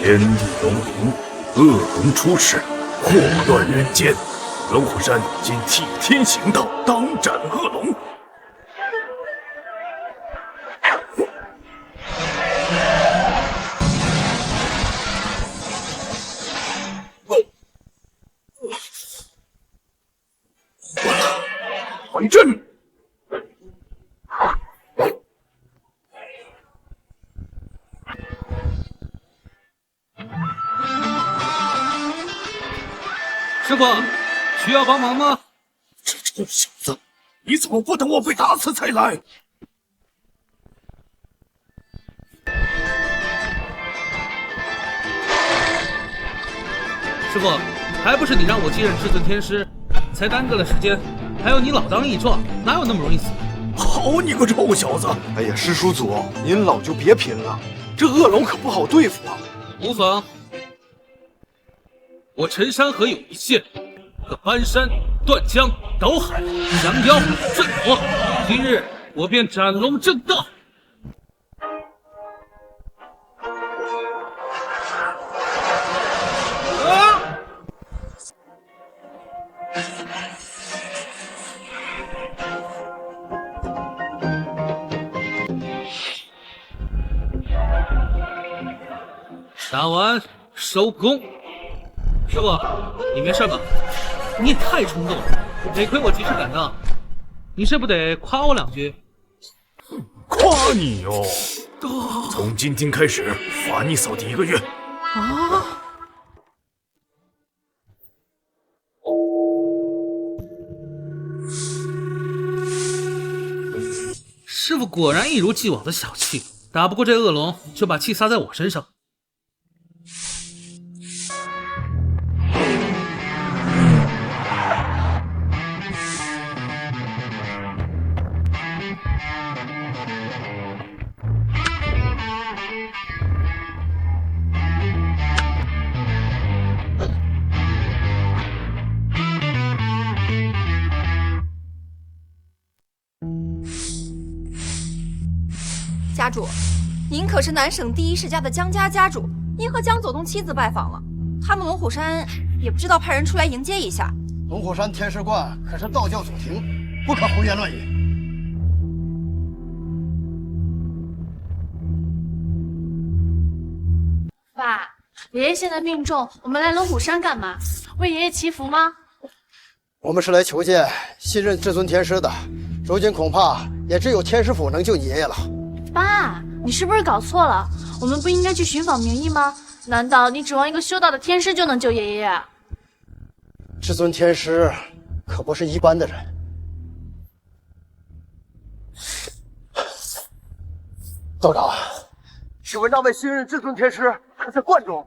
天地龙灵，恶龙出世，祸乱人间。龙虎山今替天行道，当斩恶龙。还阵！师傅，需要帮忙吗？这臭小子，你怎么不等我被打死才来？师傅，还不是你让我继任至尊天师，才耽搁了时间。还有你老当益壮，哪有那么容易死？好你个臭小子！哎呀，师叔祖，您老就别拼了，这恶龙可不好对付啊。无妨，我陈山河有一线，可搬山、断江、倒海、降妖、震火。今日我便斩龙正道。打完收工。师傅，你没事吧？你也太冲动了，得亏我及时赶到。你是不得夸我两句？夸你哟！从今天开始罚你扫地1个月。啊！师傅果然一如既往的小气，打不过这恶龙就把气撒在我身上。家主，您可是南省第一世家的江家家主，您和江左东亲自拜访了，他们龙虎山也不知道派人出来迎接一下。龙虎山天师观可是道教祖庭，不可胡言乱语。爸，爷爷现在病重，我们来龙虎山干嘛？为爷爷祈福吗？我们是来求见新任至尊天师的，如今恐怕也只有天师府能救你爷爷了。爸，你是不是搞错了？我们不应该去寻访名医吗？难道你指望一个修道的天师就能救爷爷？至尊天师可不是一般的人。道长，请问那位新任至尊天师他在观中？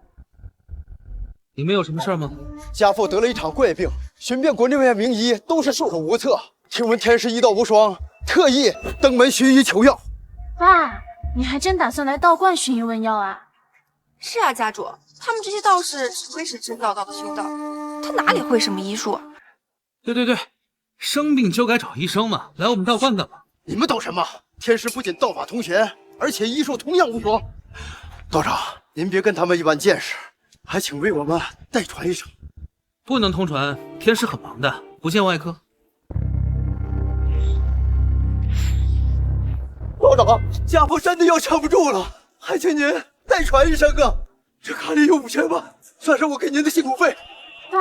你们有什么事吗？家父得了一场怪病，寻遍国内外名医都是束手无策。听闻天师医道无双，特意登门寻医求药。爸，你还真打算来道观寻医问药啊？是啊，家主，他们这些道士只会是真道的修道，他哪里会什么医术啊？对，生病就该找医生嘛，来我们道观干嘛？你们懂什么？天师不仅道法同玄，而且医术同样无双。道长，您别跟他们一般见识，还请为我们代传一声。不能通传，天师很忙的，不见外科。道长，家父真的要撑不住了，还请您代传一声啊！这卡里有5000万，算是我给您的辛苦费。爸，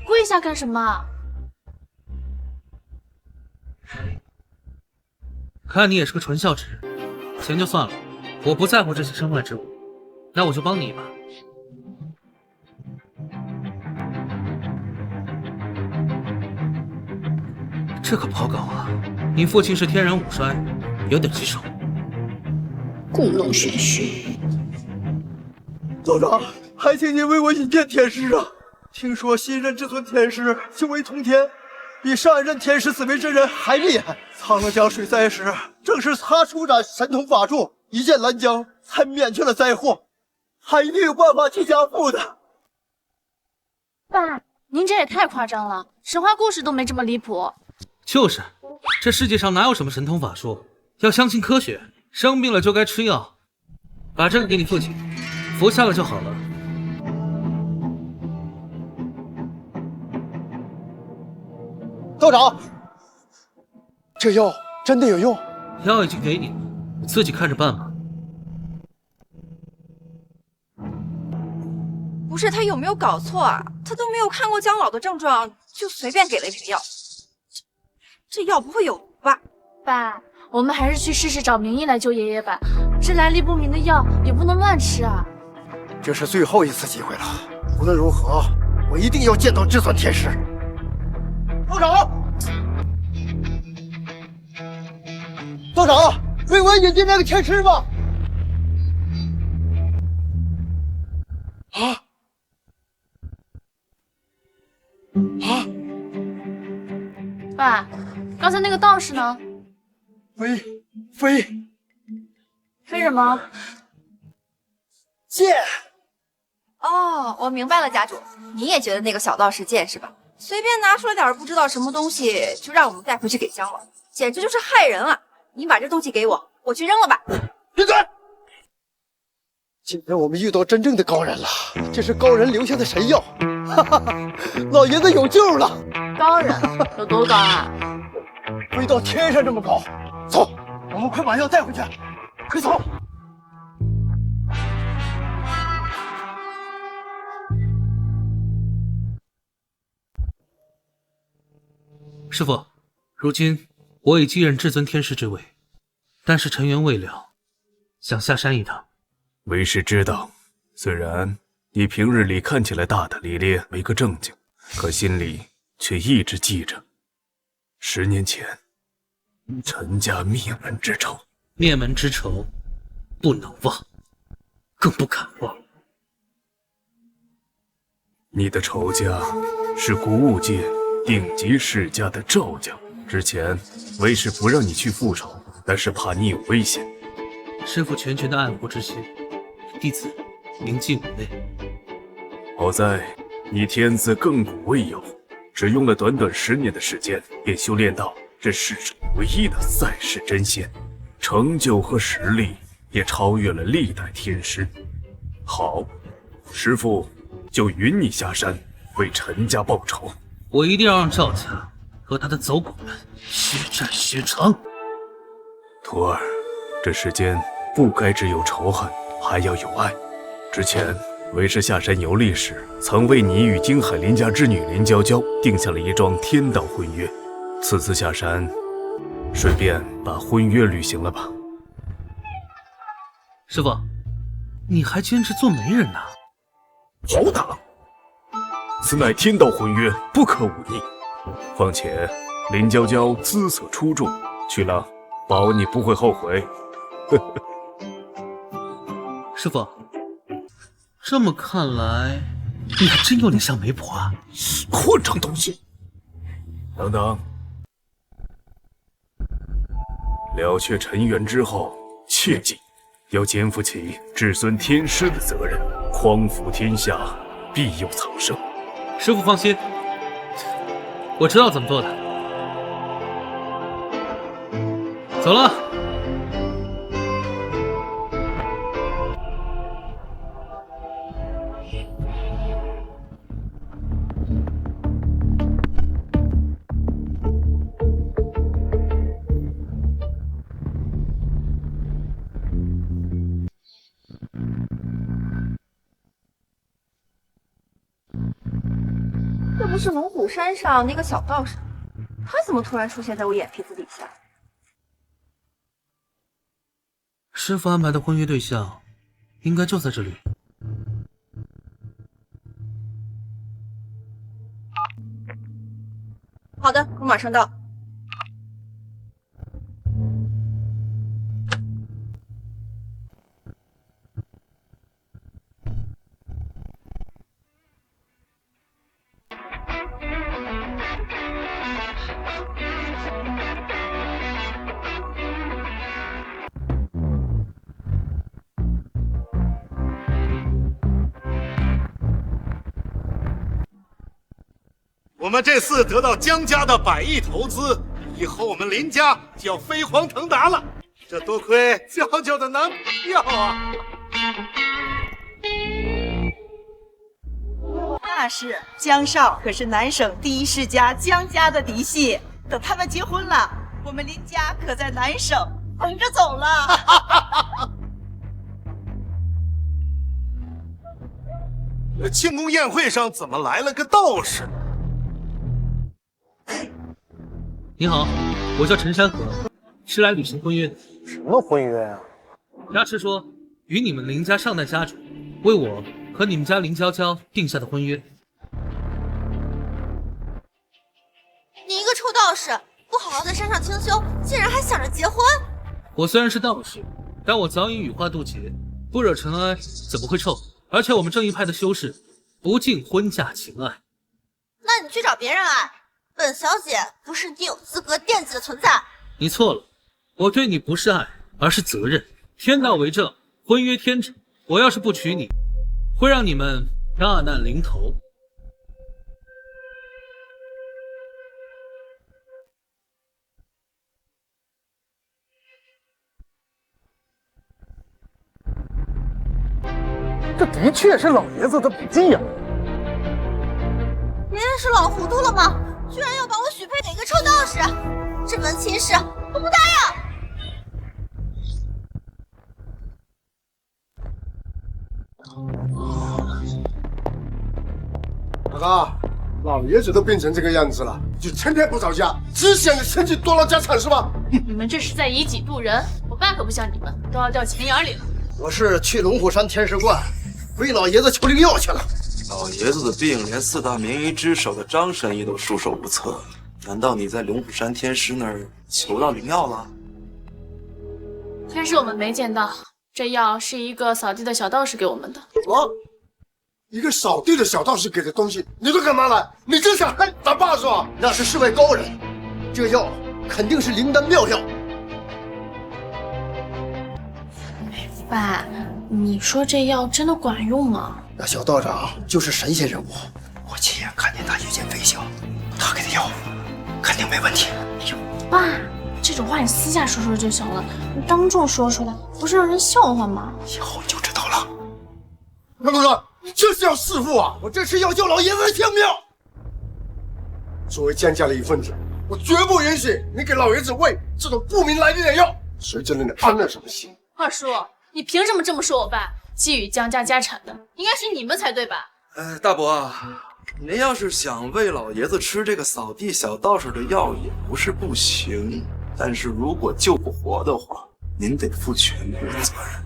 跪下干什么？看你也是个纯孝之人，钱就算了，我不在乎这些身外之物，那我就帮你一把。这可不好搞啊！你父亲是天人五衰，有点棘手。故弄玄虚。道长，还请您为我引荐天师啊！听说新任至尊天师修为通天，比上一任天师紫薇真人还厉害。苍龙江水灾时，正是他施展神通法术，一剑拦江，才免去了灾祸。他一定有办法替家父的。爸，您这也太夸张了，神话故事都没这么离谱。就是，这世界上哪有什么神通法术？要相信科学。生病了就该吃药，把这个给你父亲，服下了就好了。道长，这药真的有用？药已经给你了，你自己看着办吧。不是他有没有搞错啊？他都没有看过姜老的症状，就随便给了一瓶药。这药不会有毒吧？爸，我们还是去试试找名医来救爷爷吧。这来历不明的药也不能乱吃啊。这是最后一次机会了，无论如何，我一定要见到至尊天师。道长，道长，为我引进那个天师吧。啊！爸，刚才那个道士呢？飞飞什么？剑。哦，我明白了，家主，你也觉得那个小道是贱是吧？随便拿出来点不知道什么东西，就让我们带回去给姜老，简直就是害人啊！你把这东西给我，我去扔了吧。闭嘴！今天我们遇到真正的高人了，这是高人留下的神药，哈哈哈！老爷子有救了。高人有多高啊？飞到天上这么高。走，我们快把药带回去，快走！师傅，如今我已继任至尊天师之位，但是尘缘未了，想下山一趟。为师知道，虽然你平日里看起来大大咧咧，没个正经，可心里却一直记着10年前陈家灭门之仇。灭门之仇，不能忘，更不敢忘。你的仇家是古武界顶级世家的赵家。之前为师不让你去复仇，但是怕你有危险。师父全权的爱护之心，弟子铭记于内。好在你天资亘古未有，只用了短短10年的时间，便修炼到这世上唯一的赛世真仙，成就和实力也超越了历代天师。好，师父就允你下山为陈家报仇。我一定要让赵家和他的走狗们血债血偿。徒儿，这世间不该只有仇恨，还要有爱。之前为师下山游历时，曾为你与京海林家之女林娇娇定下了一桩天道婚约。此次下山，顺便把婚约履行了吧。师父，你还坚持做媒人呢？好打！此乃天道婚约，不可忤逆。况且林娇娇姿色出众，去了保你不会后悔。师父，这么看来，你还真有点像媒婆啊！混账东西！等等，了却尘缘之后，切记要肩负起至尊天师的责任，匡扶天下，必有苍生。师父放心，我知道怎么做的。走了。这不是龙虎山上那个小道士，他怎么突然出现在我眼皮子底下？师父安排的婚约对象，应该就在这里。好的，我马上到。我们这次得到姜家的100亿投资，以后我们林家就要飞黄腾达了。这多亏娇娇的男朋友啊！那是，姜少可是南省第一世家姜家的嫡系。等他们结婚了，我们林家可在南省等着走了。庆功宴会上怎么来了个道士？你好，我叫陈山河，是来履行婚约的。什么婚约啊？家师说，与你们林家上代家主为我和你们家林娇娇定下的婚约。你一个臭道士，不好好在山上清修，竟然还想着结婚？我虽然是道士，但我早已羽化渡劫，不惹尘埃怎么会臭？而且我们正义派的修士不近婚嫁情爱。那你去找别人爱。本小姐不是你有资格惦记的存在。你错了，我对你不是爱，而是责任。天道为证，婚约天成。我要是不娶你，会让你们大难临头。这的确是老爷子的笔记呀！爷爷是老糊涂了吗？居然要把我许配给一个臭道士，这门亲事我不答应。大哥，老爷子都变成这个样子了，就成天不着家，只想着趁机多捞家产是吧？你们这是在以己度人，我爸可不像你们，都要掉钱眼里了。我是去龙虎山天师观为老爷子求灵药去了。老爷子的病，连4大名医之首的张神医都束手无策。难道你在龙虎山天师那儿求到灵药了？天师我们没见到，这药是一个扫地的小道士给我们的。什么？一个扫地的小道士给的东西，你都敢拿来？你真想害咱爸是吧？那是世外高人，这药肯定是灵丹妙药。爸，你说这药真的管用吗？那小道长就是神仙人物，我亲眼看见他御剑飞行，他给的药肯定没问题。哎呦，爸，这种话你私下说说就行了，你当众说出来，不是让人笑话吗？以后你就知道了。老哥，你这是要弑父啊！我这是要救老爷子的性命。作为江家的一份子，我绝不允许你给老爷子喂这种不明来历的药。谁知道你安了什么心？二叔，你凭什么这么说我爸？觊觎江家家产的应该是你们才对吧？大伯啊，您要是想喂老爷子吃这个扫地小道士的药，也不是不行。但是如果救不活的话，您得负全部责任。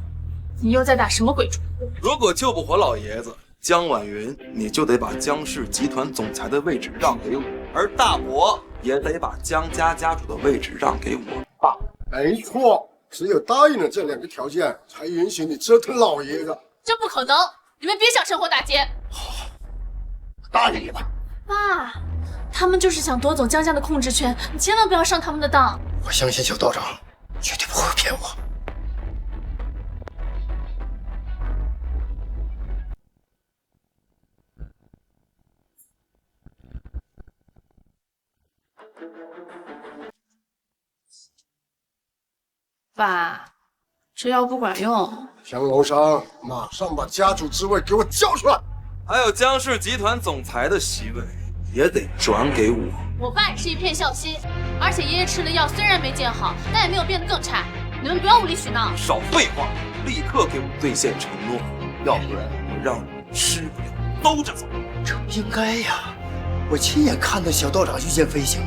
你又在打什么鬼主意？如果救不活老爷子，江婉云，你就得把江氏集团总裁的位置让给我，而大伯也得把江家家主的位置让给我爸。没错。只有答应了这2个条件，才允许你折腾老爷子。这不可能！你们别想趁火打劫。好，答应你吧。爸，他们就是想夺走江家的控制权，你千万不要上他们的当。我相信小道长绝对不会骗我。爸，这药不管用。降龙山，马上把家主之位给我交出来！还有江氏集团总裁的席位也得转给我。我爸也是一片孝心，而且爷爷吃了药虽然没见好，但也没有变得更差。你们不要无理取闹。少废话，立刻给我兑现承诺，要不然我让你吃不了兜着走。这不应该呀！我亲眼看到小道长御剑飞行。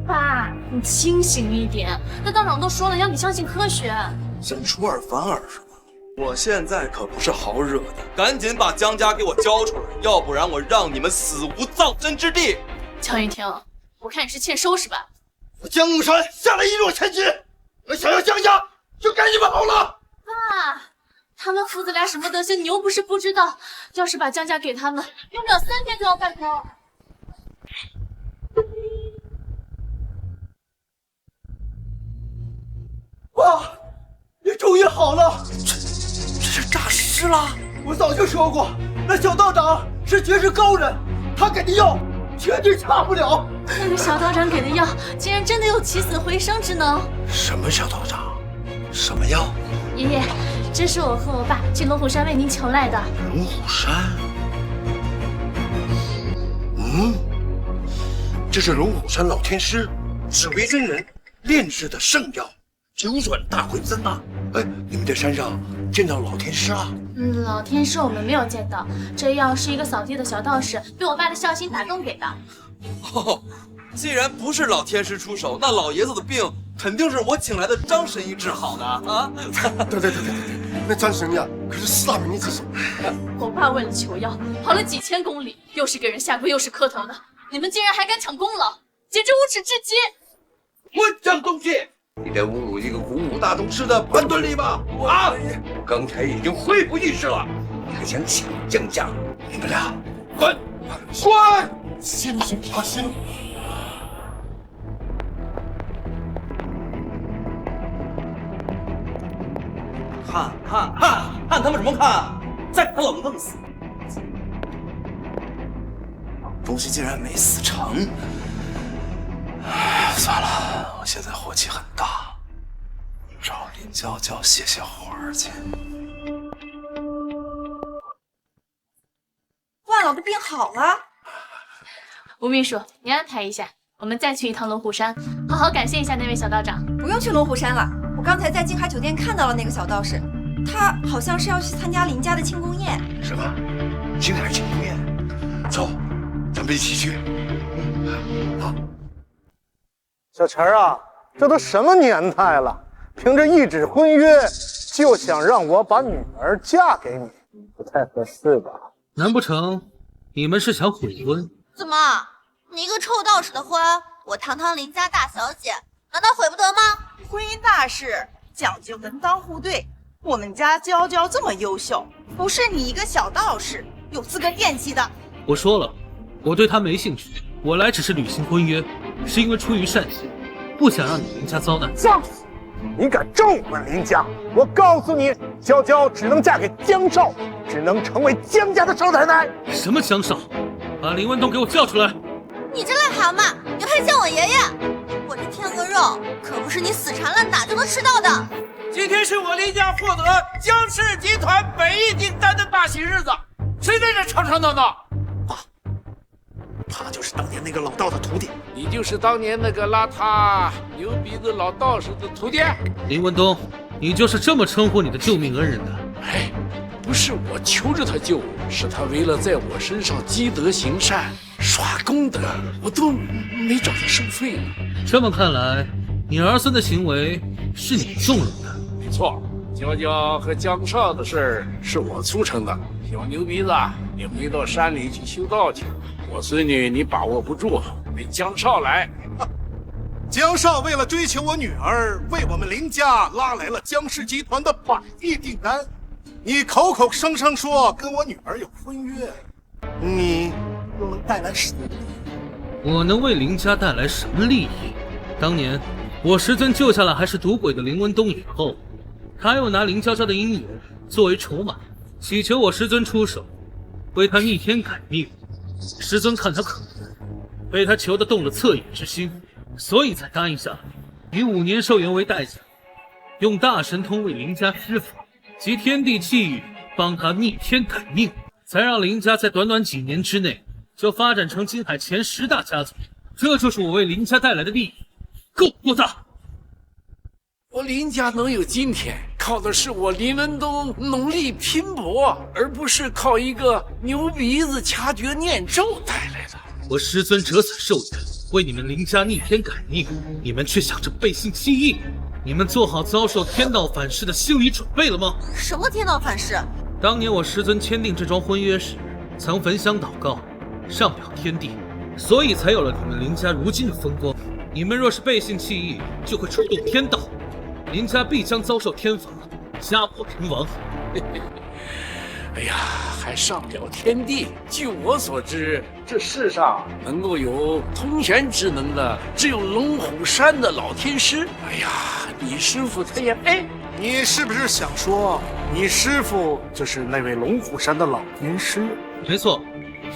爸，你清醒一点。那道长都说了，要你相信科学。想出尔反尔是吧？我现在可不是好惹的，赶紧把江家给我交出来，要不然我让你们死无葬身之地。江一婷，我看你是欠收拾吧。我江木山下了一诺千金，我想要江家就该你们好了。爸，他们父子俩什么德行，你又不是不知道。要是把江家给他们，用不了3天就要办成。爸，你终于好了！这是诈尸了！我早就说过，那小道长是绝世高人，他给的药绝对差不了。那个小道长给的药，竟然真的有起死回生之能。什么小道长？什么药？爷爷，这是我和我爸去龙虎山为您求来的。龙虎山？这是龙虎山老天师紫薇真人炼制的圣药，九转大回增啊！哎，你们在山上见到老天师啊？老天师我们没有见到，这药是一个扫地的小道士被我爸的孝心打动给的。哦，既然不是老天师出手，那老爷子的病肯定是我请来的张神医治好的啊！对，那张神医啊，可是4大名医之首。我爸为了求药跑了几千公里，又是给人下跪又是磕头的，你们竟然还敢抢功劳，简直无耻至极！混账东西！你在侮辱一个古武大宗师的判断力吗？啊！我刚才已经恢复意识了，你还想抢江家？你们俩滚！滚！心花心。看他们什么看？再把我们弄死！东西竟然没死成。算了，我现在火气很大，找林娇娇泄泄火去。万老的病好了。吴秘书，您安排一下，我们再去一趟龙虎山，好好感谢一下那位小道长。不用去龙虎山了，我刚才在金海酒店看到了那个小道士，他好像是要去参加林家的庆功宴。什么？金海庆功宴？走，咱们一起去。好。小陈啊，这都什么年代了，凭着一纸婚约就想让我把女儿嫁给你，不太合适吧？难不成你们是想悔婚？怎么，你一个臭道士的婚，我堂堂林家大小姐，难道悔不得吗？婚姻大事讲究门当户对，我们家娇娇这么优秀，不是你一个小道士有资格惦记的。我说了，我对她没兴趣，我来只是履行婚约，是因为出于善心，不想让你林家遭难。放肆！你敢咒我们林家？我告诉你，娇娇只能嫁给江少，只能成为江家的少奶奶。什么江少？把林文东给我叫出来！你这癞蛤蟆，你配叫我爷爷？我这天鹅肉可不是你死缠烂打就能吃到的。今天是我林家获得江氏集团本亿订单的大喜日子，谁在这吵吵闹闹？他就是当年那个老道的徒弟。你就是当年那个邋遢牛鼻子老道士的徒弟？林文东，你就是这么称呼你的救命恩人的？哎，不是我求着他救我，是他为了在我身上积德行善耍功德，我都没找他收费呢。这么看来，你儿孙的行为是你纵容的。没错，娇娇和江少的事儿是我促成的。小牛鼻子，你回到山里去修道去。我孙女你把握不住，得江少来。江少为了追求我女儿，为我们林家拉来了江氏集团的100亿订单。你口口声声说跟我女儿有婚约，你又能带来什么利益？我能为林家带来什么利益？当年我师尊救下了还是赌鬼的林文东以后，他又拿林娇娇的姻缘作为筹码，祈求我师尊出手，为他逆天改命。师尊看他可怜，被他求得动了恻隐之心，所以才答应下来，以5年寿元为代价，用大神通为林家施法，集天地气运帮他逆天改命，才让林家在短短几年之内就发展成金海前10大家族。这就是我为林家带来的利益，够不够大？我林家能有今天，靠的是我林文东努力拼搏，而不是靠一个牛鼻子掐诀念咒带来的。我师尊折损寿元，为你们林家逆天改命，你们却想着背信弃义。你们做好遭受天道反噬的心理准备了吗？什么天道反噬？当年我师尊签订这桩婚约时，曾焚香祷告，上表天地，所以才有了你们林家如今的风光。你们若是背信弃义，就会触动天道，林家必将遭受天罚，家破人亡。哎呀，还上表天地！据我所知，这世上能够有通玄之能的，只有龙虎山的老天师。哎呀，你师傅他也……哎，你是不是想说，你师傅就是那位龙虎山的老天师？没错，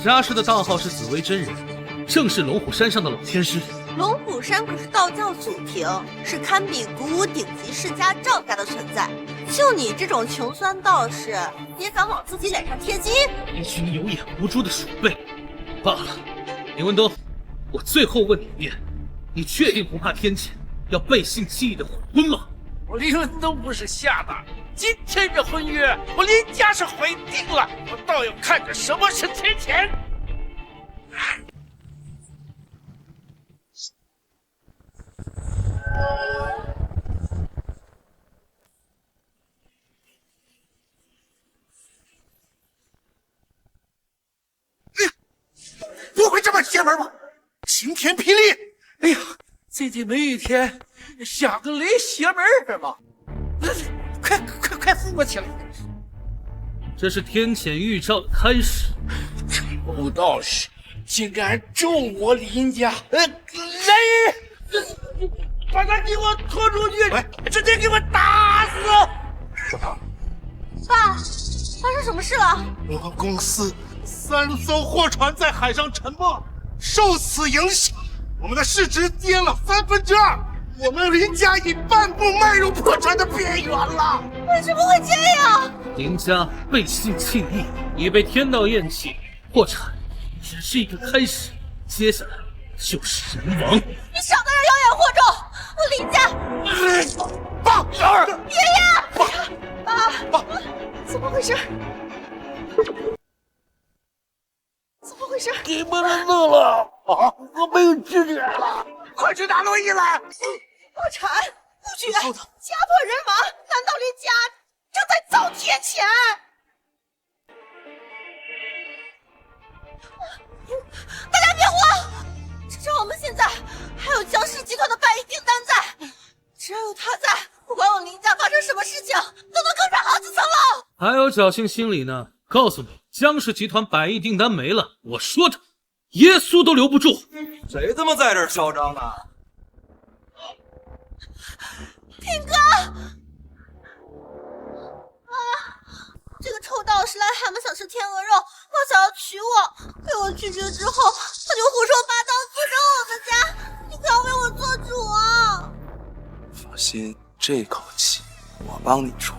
家师的道号是紫薇真人，正是龙虎山上的老天师。龙虎山可是道教祖庭，是堪比古武顶级世家赵家的存在。就你这种穷酸道士，也敢往自己脸上贴金？一群有眼无珠的鼠辈！罢了，林文东，我最后问你一遍，你确定不怕天谴，要背信弃义的悔婚吗？我灵魂都不是瞎的，今天这婚约我林家是毁定了，我倒要看着什么是天谴。不会这么邪门吧？晴天霹雳！哎呀，最近没一天像个雷邪门是吗？快扶我起来！这是天谴预兆的开始。臭道士竟敢咒我林家！来人，把他给我拖出去，直接给我打死！爸，发生什么事了？我们公司3艘货船在海上沉没，受此影响，我们的市值跌了2/3，我们林家已半步迈入破产的边缘了。为什么会这样？林家背信弃义，已被天道厌弃，破产只是一个开始，接下来就是人亡。你少在这妖言惑众！我林家，爸，爷爷，爸，怎么回事？怎么回事？给我们弄了啊！我没有知觉了，快去拿轮椅来！破产、不举、家破人亡，难道林家正在遭天谴？大家别慌，至少我们现在还有江氏集团的100亿订单在，只要有他在，不管我林家发生什么事情，都能更上好几层楼。还有侥幸心理呢？告诉你，江氏集团100亿订单没了，我说的，耶稣都留不住。谁他妈在这儿嚣张呢？平哥！这个臭道士癞蛤蟆想吃天鹅肉，他想要娶我，被我拒绝之后，他就胡说八道诅咒我们家。你可要为我做主啊！放心，这口气我帮你出。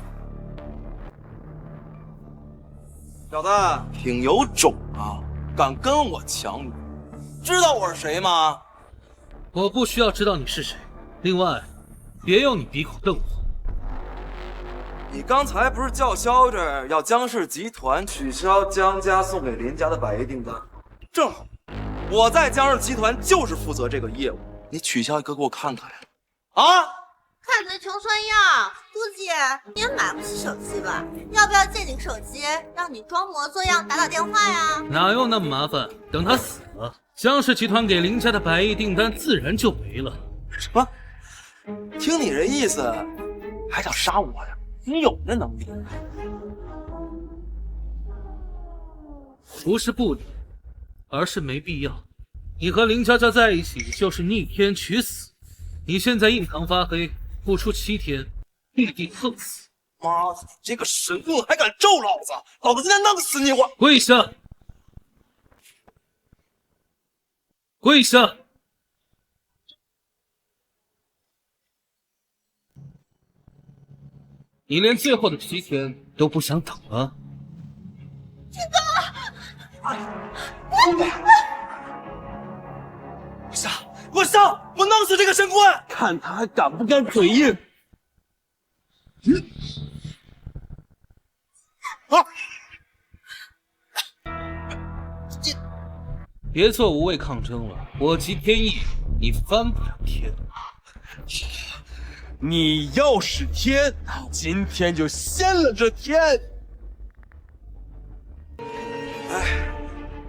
小子挺有种啊，敢跟我抢女，知道我是谁吗？我不需要知道你是谁。另外，别用你鼻孔瞪我。你刚才不是叫嚣着要江氏集团取消江家送给林家的100亿订单？正好，我在江氏集团就是负责这个业务，你取消一个给我看看呀！啊！看你的穷酸样，估计你也买不起手机吧？要不要借你个手机，让你装模作样打电话呀？哪有那么麻烦？等他死了，江氏集团给林家的100亿订单自然就没了。什么？听你这意思，还想杀我呀？你有那能力？不是不能，而是没必要。你和林佳佳在一起就是逆天取死，你现在印堂发黑，不出7天，必定横死。妈的，你这个神棍还敢咒老子！老子今天弄死你！我跪下！跪下！你连最后的7天都不想等了？天哥！我上！我弄死这个神棍！看他还敢不敢嘴硬！别做无谓抗争了，我即天意，你翻不了天。你要是天，今天就掀了这天！哎，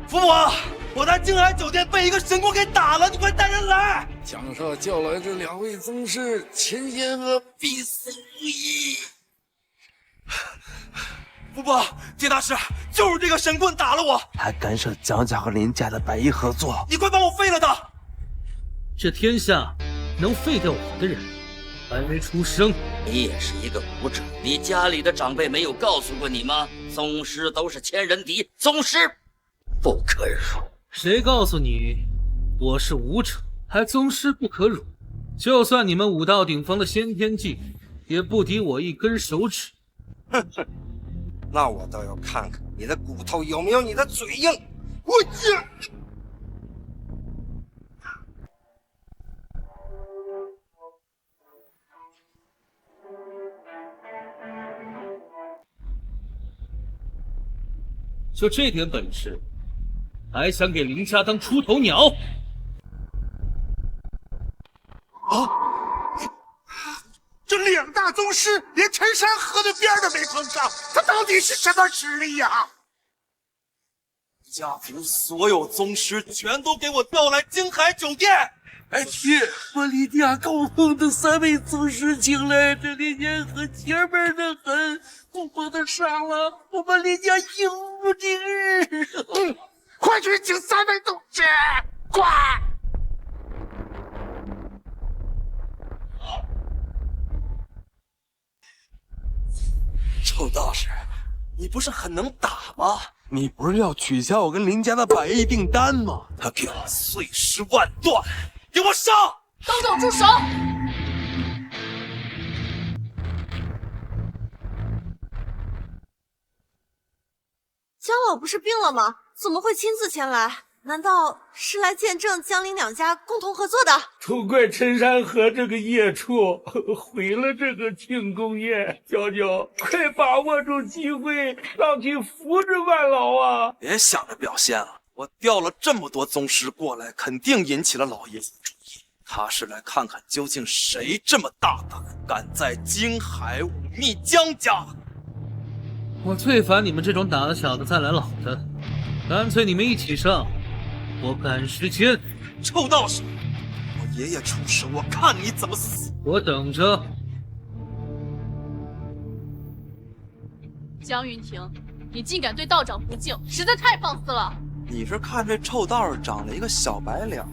父王，我在静海酒店被一个神棍给打了，你快带人来！江少叫来这2位宗师，前言和必死无疑。父王，铁大师，就是这个神棍打了我，还干涉江家和林家的100亿合作，你快帮我废了他！这天下能废掉我的人，还没出生。你也是一个武者，你家里的长辈没有告诉过你吗？宗师都是千人敌，宗师不可辱。谁告诉你我是武者，还宗师不可辱？就算你们武道顶峰的先天技，也不敌我1根手指。哼哼，那我倒要看看你的骨头有没有你的嘴硬。我就这点本事，还想给林家当出头鸟？啊！这2大宗师连陈山河的边都没碰上，他到底是什么实力呀？家族所有宗师全都给我调来京海酒店！哎去，把李家高峰的3位宗师请来，这李家和前面的很，不把他杀了，我们李家永无宁日。快去请3位宗师，快！臭道士，你不是很能打吗？你不是要取消我跟林家的百亿订单吗？他给我碎尸万段，给我上！东总住手！江老不是病了吗？怎么会亲自前来？难道是来见证江林2家共同合作的？都怪陈山河这个孽畜，毁了这个庆功宴。娇娇，快把握住机会，上去扶着万老啊！别想着表现了，我调了这么多宗师过来，肯定引起了老爷子注意。他是来看看究竟谁这么大胆，敢在京海忤逆江家。我最烦你们这种打了小的再来老的，干脆你们一起上，我赶时间。臭道士，我爷爷出事，我看你怎么死！我等着。江云婷，你竟敢对道长不敬，实在太放肆了！你是看这臭道士长了一个小白脸，动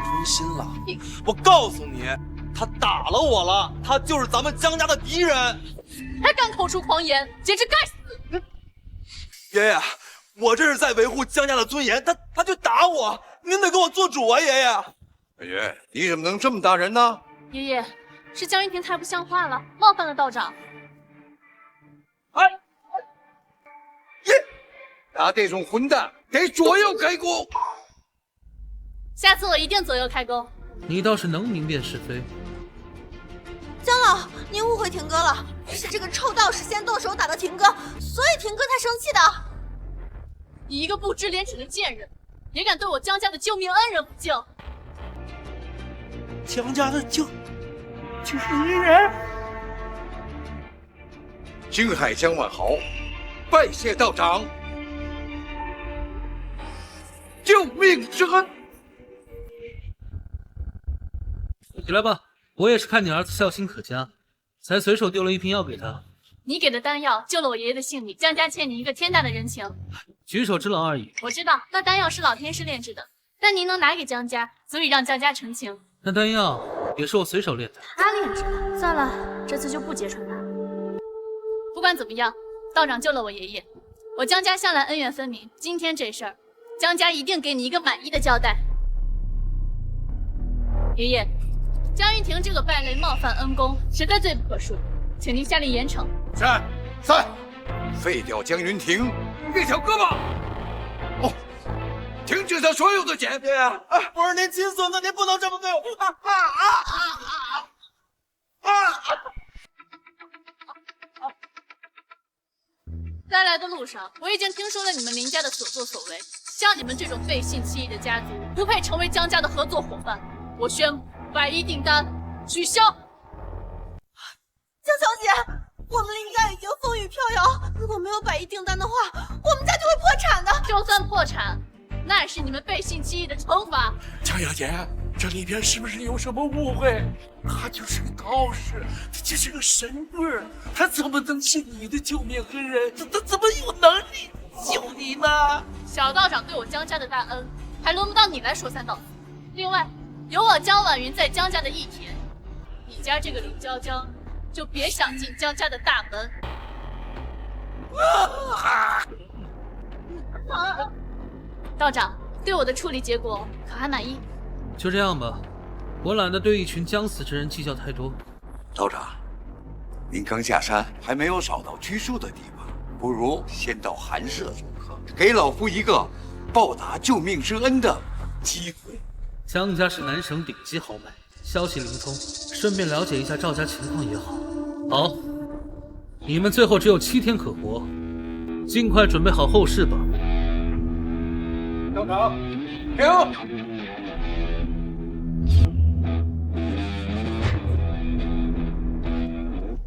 春心了？我告诉你，他打了我了，他就是咱们江家的敌人。还敢口出狂言，简直该死！爷爷，我这是在维护江家的尊严，他就打我，您得给我做主啊，爷爷！二爷，你怎么能这么打人呢？爷爷，是江云婷太不像话了，冒犯了道长。打这种混蛋得左右开弓。下次我一定左右开弓。你倒是能明辨是非。江老，您误会婷哥了，是这个臭道士先动手打的婷哥，所以婷哥才生气的。你一个不知廉耻的贱人，也敢对我江家的救命恩人不敬！江家的救命恩人，京海江万豪，拜谢道长，救命之恩。起来吧，我也是看你儿子孝心可嘉，才随手丢了一瓶药给他。你给的丹药救了我爷爷的性命，江家欠你一个天大的人情。举手之劳而已。我知道那丹药是老天师炼制的，但您能拿给江家，足以让江家成情。那丹药也是我随手炼的。他炼制的，算了，这次就不揭穿他。不管怎么样，道长救了我爷爷，我江家向来恩怨分明。今天这事儿，江家一定给你一个满意的交代。爷爷，江云婷这个败类冒犯恩公，实在罪不可恕，请您下令严惩。是，废掉江云婷这条胳膊。哦，停止他所有的剑。爷爷，我是您亲孙子，您不能这么对我！在来的路上，我已经听说了你们林家的所作所为。像你们这种背信弃义的家族，不配成为江家的合作伙伴。我宣布，100亿订单取消。江小姐，我们林家已经风雨飘摇，如果没有100亿订单的话，我们家就会破产的。就算破产，那也是你们背信弃义的惩罚。江小姐，这里边是不是有什么误会？他就是个道士，他就是个神棍，他怎么能是你的救命恩人？他怎么有能力救你呢？小道长对我江家的大恩，还轮不到你来说三道四。另外，有我江婉云在江家的一天，你家这个林娇娇就别想进江家的大门。道长对我的处理结果可还满意？就这样吧，我懒得对一群将死之人计较太多。道长，您刚下山，还没有找到居住的地方，不如先到寒舍做客，给老夫一个报答救命之恩的机会。江家是南省顶级豪迈，消息灵通，顺便了解一下赵家情况也好。好，你们最后只有7天可活，尽快准备好后事吧。校长，停！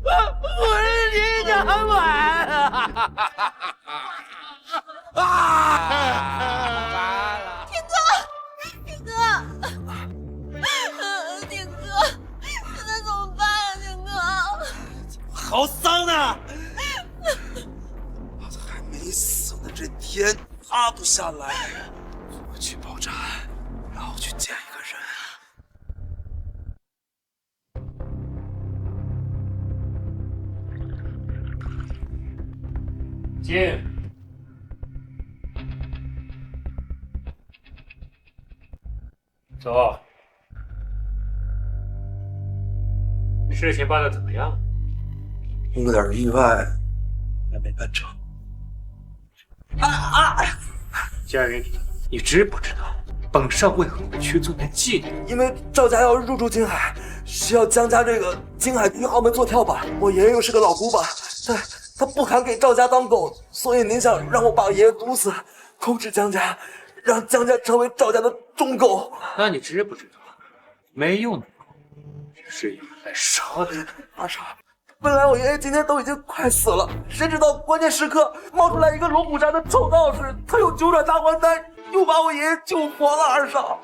我是李长管啊！天哥，天哥，天哥，现在怎么办呀，天哥？好脏啊！还没死呢，这天塌不下来。我去报站，然后去见一个人。进。走。事情办得怎么样？有点意外，还没办成。佳云，你知不知道本少为何会去做那妓女？因为赵家要入驻京海，需要江家这个京海1号门做跳板。我爷爷又是个老古板，他不肯给赵家当狗，所以您想让我把我爷爷毒死，控制江家，让江家成为赵家的忠狗。那你知不知道，没用的狗是用来杀的。二少，本来我爷爷今天都已经快死了，谁知道关键时刻冒出来一个龙虎山的臭道士，他有9转大还丹，又把我爷爷救活了。二少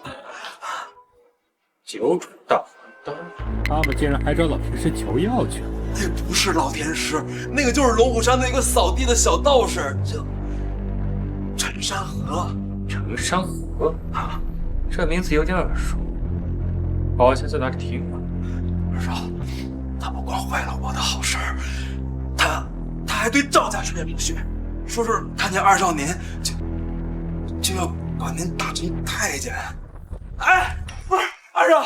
，9转大还丹，他们竟然还找老天师求药去了。那不是老天师，那个就是龙虎山的一个扫地的小道士，叫陈山河。陈山河啊，这名字有点耳熟，好像在哪里听过。二少，他不光坏了我的好事儿，他还对赵家吹不许，说是看见二少您就要把您打成太监。哎，不是二少，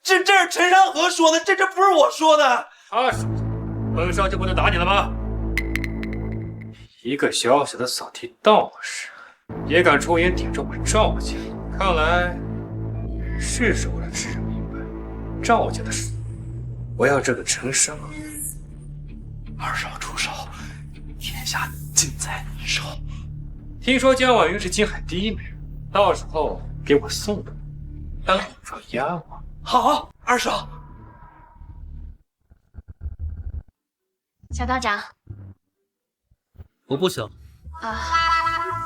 这是陈山河说的，这不是我说的。他说的，本少就不能打你了吗？一个小小的扫地道士，也敢出言顶着我赵家，看来是时候让世人明白赵家的事。我要这个陈山河。二少出手，天下尽在你手。听说江婉云是京海第一美人，到时候给我送的，当做压我。好，二少。小道长，我不想。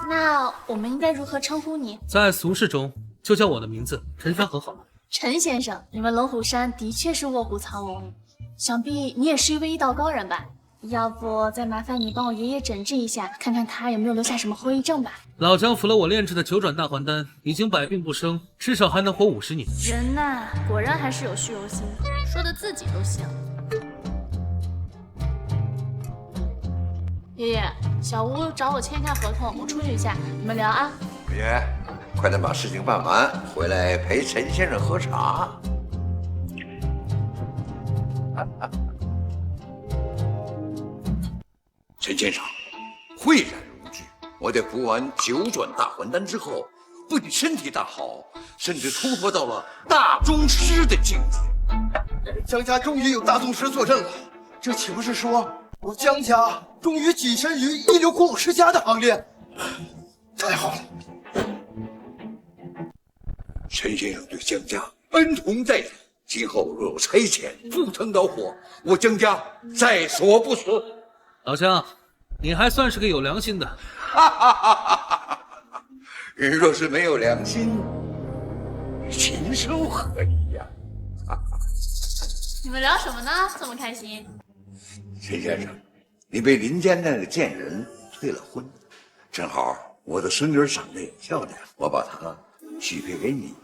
那我们应该如何称呼你？在俗世中就叫我的名字陈山河好了。陈先生，你们龙虎山的确是卧虎藏龙，想必你也是一位医道高人吧？要不再麻烦你帮我爷爷诊治一下，看看他有没有留下什么后遗症吧。老姜服了我炼制的9转大还丹，已经百病不生，至少还能活50年。人呐，果然还是有虚荣心，说的自己都像。爷爷，小吴找我签一下合同，我出去一下，你们聊啊。爷爷，快点把事情办完，回来陪陈先生喝茶。陈先生，慧然如炬。我在服完9转大还丹之后，不仅身体大好，甚至突破到了大宗师的境界。江家终于有大宗师坐镇了，这岂不是说我江家终于跻身于一流古武世家的行列？太好了！陈先生对江家恩同在手，今后若有差遣赴汤蹈火，我江家在所不辞。老姜，你还算是个有良心的。人若是没有良心，与禽兽何异呀？你们聊什么呢？这么开心？陈先生，你被林家那个贱人退了婚，正好我的孙女长得也漂亮，我把她许配给你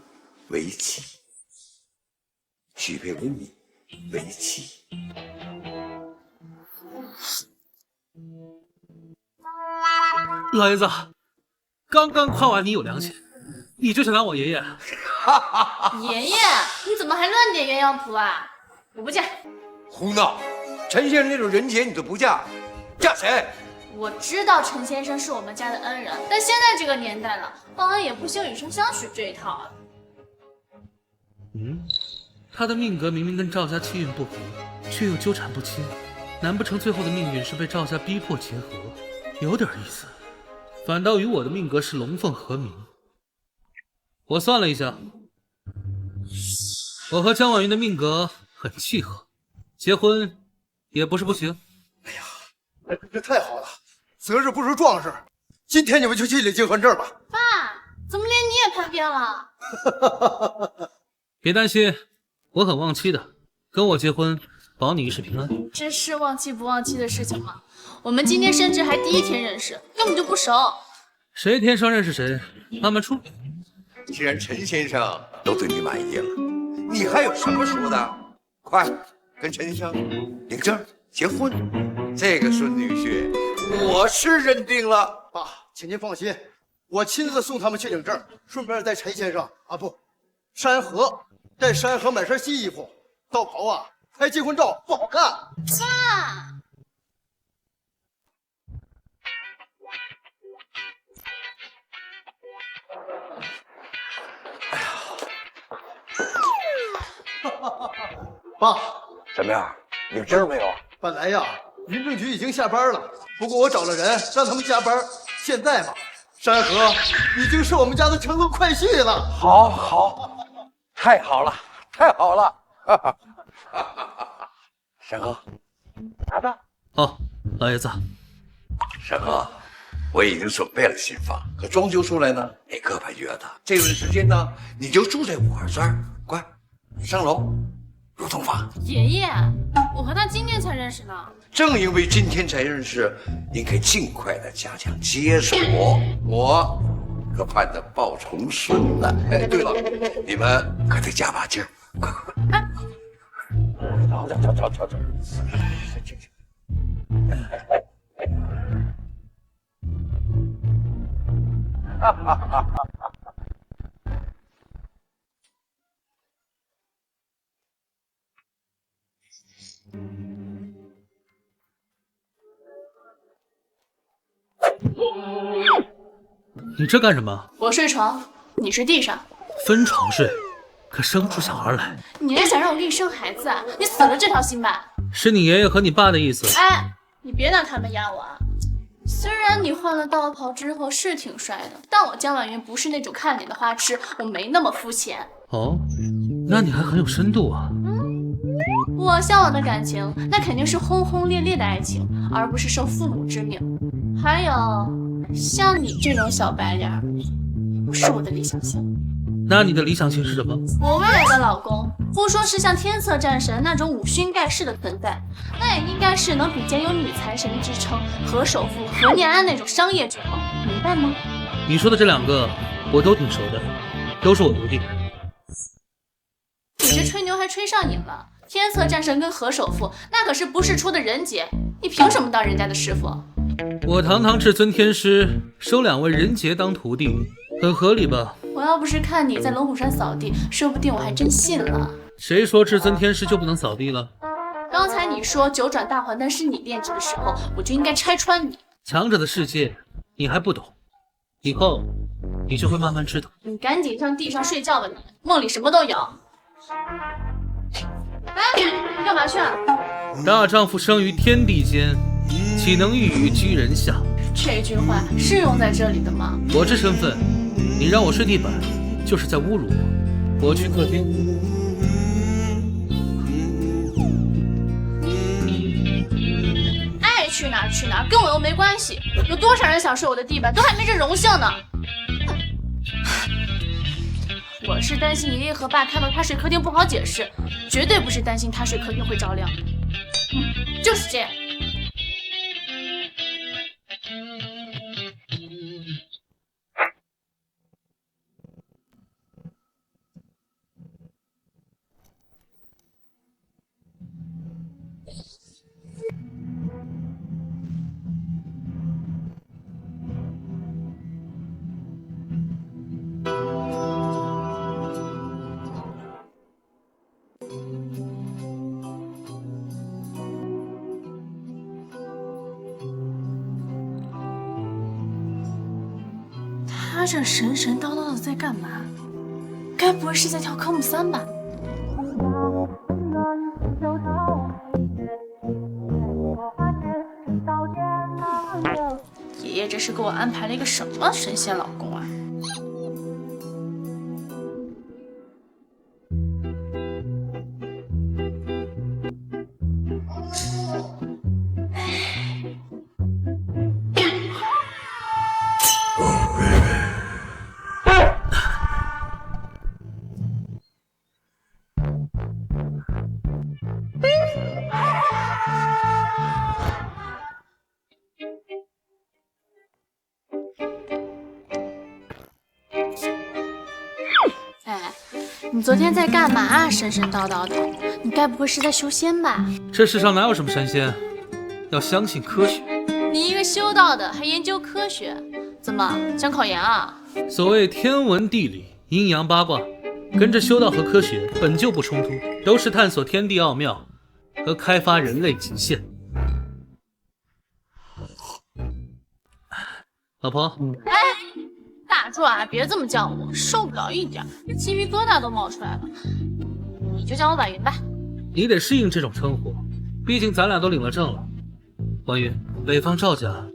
为妻。许配给你为妻。老爷子，刚刚夸完你有良心，你就想当我爷爷？爷爷，你怎么还乱点鸳鸯谱啊？我不嫁。胡闹！陈先生那种人杰你都不嫁，嫁谁？我知道陈先生是我们家的恩人，但现在这个年代了，报恩也不兴与生相许这一套啊。他的命格明明跟赵家气运不合，却又纠缠不清，难不成最后的命运是被赵家逼迫结合？有点意思。反倒与我的命格是龙凤和鸣，我算了一下，我和江婉云的命格很契合，结婚也不是不行。这太好了，择日不如撞日，今天你们就去领结婚证吧。爸，怎么连你也叛变了？别担心，我很旺妻的，跟我结婚，保你一世平安。这是忘妻不忘妻的事情吗？我们今天甚至还第一天认识，根本就不熟。谁天生认识谁，慢慢处理。既然陈先生都对你满意了，你还有什么说的？快跟陈先生领证结婚。这个孙女婿，我是认定了。爸，请您放心，我亲自送他们去领证，顺便带陈先生山河带山河买身新衣服。道袍啊，拍结婚照不好看。爸。爸，怎么样？领证没有？本来呀，民政局已经下班了，不过我找了人让他们加班。现在嘛，山河已经是我们家的乘龙快婿了。好，太好了，太好了！山河，拿着。好，老爷子。山河，我已经准备了新房和装修出来呢，你个把月的。这段时间呢，你就住在我这儿，乖，上楼入洞房。爷爷，我和他今天才认识呢。正因为今天才认识，应该尽快的加强接触。我可盼着抱重孙呢。哎，对了，你们可得加把劲儿，快！走，你这干什么？我睡床，你睡地上。分床睡，可生不出小孩来。你还想让我给你生孩子啊？你死了这条心吧。是你爷爷和你爸的意思。哎，你别拿他们压我啊！虽然你换了道袍之后是挺帅的，但我江婉云不是那种看脸的花痴，我没那么肤浅。哦，那你还很有深度啊。我向往的感情，那肯定是轰轰烈烈的爱情，而不是受父母之命。还有，像你这种小白脸，不是我的理想型。那你的理想型是什么？我未来的老公，不说是像天策战神那种五勋盖世的存在，那也应该是能比肩有女财神之称何首富、何念安那种商业之后，明白吗？你说的这两个，我都挺熟的，都是我徒弟。你这吹牛还吹上瘾了？天策战神跟何首富，那可是不世出的人杰，你凭什么当人家的师傅？我堂堂至尊天师，收2位人杰当徒弟，很合理吧？我要不是看你在龙虎山扫地，说不定我还真信了。谁说至尊天师就不能扫地了？刚才你说九转大还丹是你炼制的时候，我就应该拆穿你。强者的世界你还不懂，以后你就会慢慢知道。你赶紧上地上睡觉吧，你梦里什么都有。哎，你干嘛去啊？大丈夫生于天地间，岂能异于居人下？这句话是用在这里的吗？我这身份，你让我睡地板，就是在侮辱我。我去客厅。爱去哪儿去哪儿，跟我又没关系。有多少人想睡我的地板，都还没这荣幸呢。我是担心爷爷和爸看到他睡客厅不好解释，绝对不是担心他睡客厅会着凉。就是这样。他这神神叨叨的在干嘛？该不会是在跳科目3吧？爷爷这是给我安排了一个什么神仙老公啊？你昨天在干嘛啊？神神叨叨的，你该不会是在修仙吧？这世上哪有什么神仙？要相信科学。你一个修道的还研究科学，怎么想考研啊？所谓天文地理、阴阳八卦，跟着修道和科学本就不冲突，都是探索天地奥妙和开发人类极限。老婆，哎，大壮啊，别这么叫我，受不了一点，鸡皮疙瘩都冒出来了。你就叫我婉云吧。你得适应这种称呼，毕竟咱俩都领了证了。婉云，北方赵家，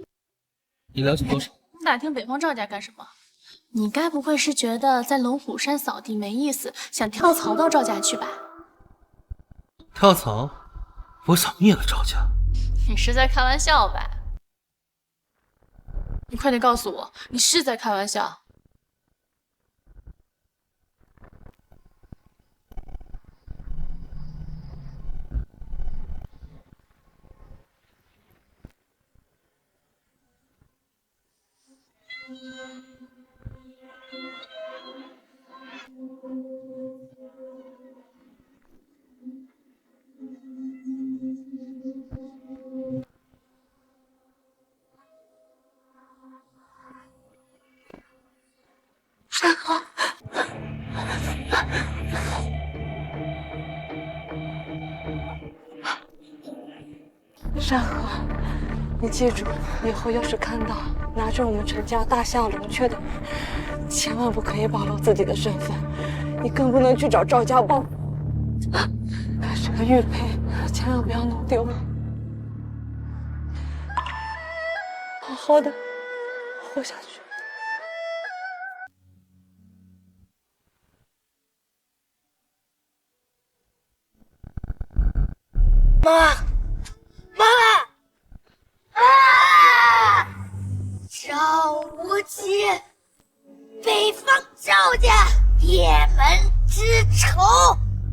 你了解多少？你打听北方赵家干什么？你该不会是觉得在龙虎山扫地没意思，想跳槽到赵家去吧？跳槽？我想灭了赵家。你是在开玩笑吧？你快点告诉我，你是在开玩笑？山河，山河，你记住，以后要是看到拿着我们陈家大象龙雀的，千万不可以暴露自己的身份，你更不能去找赵家报复。还是个玉佩，千万不要弄丢了。好好的活下去。妈，妈妈！啊！赵无极，北方赵家灭门之仇，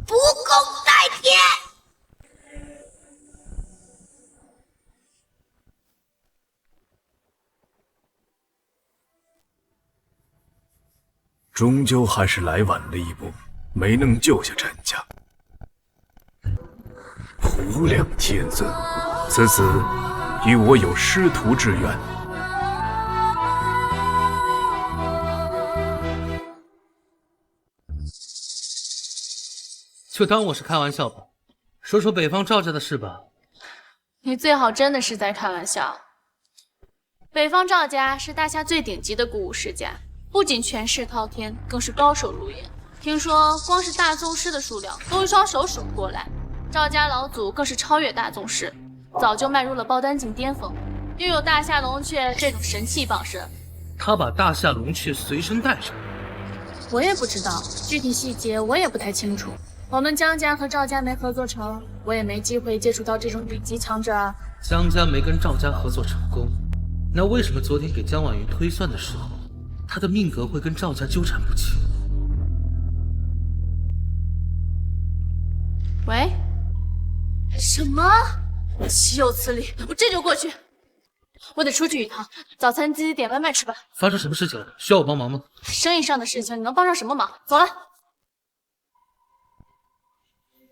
不共戴天。终究还是来晚了一步，没能救下陈家。无量天尊，此子与我有师徒之缘。就当我是开玩笑吧，说说北方赵家的事吧。你最好真的是在开玩笑。北方赵家是大夏最顶级的古武世家，不仅权势滔天，更是高手如云。听说光是大宗师的数量都一双手数不过来。赵家老祖更是超越大宗师，早就迈入了包丹境巅峰，又有大夏龙雀这种神器傍身。他把大夏龙雀随身带着，我也不知道具体细节，我也不太清楚。我们江家和赵家没合作成，我也没机会接触到这种顶级强者啊。江家没跟赵家合作成功，那为什么昨天给江婉云推算的时候，他的命格会跟赵家纠缠不清？喂？什么？岂有此理！我这就过去。我得出去一趟，早餐机点外卖吃吧。发生什么事情了？需要我帮忙吗？生意上的事情，你能帮上什么忙？走了。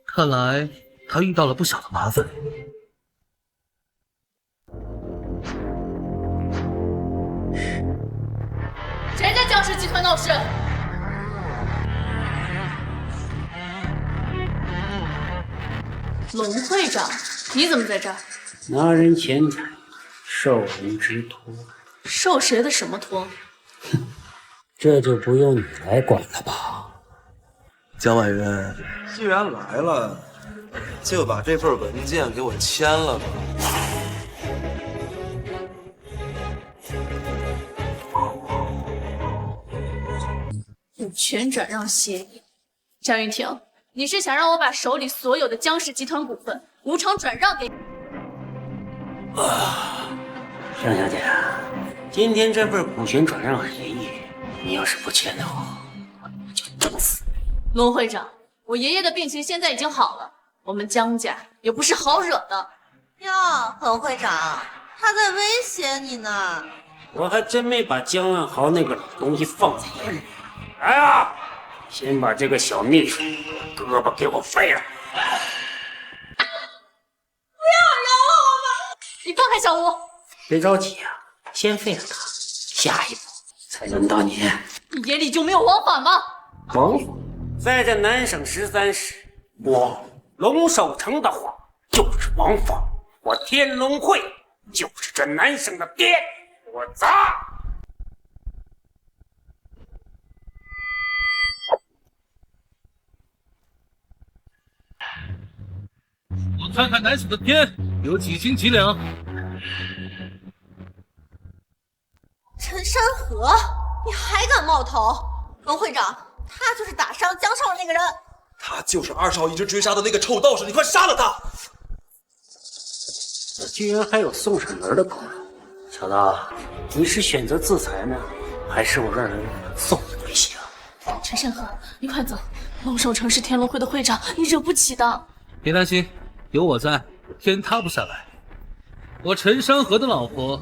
看来他遇到了不小的麻烦。谁在江氏集团闹事？龙会长，你怎么在这儿？拿人钱财，受人之托。受谁的什么托？这就不用你来管了吧？江婉云，既然来了，就把这份文件给我签了吧。股权转让协议。江云婷，你是想让我把手里所有的江氏集团股份无偿转让给你？尚小姐，今天这份股权转让协议，你要是不签的话，我就整死你。龙会长，我爷爷的病情现在已经好了，我们江家也不是好惹的。哟，龙会长，他在威胁你呢。我还真没把江万豪那个老东西放在眼里。来啊，先把这个小秘书胳膊给我废了！你放开小吴！别着急啊，先废了他，下一步才轮到你。你眼里就没有王法吗？王法，在这南省13市，我龙守成的话就是王法，我天龙会就是这南省的爹，我砸！我看看南省的天有几斤几两。陈山河，你还敢冒头？龙会长，他就是打伤江少的那个人。他就是2少一直追杀的那个臭道士，你快杀了他！居然还有送上门的功劳，小子，你是选择自裁呢，还是我让人送你回血？陈山河，你快走！龙守成是天龙会的会长，你惹不起的。别担心，有我在，天塌不下来。我陈山河的老婆，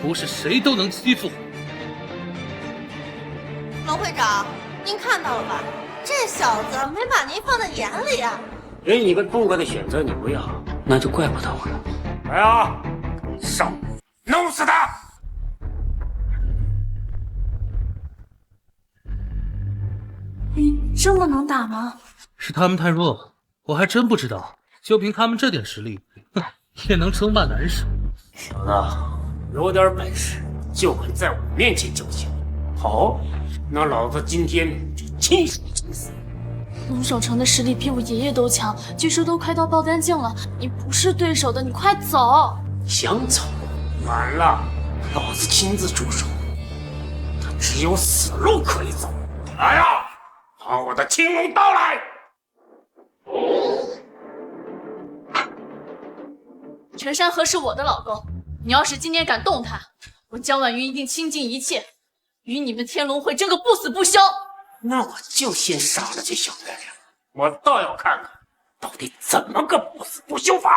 不是谁都能欺负。龙会长，您看到了吧？这小子没把您放在眼里啊！给你个痛快的选择，你不要，那就怪不得我了。来啊，上，弄死他！你这么能打吗？是他们太弱，我还真不知道。就凭他们这点实力，哼，也能称霸南省。小子，有点本事就敢在我面前叫嚣。好，那老子今天就亲手整死。龙守成的实力比我爷爷都强，据说都快到爆干境了，你不是对手的，你快走！想走？晚了，老子亲自出手，他只有死路可以走。来呀，把我的青龙刀来！陈山河是我的老公，你要是今天敢动他，我江婉云一定倾尽一切，与你们天龙会争个不死不休。那我就先杀了这小月亮，我倒要看看到底怎么个不死不休法。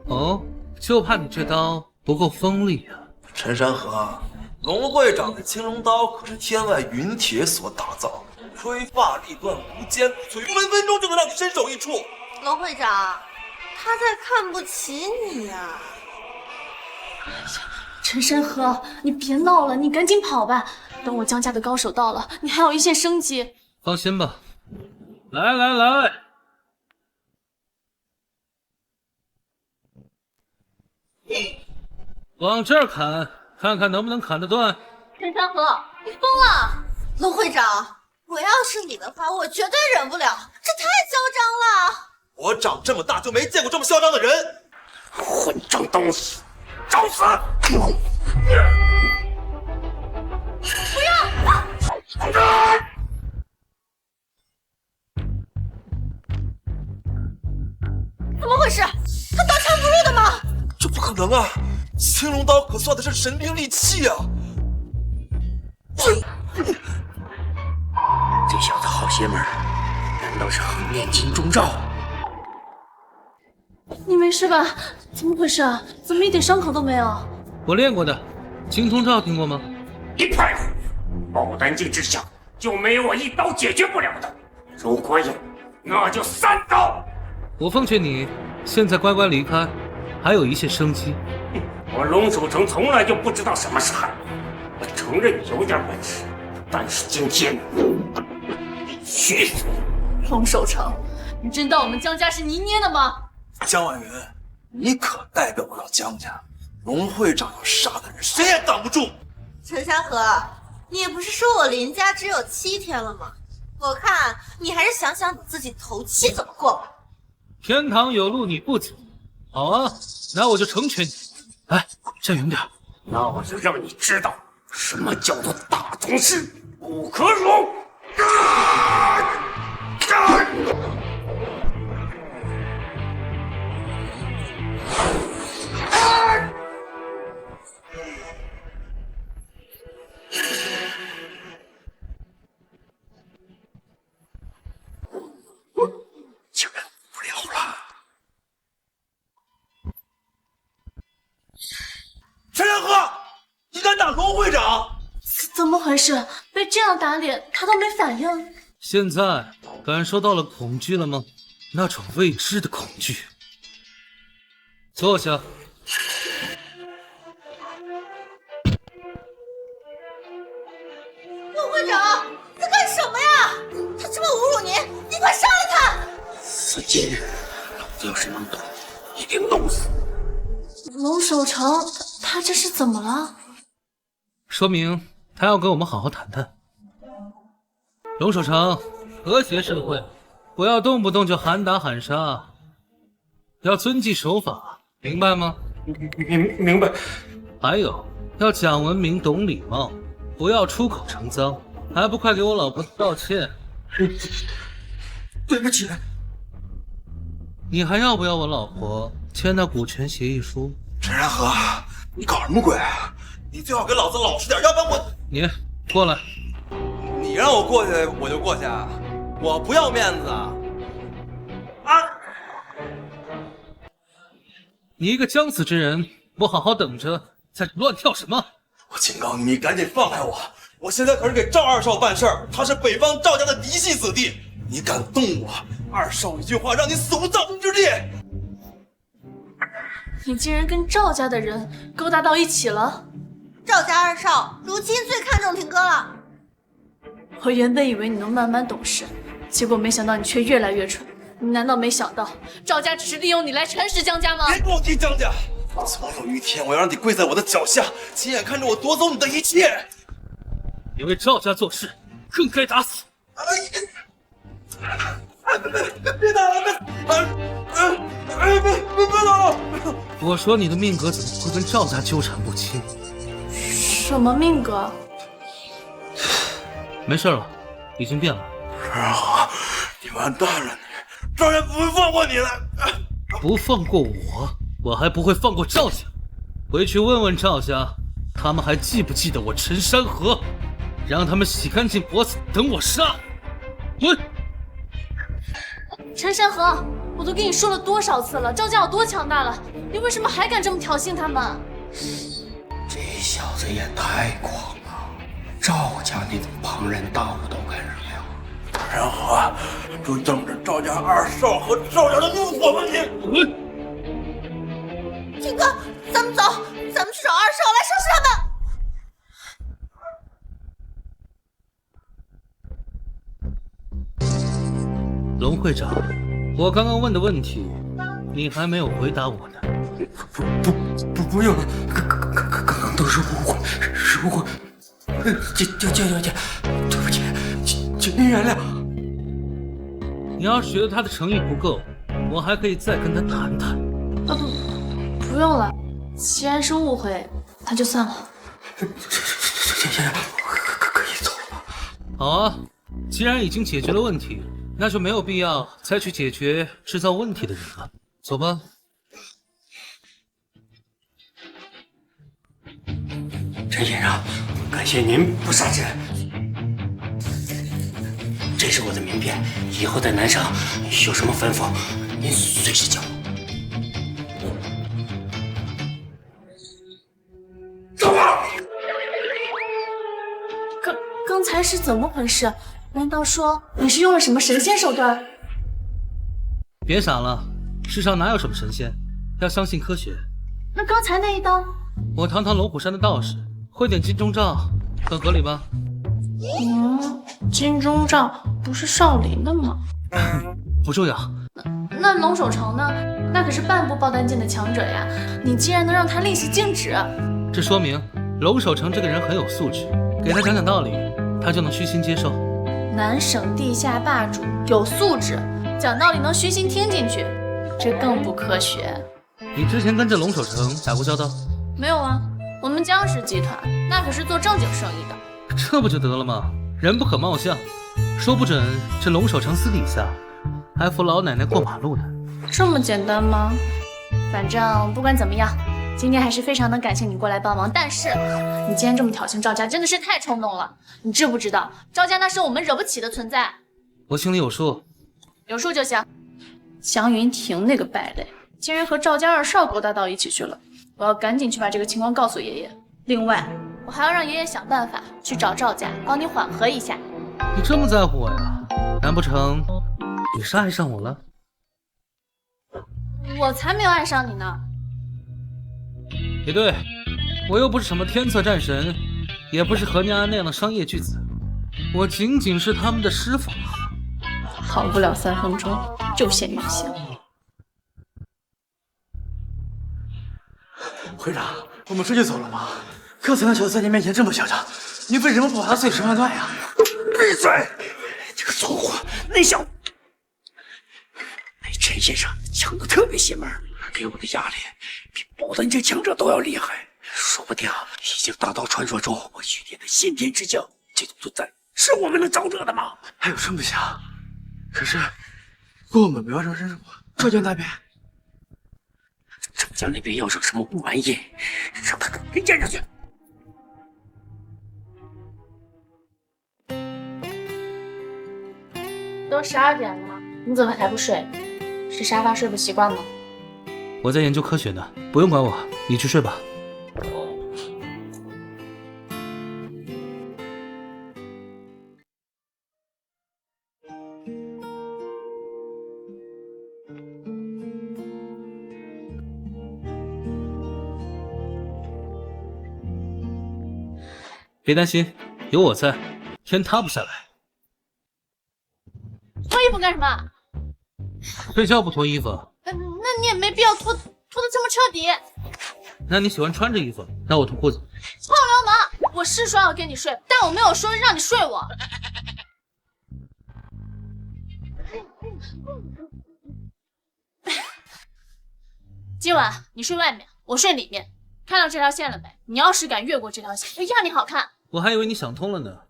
哦，就怕你这刀不够锋利啊。陈山河，龙会长的青龙刀可是天外云铁所打造，吹发立断，无坚不摧，分分钟就能让你身首异处。龙会长，他在看不起你呀！陈山河，你别闹了，你赶紧跑吧。等我江家的高手到了，你还有一线生机。放心吧，来来来，往这儿砍，看看能不能砍得断。陈山河，你疯了！龙会长，我要是你的话，我绝对忍不了，这太嚣张了。我长这么大就没见过这么嚣张的人！混账东西，找死！不要！怎么回事？他刀枪不入的吗？这不可能啊！青龙刀可算的是神兵利器啊！这小子好邪门，难道是横练金钟罩？你没事吧？怎么回事啊？怎么一点伤口都没有？我练过的，金钟罩听过吗？一派胡言！爆丹境之下就没有我一刀解决不了的。如果有，那就3刀。我奉劝你现在乖乖离开，还有一线生机。我龙守成从来就不知道什么是害。我承认你有点本事，但是今天必须死。龙守成，你真当我们江家是泥捏的吗？江婉云，你可代表不了江家。龙会长要杀的人，谁也挡不住。陈山河，你也不是说我林家只有7天了吗？我看你还是想想你自己头7怎么过吧。天堂有路你不走，好啊，那我就成全你。来，站远点。那我就让你知道什么叫做大同师不可辱。就忍不了了。陈山河，你敢回事？被这样打脸，他都没反应。现在感受到了恐惧了吗？那种未知的恐惧。坐下。陆会长，在干什么呀？他这么侮辱您，你快杀了他！死贱人，老子要是能动，一定弄死。龙守成，他这是怎么了？说明他要跟我们好好谈谈。龙守成，和谐社会，不要动不动就喊打喊杀，要遵纪守法，明白吗？明白。还有，要讲文明，懂礼貌，不要出口成脏，还不快给我老婆道歉？对不起。你还要不要我老婆签那股权协议书？陈然和，你搞什么鬼？你最好给老子老实点，要不然我……你过来。你让我过去，我就过去啊！我不要面子啊！你一个将死之人，不好好等着，在这乱跳什么？我警告你，你赶紧放开我！我现在可是给赵二少办事儿，他是北方赵家的嫡系子弟，你敢动我，二少一句话让你死无葬身之地！你竟然跟赵家的人勾搭到一起了！赵家二少如今最看重廷哥了。我原本以为你能慢慢懂事，结果没想到你却越来越蠢。你难道没想到赵家只是利用你来蚕食江家吗？别给我提江家！总有一天我要让你跪在我的脚下，亲眼看着我夺走你的一切。你为赵家做事，更该打死！别打了！别打了！我说你的命格怎么会跟赵家纠缠不清？什么命格？没事了，已经变了。然后你完蛋了，赵家不会放过你的。不放过我，我还不会放过赵家。回去问问赵家，他们还记不记得我陈山河？让他们洗干净脖子，等我杀。滚！陈山河，我都跟你说了多少次了，赵家有多强大了，你为什么还敢这么挑衅他们？这小子也太狂了，赵家那种庞然大物都敢惹呀！然后啊，就等着赵家二少和赵家的怒火吧你！廷哥，咱们走，咱们去找二少来收拾他们。龙会长，我刚刚问的问题，你还没有回答我呢。不用了，刚刚都是误会，是误会。姐，对不起，请您原谅。你要是觉得他的诚意不够，我还可以再跟他谈谈。不用了，既然是误会，那就算了。先生，可以走了吗？好啊，既然已经解决了问题，那就没有必要再去解决制造问题的人了。走吧。陈先生，感谢您不杀之恩。这是我的名片，以后在南上有什么吩咐，您随时叫。走吧。刚才是怎么回事？难道说你是用了什么神仙手段？别傻了，世上哪有什么神仙，要相信科学。那刚才那一刀，我堂堂龙虎山的道士，会点金钟罩，很合理吧？金钟罩不是少林的吗？不重要。那龙守成呢？那可是半部爆丹剑的强者呀！你竟然能让他立即静止，这说明龙守成这个人很有素质，给他讲讲道理，他就能虚心接受。南省地下霸主有素质，讲道理能虚心听进去，这更不科学。你之前跟这龙守成打过交道？没有啊，我们江氏集团那可是做正经生意的。这不就得了吗？人不可貌相，说不准这龙守成私底下还扶老奶奶过马路呢。这么简单吗？反正不管怎么样，今天还是非常的感谢你过来帮忙。但是你今天这么挑衅赵家，真的是太冲动了。你知不知道赵家那是我们惹不起的存在？我心里有数，有数就行。江云婷那个败类，竟然和赵家二少勾搭到一起去了，我要赶紧去把这个情况告诉爷爷。另外，我还要让爷爷想办法去找赵家，帮你缓和一下。你这么在乎我呀？难不成你是爱上我了？我才没有爱上你呢。也对，我又不是什么天策战神，也不是何娘安那样的商业巨子，我仅仅是他们的师傅。好不了3分钟就现原形。会长，我们这就走了吗？刚才那小子在你面前这么嚣张，你为什么不把他碎尸万段呀？闭嘴！这个粗货，那陈先生枪的特别邪门，给我的压力比保单这强者都要厉害，说不定已经达到传说中我遇见的先天之将。这种存在是我们能招惹的吗？还有这么想？可是，我们没完成任务，浙江那边，浙江那边要是什么不满意，让他给见上去。都12点了，你怎么还不睡？是沙发睡不习惯吗？我在研究科学呢，不用管我，你去睡吧。别担心，有我在，天塌不下来。脱衣服干什么？睡觉不脱衣服？那你也没必要脱得这么彻底。那你喜欢穿着衣服，那我脱裤子。臭流氓！我是说要跟你睡，但我没有说让你睡我。今晚你睡外面，我睡里面。看到这条线了没？你要是敢越过这条线，就让你好看。我还以为你想通了呢。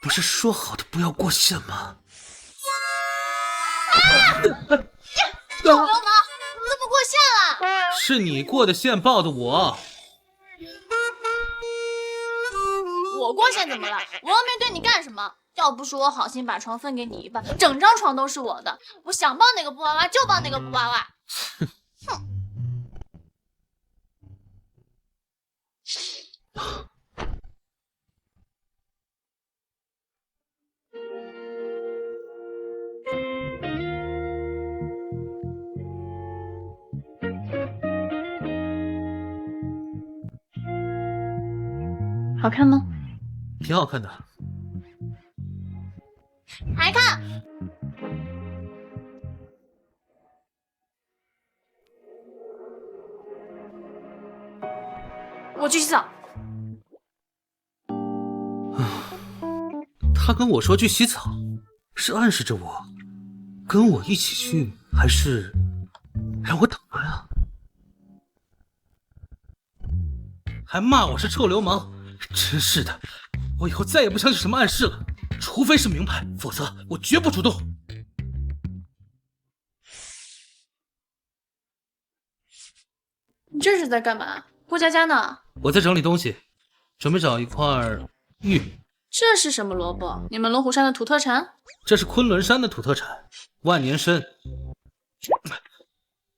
不是说好的不要过线吗？臭流氓，你怎么过线了？是你过的线，抱的我。我过线怎么了？我又没对你干什么。要不是我好心把床分给你一半，整张床都是我的。我想抱哪个布娃娃就抱哪个布娃娃。哼。好看吗？挺好看的。还看？我去洗澡。他跟我说去洗澡，是暗示着我跟我一起去，还是让我等他呀？还骂我是臭流氓。真是的，我以后再也不相信什么暗示了，除非是明牌，否则我绝不主动。你这是在干嘛？顾佳佳呢？我在整理东西，准备找一块玉。这是什么萝卜？你们龙虎山的土特产？这是昆仑山的土特产，万年参。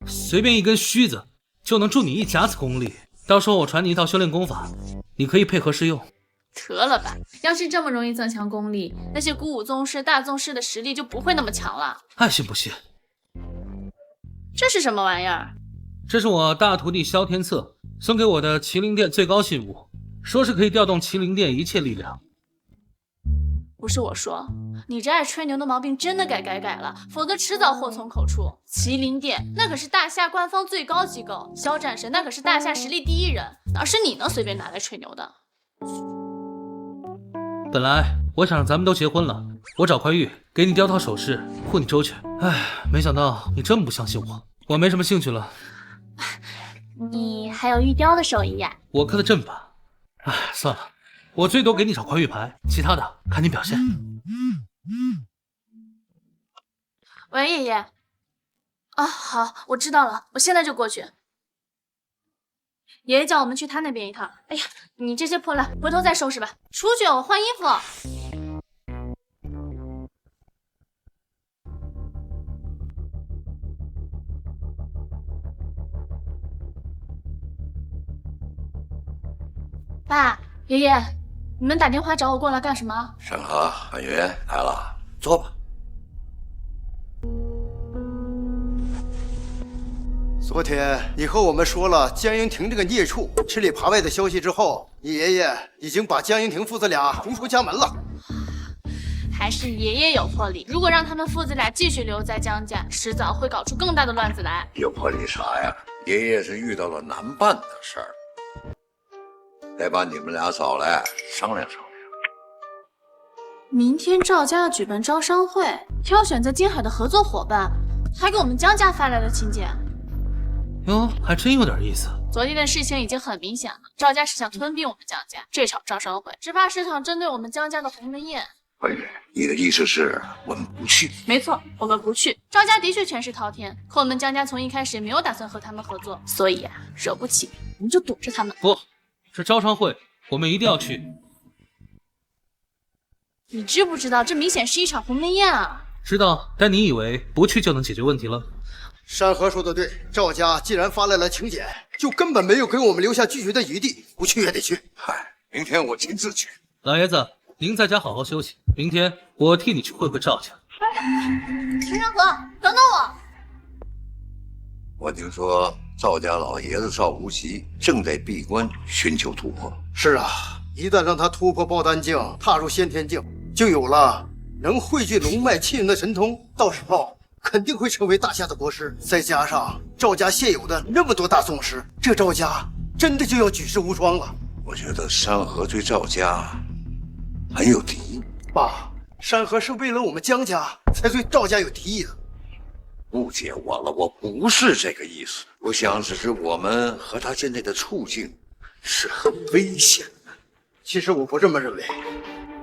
随便一根须子就能助你一甲子功力。到时候我传你一套修炼功法，你可以配合试用。得了吧，要是这么容易增强功力，那些古武宗师、大宗师的实力就不会那么强了。爱信不信。这是什么玩意儿？这是我大徒弟萧天策送给我的麒麟殿最高信物，说是可以调动麒麟殿一切力量。不是我说，你这爱吹牛的毛病真的该改了，否则迟早祸从口出。麒麟殿那可是大夏官方最高机构，萧战神那可是大夏实力第一人，哪是你能随便拿来吹牛的？本来我想让咱们都结婚了，我找块玉给你雕套首饰，护你周全。唉，没想到你这么不相信我，我没什么兴趣了。你还有玉雕的手艺呀？我刻的阵法，唉，算了，我最多给你找块玉牌，其他的看你表现。喂，爷爷。啊，好，我知道了，我现在就过去。爷爷叫我们去他那边一趟。哎呀，你这些破烂，回头再收拾吧。出去，我换衣服。爸，爷爷，你们打电话找我过来干什么？山河、韩云来了，坐吧。昨天你和我们说了江英亭这个孽畜吃里扒外的消息之后，你爷爷已经把江英亭父子俩逐出家门了。还是爷爷有魄力，如果让他们父子俩继续留在江家，迟早会搞出更大的乱子来。有魄力啥呀？爷爷是遇到了难办的事儿，得把你们俩找来商量商量。明天赵家要举办招商会，挑选在金海的合作伙伴，还给我们江家发来了请柬。哟，还真有点意思。昨天的事情已经很明显了，赵家是想吞并我们江家，这场招商会只怕是场针对我们江家的鸿门宴。慧宇，你的意思是我们不去？没错，我们不去。赵家的确权势滔天，可我们江家从一开始也没有打算和他们合作，所以惹不起我们就堵着他们。不，这招商会我们一定要去。你知不知道，这明显是一场鸿门宴啊！知道，但你以为不去就能解决问题了？山河说的对，赵家既然发来了请柬，就根本没有给我们留下拒绝的余地，不去也得去。嗨，明天我亲自去。老爷子，您在家好好休息，明天我替你去会赵家。陈山河，等等我！我听说赵家老爷子赵无极正在闭关寻求突破。是啊，一旦让他突破爆丹境，踏入先天境，就有了能汇聚龙脉气运的神通，到时候肯定会成为大夏的国师。再加上赵家现有的那么多大宗师，这赵家真的就要举世无双了。我觉得山河对赵家很有敌意。爸，山河是为了我们江家才对赵家有敌意的。误解我了，我不是这个意思。我想只是我们和他现在的处境是很危险的。其实我不这么认为，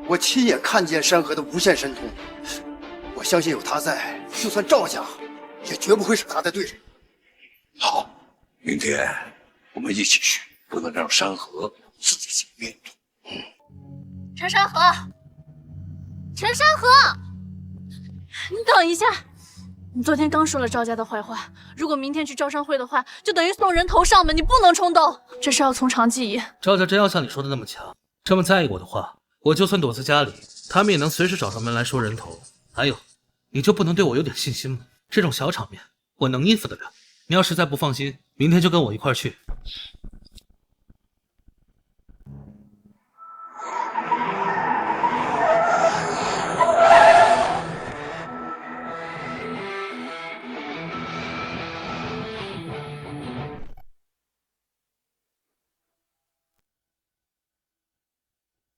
我亲眼看见山河的无限神通，我相信有他在，就算赵家也绝不会是他的对手。好，明天我们一起去，不能让山河自己去面对。陈山河，陈山河，你等一下。你昨天刚说了赵家的坏话，如果明天去招商会的话，就等于送人头上门，你不能冲动，这事要从长计议。赵家真要像你说的那么强，这么在意我的话，我就算躲在家里，他们也能随时找上门来收人头。还有，你就不能对我有点信心吗？这种小场面，我能应付得了。你要实在不放心，明天就跟我一块去。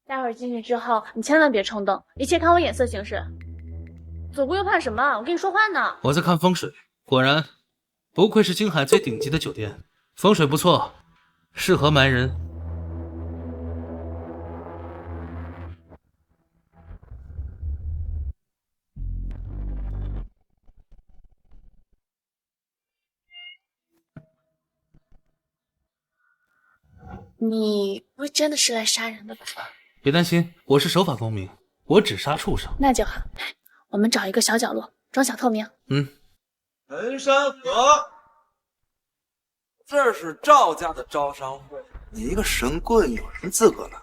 待会儿进去之后，你千万别冲动，一切看我眼色行事。左顾右盼什么？我跟你说话呢。我在看风水，果然，不愧是京海最顶级的酒店，风水不错，适合埋人。你不会真的是来杀人的吧？别担心，我是守法公民，我只杀畜生。那就好，我们找一个小角落，装小透明。陈山河，这是赵家的招商会，你一个神棍有什么资格呢？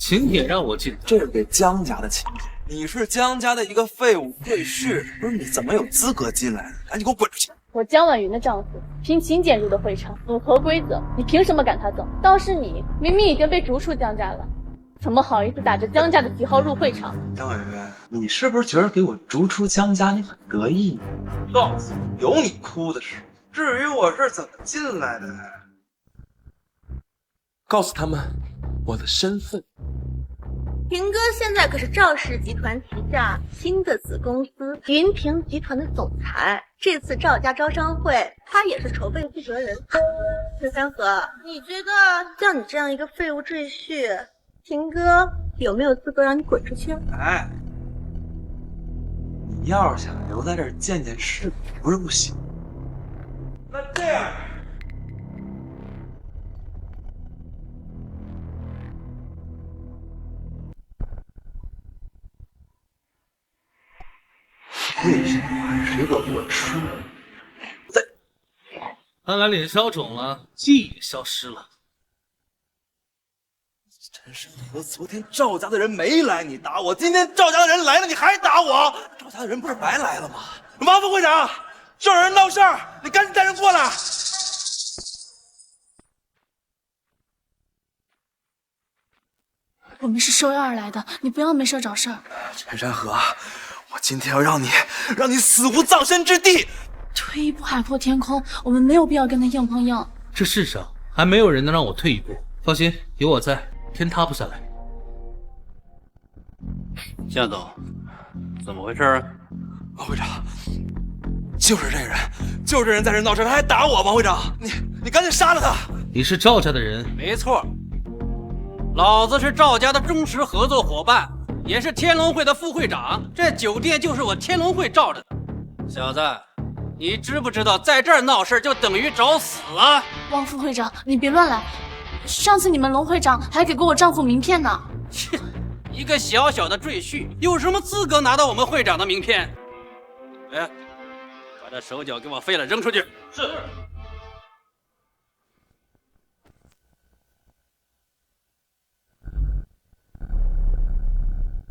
请帖让我进，这是给江家的请帖。你是江家的一个废物贵士，不是你怎么有资格进来的？赶紧给我滚出去！我江婉云的丈夫凭请柬入的会场，符合规则，你凭什么赶他走？倒是你，明明已经被逐出江家了，怎么好意思打着江家的旗号入会场？江婉云，你是不是觉得给我逐出江家你很得意？告诉你，有你哭的时候。至于我是怎么进来的，告诉他们我的身份。平哥现在可是赵氏集团旗下新的子公司云平集团的总裁，这次赵家招商会，他也是筹备负责人。陈山河，你觉得像你这样一个废物赘婿，平哥有没有资格让你滚出去？哎，你要是想留在这儿见见世面，不是不行。那这样，为什么还是一个混吃？看来脸消肿了，记忆也消失了。陈山河，昨天赵家的人没来，你打我；今天赵家的人来了，你还打我。赵家的人不是白来了吗？王副会长，这有人闹事儿，你赶紧带人过来。我们是收药而来的，你不要没事找事儿。陈山河，我今天要让你死无葬身之地。退一步海阔天空，我们没有必要跟他硬碰硬。这世上还没有人能让我退一步，放心，有我在，天塌不下来。向总，怎么回事啊？王会长，就是这人在这闹事，他还打我。王会长，你赶紧杀了他！你是赵家的人？没错，老子是赵家的忠实合作伙伴，也是天龙会的副会长。这酒店就是我天龙会罩着的。小子，你知不知道在这儿闹事就等于找死啊？汪副会长，你别乱来。上次你们龙会长还给过我丈夫名片呢。切，一个小小的赘婿，有什么资格拿到我们会长的名片？哎，把这手脚给我废了，扔出去。是。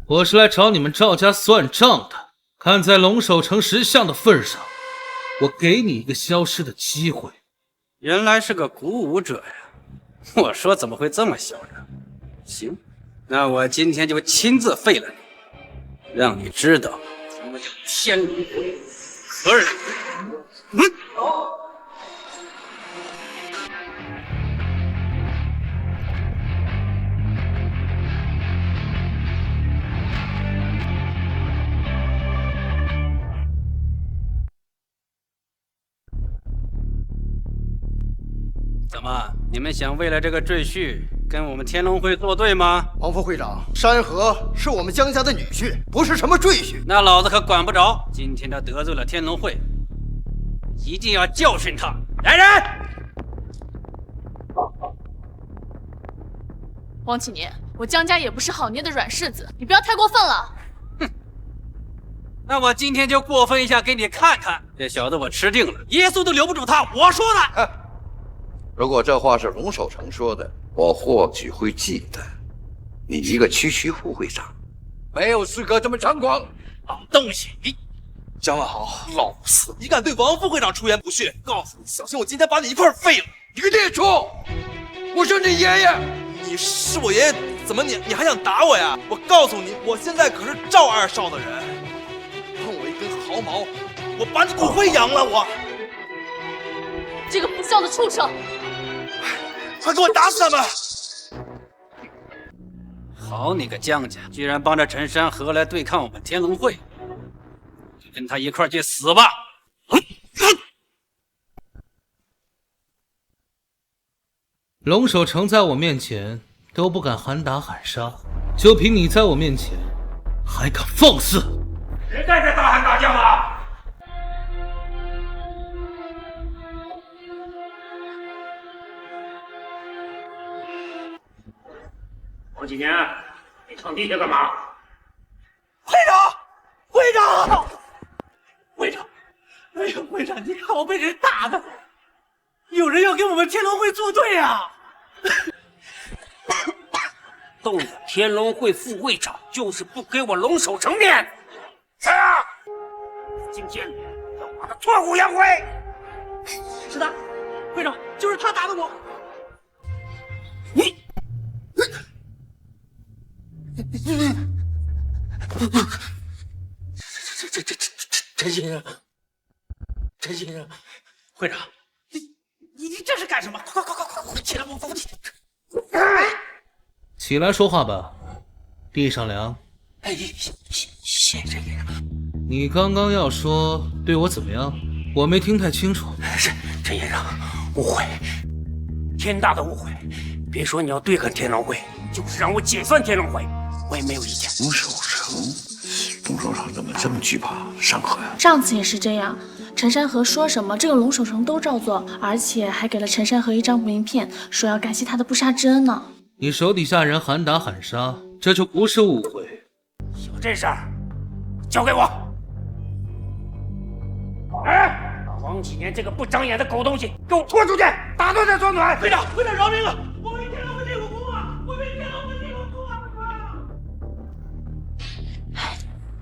我是来找你们赵家算账的。看在龙首城石像的份上，我给你一个消失的机会。原来是个鼓舞者呀！我说怎么会这么嚣张？行，那我今天就亲自废了你，让你知道什么叫天龙会何人。怎么，你们想为了这个赘婿跟我们天龙会作对吗？王副会长，山河是我们江家的女婿，不是什么赘婿。那老子可管不着。今天他得罪了天龙会，一定要教训他。来人！汪启年，我江家也不是好捏的软柿子，你不要太过分了。哼，那我今天就过分一下给你看看。这小子我吃定了，耶稣都留不住他，我说的。如果这话是龙守成说的，我或许会记得。你一个区区副会长，没有资格这么猖狂。好东西！江万豪，老四，你敢对王副会长出言不逊？告诉你，小心我今天把你一块废了！你个孽畜！我是你爷爷！你是我爷爷，怎么你还想打我呀？我告诉你，我现在可是赵二少的人，碰我一根毫毛，我把你骨灰扬了！我这个不孝的畜生！快给我打死他们！好你个江家，居然帮着陈山河来对抗我们天龙会，就跟他一块去死吧！龙守成在我面前都不敢喊打喊杀，就凭你在我面前还敢放肆！别在这大喊大叫了！王启年，你躺地下干嘛？会长，会长，会长，哎呀，会长，你看我被人打的，有人要跟我们天龙会作对啊！动了天龙会副会长，就是不给我龙守成面子。谁啊？今天要把他挫骨扬灰。是的，会长，就是他打的我。你。陈先生，陈先生，会长，你这是干什么？快起来！我起来说话吧，地上凉。哎，谢陈先生。你刚刚要说对我怎么样？我没听太清楚。陈先生，误会，天大的误会。别说你要对抗天龙会，就是让我解散天龙会，我也没有意见。龙守成，龙守成怎么这么惧怕山河呀？上次也是这样，陈山河说什么这个龙守成都照做，而且还给了陈山河一张名片，说要感谢他的不杀之恩呢。你手底下人喊打喊杀，这就不是误会。有这事儿，交给我。哎！把王启年这个不长眼的狗东西给我拖出去，打断他双腿！队长，队长饶命啊！我没天龙会地虎功啊！我没天龙会地虎功啊！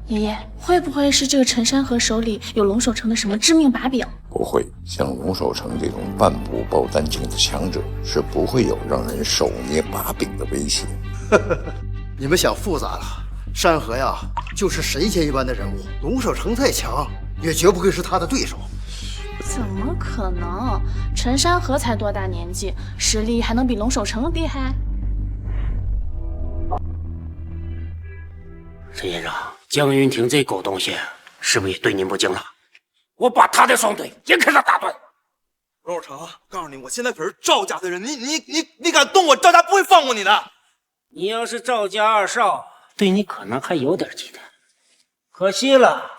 爷爷，会不会是这个陈山河手里有龙守成的什么致命把柄？不会，像龙守成这种半部包单清的强者，是不会有让人手捏把柄的威胁。你们想复杂了，山河呀，就是神仙一般的人物，龙守成再强，也绝不会是他的对手。怎么可能？陈山河才多大年纪，实力还能比龙守成厉害？陈先生，江云亭这狗东西是不是也对您不敬了？我把他的双腿也给他打断！龙守成，告诉你，我现在可是赵家的人，你敢动我，赵家不会放过你的。你要是赵家二少，对你可能还有点忌惮，可惜了，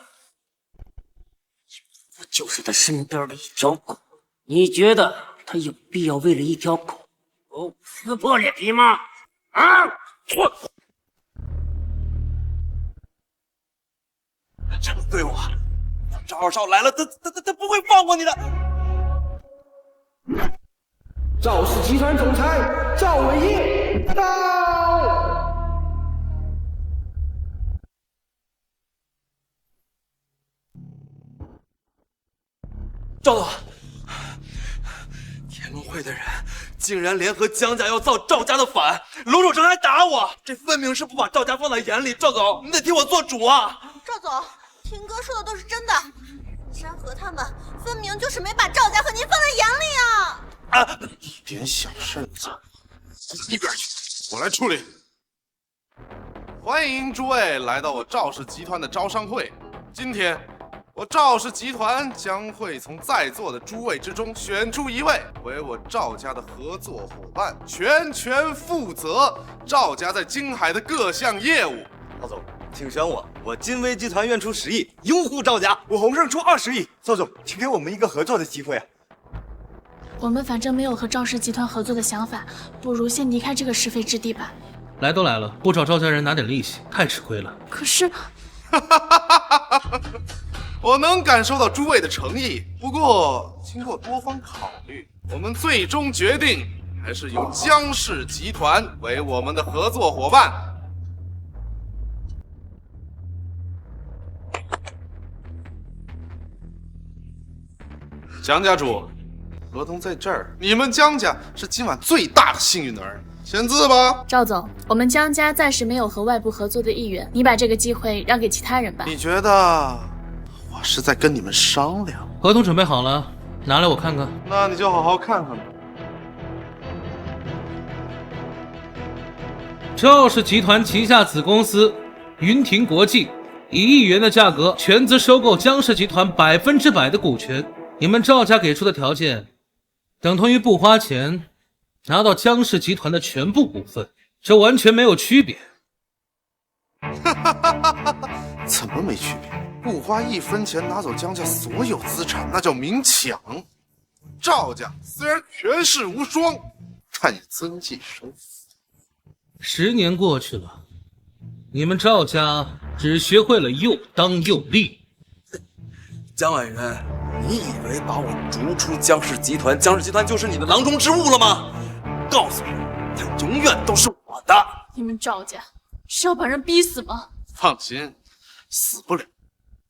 我就是他身边的一条狗。你觉得他有必要为了一条狗撕破脸皮吗？啊！我这么对我，赵二少来了，他不会放过你的。赵氏集团总裁赵伟业到。赵总，天龙会的人竟然联合江家要造赵家的反，龙守成还打我，这分明是不把赵家放在眼里。赵总，你得替我做主啊！赵总，听哥说的都是真的，山河他们分明就是没把赵家和您放在眼里啊！一点小事子，一边去，我来处理。欢迎诸位来到我赵氏集团的招商会。今天，我赵氏集团将会从在座的诸位之中选出一位为我赵家的合作伙伴，全权负责赵家在京海的各项业务。赵总，请选我，我金威集团愿出10亿拥护赵家，我洪胜出20亿。赵总，请给我们一个合作的机会啊！我们反正没有和赵氏集团合作的想法，不如先离开这个是非之地吧。来都来了，不找赵家人拿点利息，太吃亏了。可是，我能感受到诸位的诚意，不过经过多方考虑，我们最终决定还是由江氏集团为我们的合作伙伴。江家主，合同在这儿，你们江家是今晚最大的幸运儿，签字吧。赵总，我们江家暂时没有和外部合作的意愿，你把这个机会让给其他人吧。你觉得我是在跟你们商量？合同准备好了，拿来我看看。那你就好好看看吧。赵氏集团旗下子公司云亭国际以1亿元的价格全资收购江氏集团100%的股权。你们赵家给出的条件，等同于不花钱拿到江氏集团的全部股份，这完全没有区别。怎么没区别？不花1分钱拿走江家所有资产，那叫明抢。赵家虽然权势无双，但也遵纪守法。10年过去了，你们赵家只学会了又当又立。江委员，你以为把我逐出江氏集团，江氏集团就是你的囊中之物了吗？告诉你，它永远都是我的。你们赵家是要把人逼死吗？放心，死不了。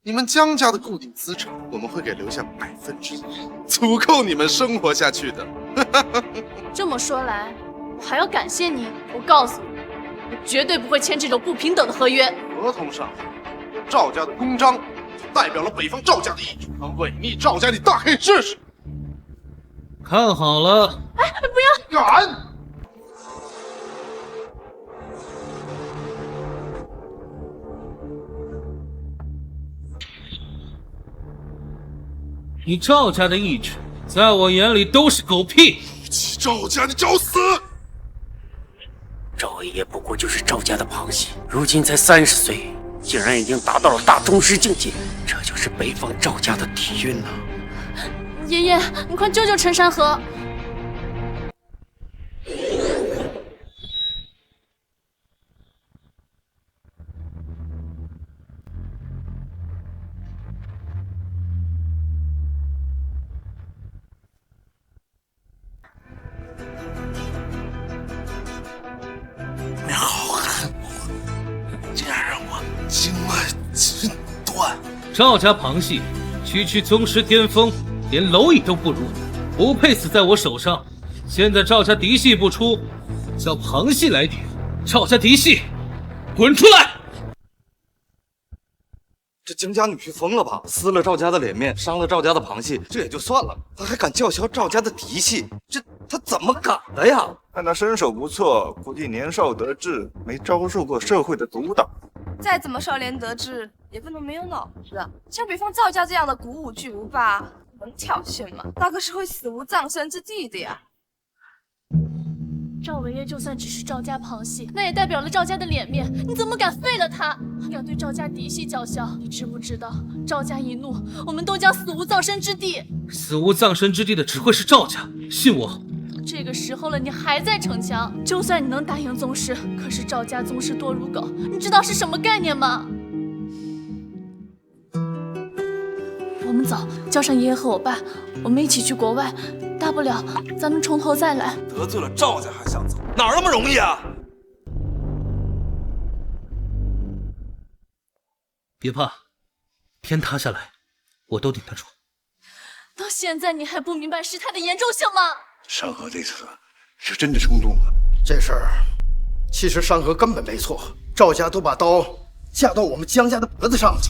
你们江家的固定资产，我们会给留下1%，足够你们生活下去的。这么说来，我还要感谢你。我告诉你，我绝对不会签这种不平等的合约。合同上有赵家的公章，就代表了北方赵家的意志。能违逆赵家，你大可以试试。看好了。哎，不要！敢！你赵家的意志，在我眼里都是狗屁。赵家，你找死！赵爷如今才30岁，竟然已经达到了大宗师境界，这就是北方赵家的底蕴呐！爷爷，你快救救陈山河！你好狠，竟然让我经脉尽断！赵家旁系，区宗师巅峰，连蝼蚁都不如，不配死在我手上。现在赵家嫡系不出，叫旁系来顶。赵家嫡系，滚出来！这江家女婿疯了吧？撕了赵家的脸面，伤了赵家的旁系，这也就算了，他还敢叫嚣赵家的嫡系，他怎么敢的呀？看他身手不错，估计年少得志，没遭受过社会的毒打。再怎么少年得志，也不能没有脑子。像北方赵家这样的鼓舞巨无霸，能挑衅吗？那可是会死无葬身之地的呀。赵伟业就算只是赵家旁系，那也代表了赵家的脸面。你怎么敢废了他？还敢对赵家嫡系叫嚣？你知不知道，赵家一怒，我们都将死无葬身之地。死无葬身之地的只会是赵家，信我。这个时候了，你还在逞强？就算你能打赢宗师，可是赵家宗师多如狗，你知道是什么概念吗？我们走，叫上爷爷和我爸，我们一起去国外。大不了咱们从头再来。得罪了赵家还想走，哪那么容易啊？别怕，天塌下来我都顶得住。到现在你还不明白事态的严重性吗？山河这次是真的冲动了。这事儿其实山河根本没错，赵家都把刀架到我们江家的脖子上了，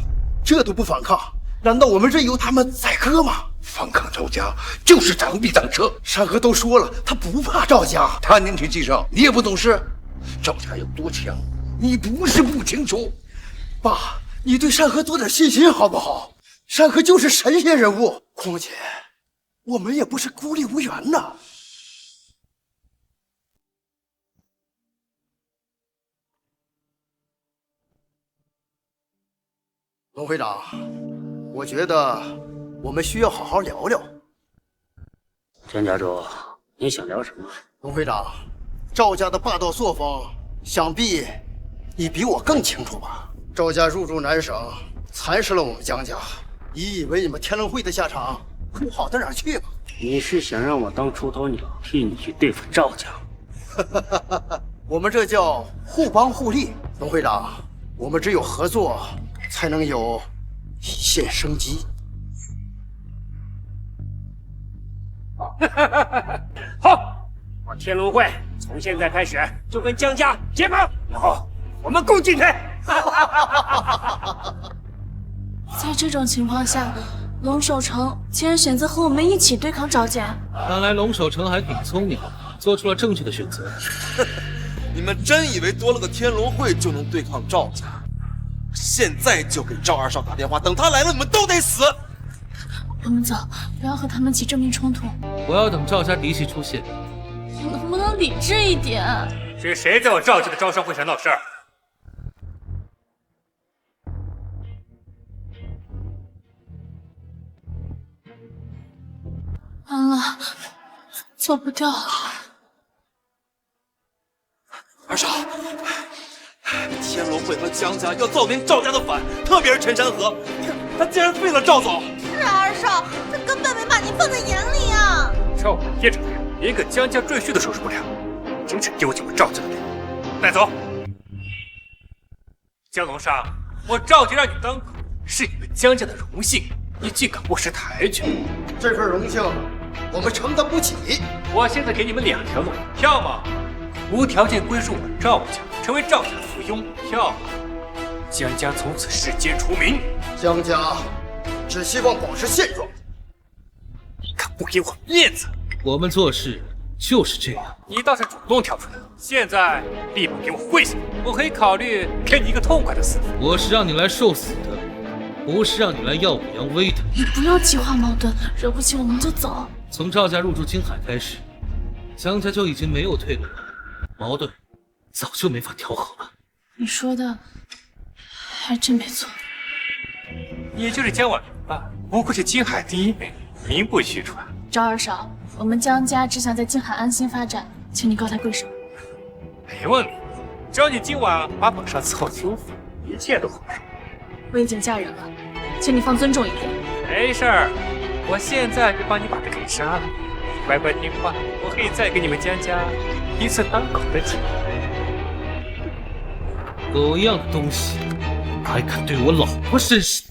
这都不反抗，难道我们任由他们宰割吗？反抗赵家就是螳臂挡车。山河都说了，他不怕赵家。他年纪气盛，你也不懂事。赵家有多强，你不是不清楚。爸，你对山河多点信心好不好？山河就是神仙人物，况且我们也不是孤立无援呐。龙会长，我觉得我们需要好好聊聊。江家主，你想聊什么？龙会长，赵家的霸道作风，想必你比我更清楚吧？赵家入驻南省，蚕食了我们江家，你以为你们天龙会的下场会好到哪儿去吗？你是想让我当出头鸟，替你去对付赵家？我们这叫互帮互利。龙会长，我们只有合作，才能有一线生机。好，我天龙会从现在开始就跟江家结盟，然后我们共进退。在这种情况下，龙守成竟然选择和我们一起对抗赵家。看来龙守成还挺聪明，做出了正确的选择。你们真以为多了个天龙会就能对抗赵家？现在就给赵二少打电话，等他来了，你们都得死。我们走，不要和他们起正面冲突。我要等赵家嫡系出现。你能不能理智一点？是谁在我赵家的招商会上闹事儿？完了，走不掉了。二少，天龙会和江家要造明赵家的反，特别是陈山河，他竟然废了赵总。是啊，二少，他根本没把您放在眼里啊！赵伟业这个人，连个江家赘婿都收拾不了，真是丢尽我赵家的脸。带走。江龙上，我赵家让你当狗，是你们江家的荣幸，你竟敢不识抬举！这份荣幸我们承担不起。我现在给你们2条路，要么无条件归顺我赵家，成为赵家的附庸；要么江家从此世间除名。江家只希望保持现状。你敢不给我面子？我们做事就是这样。你倒是主动跳出来，现在立马给我跪下！我可以考虑给你一个痛快的死。我是让你来受死的，不是让你来耀武扬威的。你不要激化矛盾，惹不起我们就走。从赵家入驻青海开始，江家就已经没有退路了，矛盾早就没法调和了。你说的还真没错。也就是江婉云吧，不愧是金海第一美女，名不虚传。赵二少，我们江家只想在金海安心发展，请你高抬贵手。没问题，只要你今晚把本少伺候舒服，一切都好说。我已经嫁人了，请你放尊重一点。没事儿，我现在就帮你把他给杀了。乖乖听话，我可以再给你们江家一次当口的机会。狗一样的东西，还敢对我老婆伸手！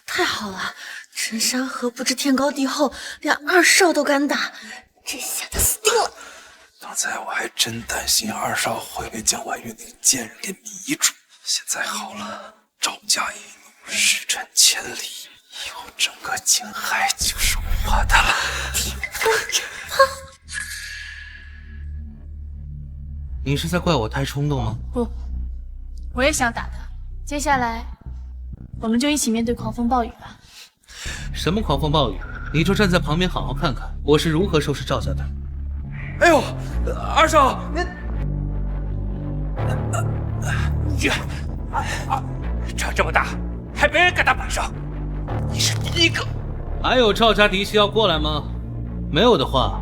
太好了，陈山河不知天高地厚，连二少都敢打，这下他死定了。刚才我还真担心二少会被江婉云那个贱人给迷住，现在好了，赵家一怒，石沉千里，以后整个金海就是我的了。你是在怪我太冲动吗？不，我也想打他。接下来，我们就一起面对狂风暴雨吧。什么狂风暴雨？你就站在旁边好好看看，我是如何收拾赵家的。哎呦，二少，你长这么大，还没人敢打本少，你是第一个。还有赵家嫡系要过来吗？没有的话，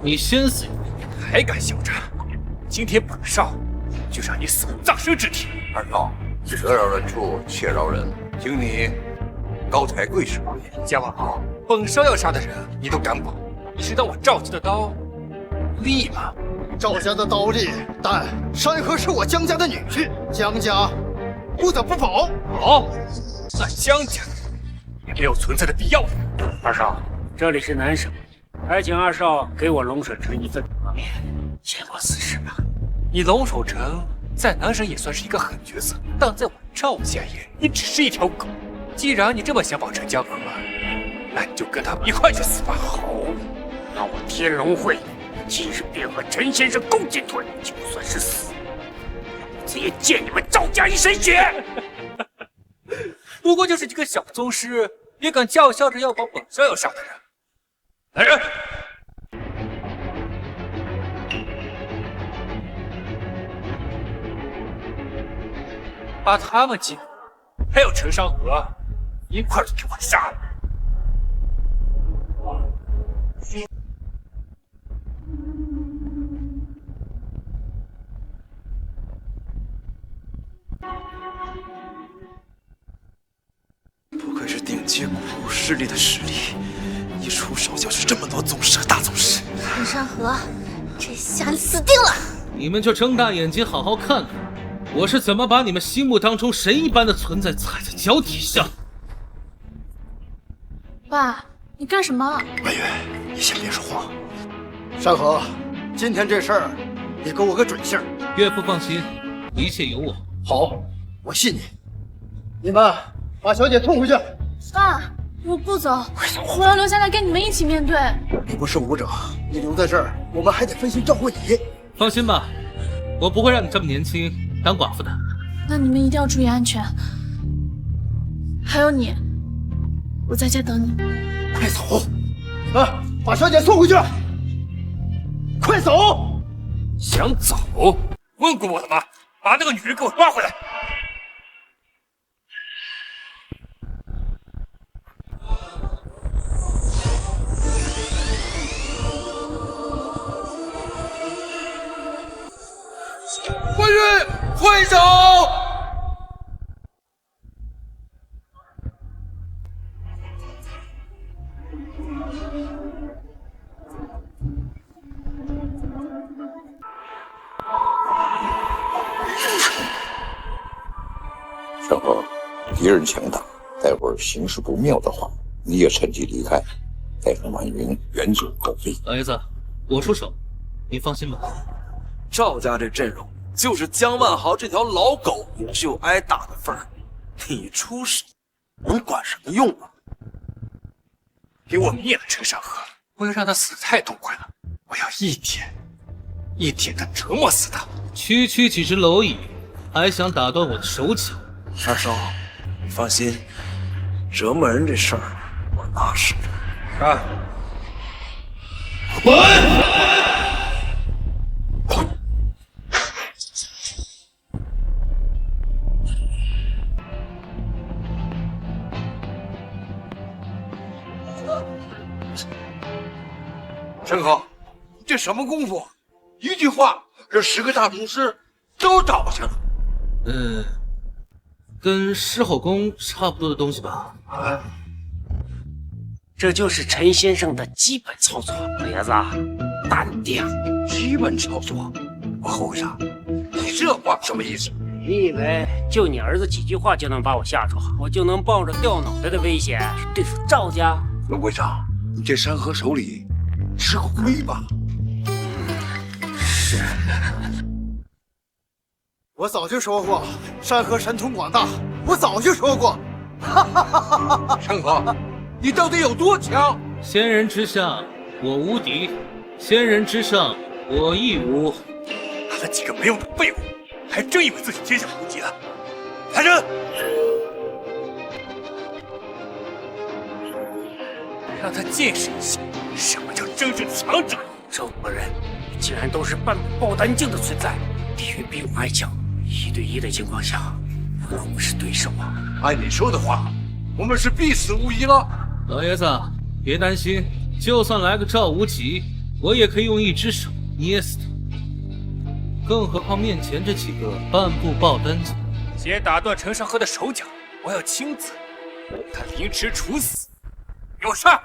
你先死。还敢嚣张！今天本少就让你死无葬身之地。二少，蛇饶人处且饶人，请你高抬贵手。江万豪，本少要杀的人你都敢保，你是当我赵家的刀利吗？赵家的刀利，但山河是我江家的女婿，江家不得不保。好，那江家也没有存在的必要。二少，这里是南省，还请二少给我龙水城一份和面。见过此事吧？你龙守城在南省也算是一个狠角色，但在我赵家眼里，你只是一条狗。既然你这么想保陈江河，那你就跟他们一块去死吧。好，那我天龙会今日便和陈先生共进退，就算是死，老子也溅你们赵家一身血。不过就是几个小宗师，也敢叫嚣着要保本少要杀的人。来人！把他们几个，还有陈山河，一块儿给我杀了！不愧是顶级古武势力的实力，一出手就是这么多宗师和大宗师。陈山河，这下你死定了！你们就睁大眼睛好好看看，我是怎么把你们心目当中神一般的存在踩在脚底下。爸，你干什么？婉云，你先别说话。山河，今天这事儿，你给我个准信儿。岳父放心，一切有我。好，我信你。你们把小姐送回去。爸，我不走，我要留下来跟你们一起面对。你不是武者，你留在这儿，我们还得分心照顾你。放心吧，我不会让你这么年轻当寡妇的。那你们一定要注意安全。还有你，我在家等你。快走！你们把小姐送回去！快走！想走？问过我了吗？把那个女人给我抓回来！慧玉，会手！山河，敌人强大，待会儿形势不妙的话，你也趁机离开，带上婉云远走高飞。儿子，我出手，你放心吧。赵家这阵容，就是江万豪这条老狗也只有挨打的份儿，你出手能管什么用啊？给我灭了陈山河，我要让他死太痛快了，我要一点一点的折磨死他。区区几只蝼蚁，还想打断我的手脚？二少，你放心，折磨人这事儿我拿实着。滚！陈豪，这什么功夫？一句话，这10个大宗师都倒下了。跟狮吼功差不多的东西吧？啊，这就是陈先生的基本操作。老爷子，淡定。基本操作？侯会长，你这话什么意思？你以为就你儿子几句话就能把我吓住，我就能冒着掉脑袋的危险去对付赵家？龙会长，你这山河手里吃过亏吧？是。我早就说过，山河神通广大，我早就说过。陈豪，你到底有多强？仙人之下，我无敌；仙人之上，我亦无。他们几个没用的废物，还真以为自己天下无敌了。来人！让他见识一下什么叫真正的强者。这5个人竟然都是半爆丹境的存在，地域比我还强，1对1的情况下，我不是对手啊！按你说的话，我们是必死无疑了。老爷子，别担心，就算来个赵无极，我也可以用一只手捏死他。更何况面前这几个半步爆丹境，先打断陈山河的手脚，我要亲自把他凌迟处死。给我上！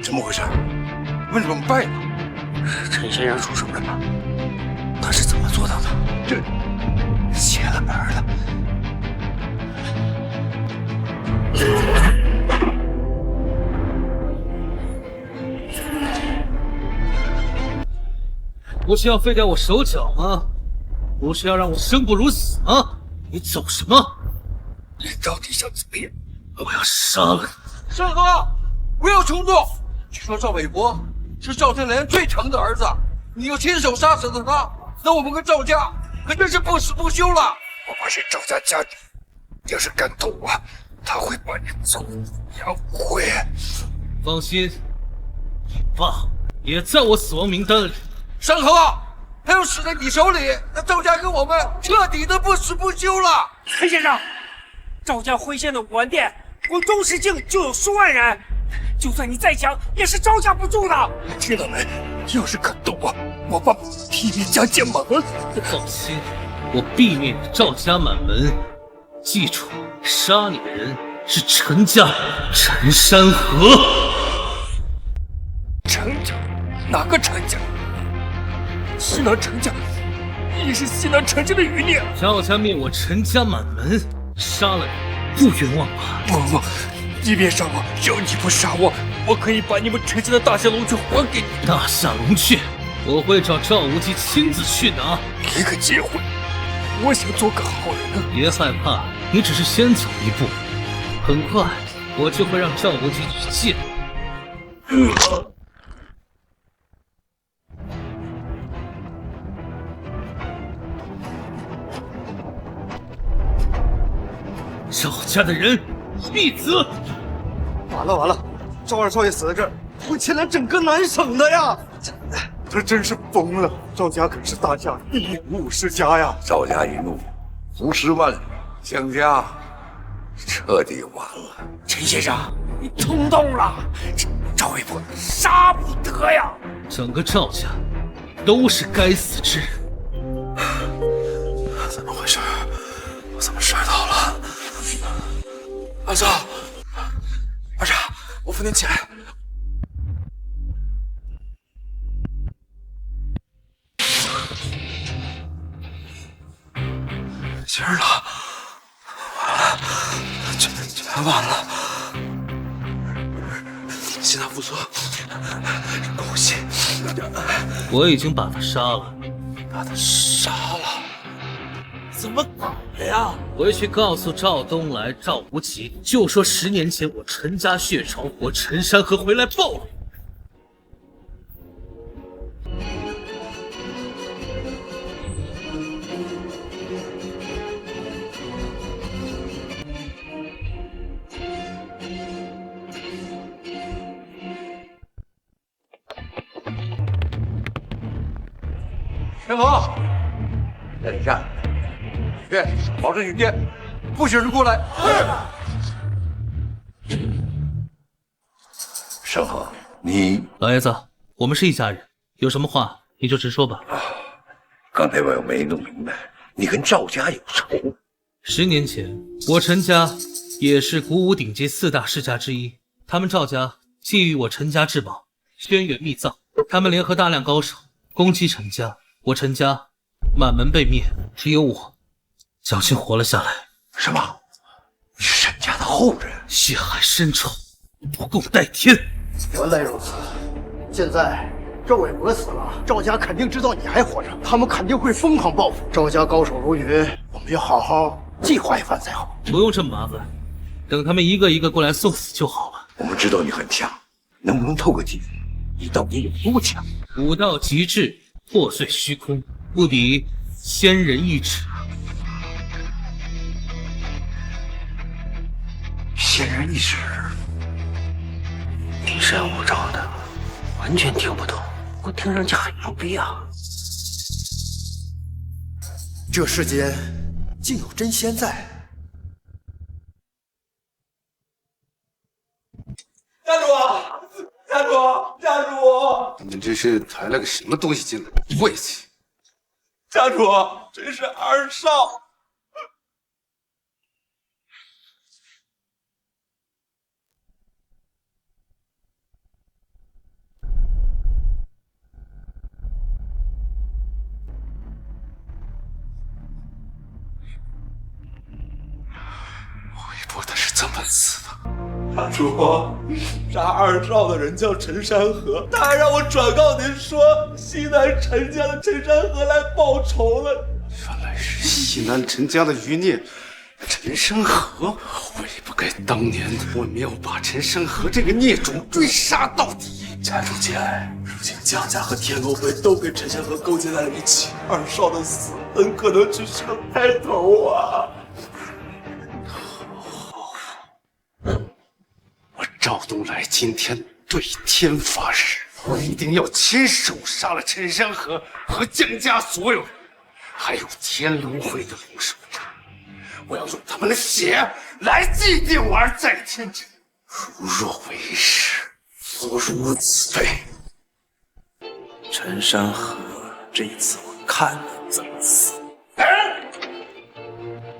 怎么回事？为什么败了？陈先生出手了吗？他是怎么做到的？这邪了门了！不是要废掉我手脚吗？不是要让我生不如死吗？你走什么？你到底想怎么样？我要杀了你！山河，不要冲动！据说赵伟国是赵天莲最疼的儿子，你又亲手杀死了他，那我们跟赵家可真是不死不休了。我发现赵家家主要是敢动我，他会把你做养灰。放心，你爸也在我死亡名单里。山河，他要死在你手里，那赵家跟我们彻底的不死不休了。陈先生，赵家辉县的武安殿，光钟石境就有10万人。就算你再强，也是招架不住的。听到没？要是敢动我把避灭家剑满门。放心，我避灭你赵家满门。记住，杀你的人是陈家陈山河。陈家？哪个陈家？西南陈家，你是西南陈家的余孽。赵家灭我陈家满门，杀了你，不冤枉吧？不。即便杀我，只要你不杀我，我可以把你们陈家的大夏龙雀还给你。大夏龙雀，我会找赵无极亲自去拿。给个机会，我想做个好人啊！别害怕，你只是先走一步，很快我就会让赵无极去见你。赵家的人必死！完了，赵二少爷死在这儿，会牵连整个南省的呀！他真是疯了！赵家可是大夏第一武士家呀！赵家一怒，胡10万里，江家彻底完了。陈先生，你冲动了，赵微博杀不得呀！整个赵家都是该死之人。怎么回事？我怎么摔倒了？二少，我扶您起来。劲儿了，完了，全完了。心脏复苏，恭喜！我已经把他杀了。把他杀了？怎么搞的呀？回去告诉赵东来、赵无极，就说10年前我陈家血仇，我陈山河回来报了。陈恒，等一下，去保证酒店，不许人过来。陈恒，你老爷子，我们是一家人，有什么话你就直说吧。刚才我没弄明白，你跟赵家有仇？10年前，我陈家也是古武顶级4大世家之一，他们赵家觊觎我陈家至宝轩辕秘藏，他们联合大量高手攻击陈家，我陈家满门被灭，只有我侥幸活了下来。什么？你是陈家的后人？血海深仇，不共戴天。原来如此，现在赵伟博死了，赵家肯定知道你还活着，他们肯定会疯狂报复。赵家高手如云，我们要好好计划一番才好。不用这么麻烦，等他们一个一个过来送死就好了。我们知道你很强，能不能透个底？你到底有多强？武道极致，破碎虚空，不敌仙人一指。仙人一指，云山雾罩的，完全听不懂。不过听上去很牛逼啊！这世间竟有真仙在。家主，家主，家主！你们这是抬了个什么东西进来？晦气！家主，这是二少。微博他是怎么死的？家主，杀二少的人叫陈山河，他还让我转告您说，西南陈家的陈山河来报仇了。原来是西南陈家的余孽陈山河，悔不该当年我没有把陈山河这个孽种追杀到底。家主节哀，如今江家和天罗会都跟陈山河勾结在了一起，二少的死很可能只是个开头啊！我赵东来今天对天发誓，我一定要亲手杀了陈山河和江家所有人，还有天龙会的龙首长。我要用他们的血来祭奠我儿在天之灵。如若为师，夫如此辈。陈山河，这一次我看你怎么死！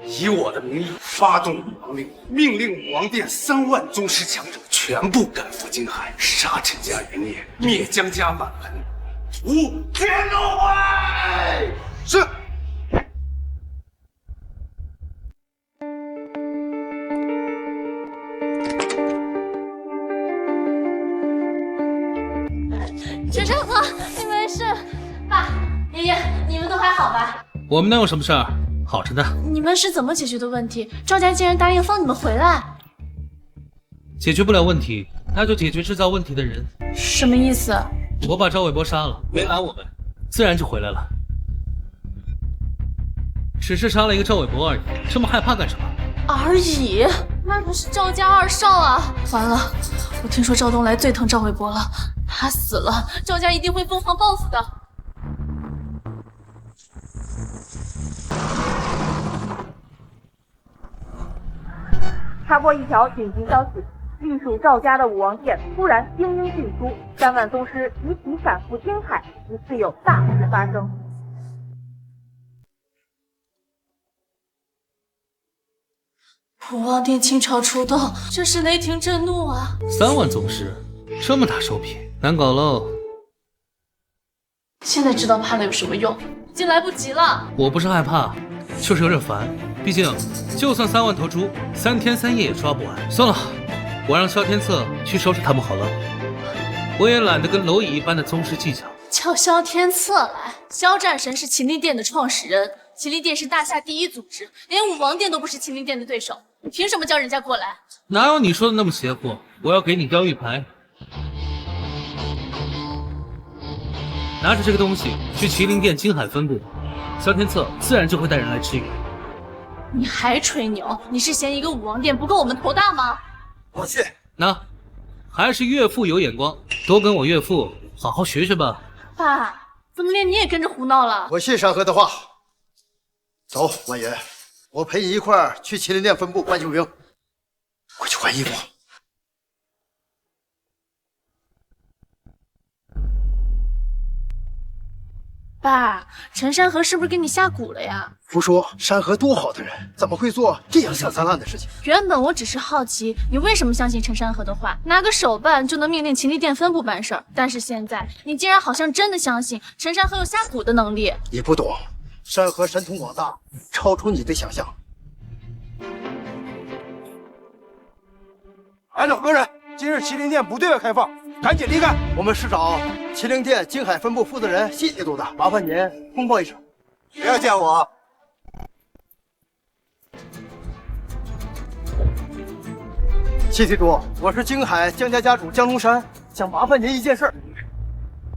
以我的名义发动武王令，命令武王殿3万宗师强者全部赶赴京海，杀陈家余孽，灭江家满门，屠天龙会。是。陈山河，你没事？爸、爷爷，你们都还好吧？我们能有什么事儿？好着呢。你们是怎么解决的问题？赵家竟然答应放你们回来？解决不了问题，那就解决制造问题的人。什么意思？我把赵伟博杀了，没拦我们，自然就回来了。只是杀了一个赵伟博而已，这么害怕干什么？而已？那可是赵家二少啊！完了，我听说赵东来最疼赵伟博了，他死了，赵家一定会疯狂报复的。插播一条紧急消息：隶属赵家的武王殿突然精英尽出，3万宗师集体赶赴京海，疑似有大事发生。武王殿倾巢出动，这是雷霆震怒啊！3万宗师，这么大手笔，难搞喽！现在知道怕了有什么用？已经来不及了。我不是害怕，就是有点烦。毕竟，就算3万头猪，3天3夜也抓不完。算了，我让萧天策去收拾他们好了。我也懒得跟蝼蚁一般的宗师计较。叫萧天策来。萧战神是麒麟殿的创始人，麒麟殿是大夏第一组织，连武王殿都不是麒麟殿的对手，你凭什么叫人家过来？哪有你说的那么邪乎？我要给你雕玉牌。拿着这个东西去麒麟殿京海分部，萧天策自然就会带人来支援。你还吹牛？你是嫌一个武王殿不够我们头大吗？我去。那还是岳父有眼光，多跟我岳父好好学学吧。爸，怎么连你也跟着胡闹了？我信山河的话。走，婉云，我陪你一块儿去麒麟殿分部搬救兵。快去换衣服。爸，陈山河是不是给你下蛊了呀？胡说，山河多好的人，怎么会做这样下三滥的事情？原本我只是好奇，你为什么相信陈山河的话，拿个手办就能命令麒麟殿分部办事儿？但是现在，你竟然好像真的相信陈山河有下蛊的能力。你不懂，山河神通广大，超出你的想象。按照何人，今日麒麟殿不对外开放，赶紧离开。我们是找麒麟殿京海分部负责人谢提督的，麻烦您通报一声。谁要见我？谢提督，我是京海江家家主江龙山，想麻烦您一件事。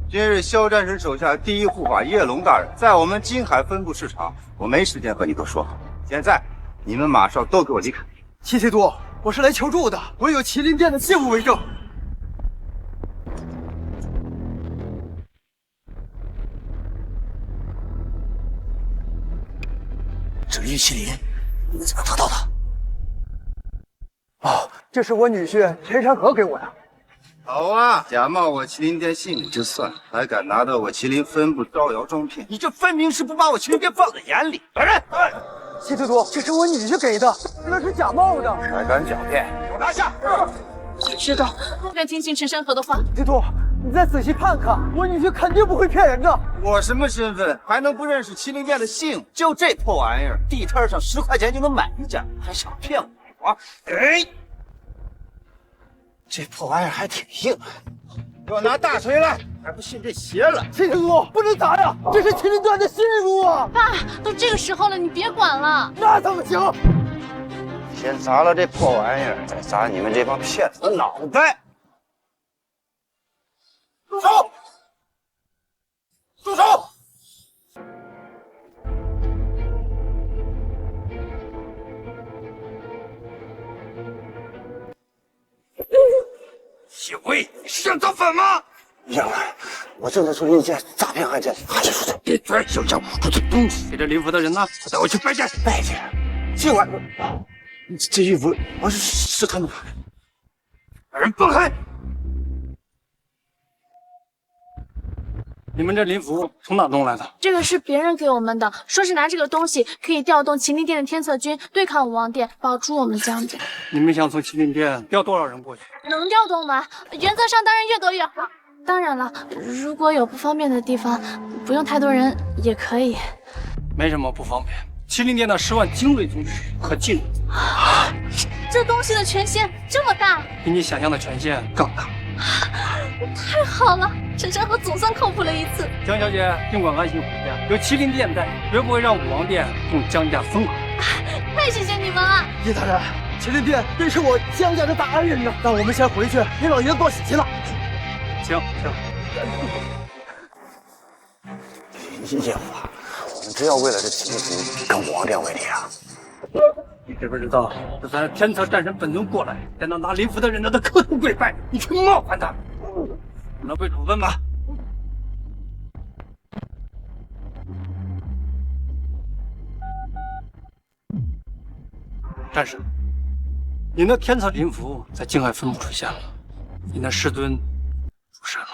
今日萧战神手下第一护法叶龙大人在我们京海分部视察，我没时间和你多说。现在你们马上都给我离开。谢提督，我是来求助的，我有麒麟殿的信物为证。这玉麒麟，你怎么得到的？哦，这是我女婿陈山河给我的。好啊，假冒我麒麟殿信物就算了，还敢拿到我麒麟分部招摇撞骗，你这分明是不把我麒麟殿放在眼里。来人！谢提督，这是我女婿给的，那是假冒的。还敢狡辩，给我拿下！知道，不敢听信陈山河的话。提督，你再仔细看看，我女婿肯定不会骗人的。我什么身份，还能不认识麒麟殿的信物？就这破玩意儿，地摊上10块钱就能买一件，还想骗我？哎，这破玩意儿还挺硬，给我拿大锤来！还不信这邪了？谢提督，不能砸呀，这是麒麟殿的信物啊！爸，都这个时候了，你别管了。那怎么行？先砸了这破玩意儿，再砸你们这帮骗子的脑袋！住手！住手！小辉，你是想造反吗？杨儿，我正在处理一件诈骗案件，还是出去。别拽小家伙出的东西！给这灵符的人呢，带我去拜见。拜见。今晚，这玉符我是他们的。把人放开！你们这灵符从哪弄来的？这个是别人给我们的，说是拿这个东西可以调动麒麟殿的天策军对抗武王殿，保住我们江家。你们想从麒麟殿调多少人过去？能调动吗？原则上当然越多越好。当然了，如果有不方便的地方，不用太多人也可以。没什么不方便。麒麟殿的10万精锐宗师可进入。这东西的权限这么大，比你想象的权限更大。太好了，陈山河总算靠谱了一次。江小姐尽管安心回家，有麒麟殿在，绝不会让武王殿动江家分毫。太谢谢你们了，叶大人，麒麟殿真是我江家的大恩人呢。那我们先回去给老爷子做喜庆了。行。叶父，我们真要为了这麒麟符跟武王殿为敌啊？你知不知道，这算是天策战神本尊过来，见到拿灵符的人都得磕头跪拜，你去冒犯他，可能被处分吧。战神，你那天策灵符在京海分部出现了，你那师尊出山了。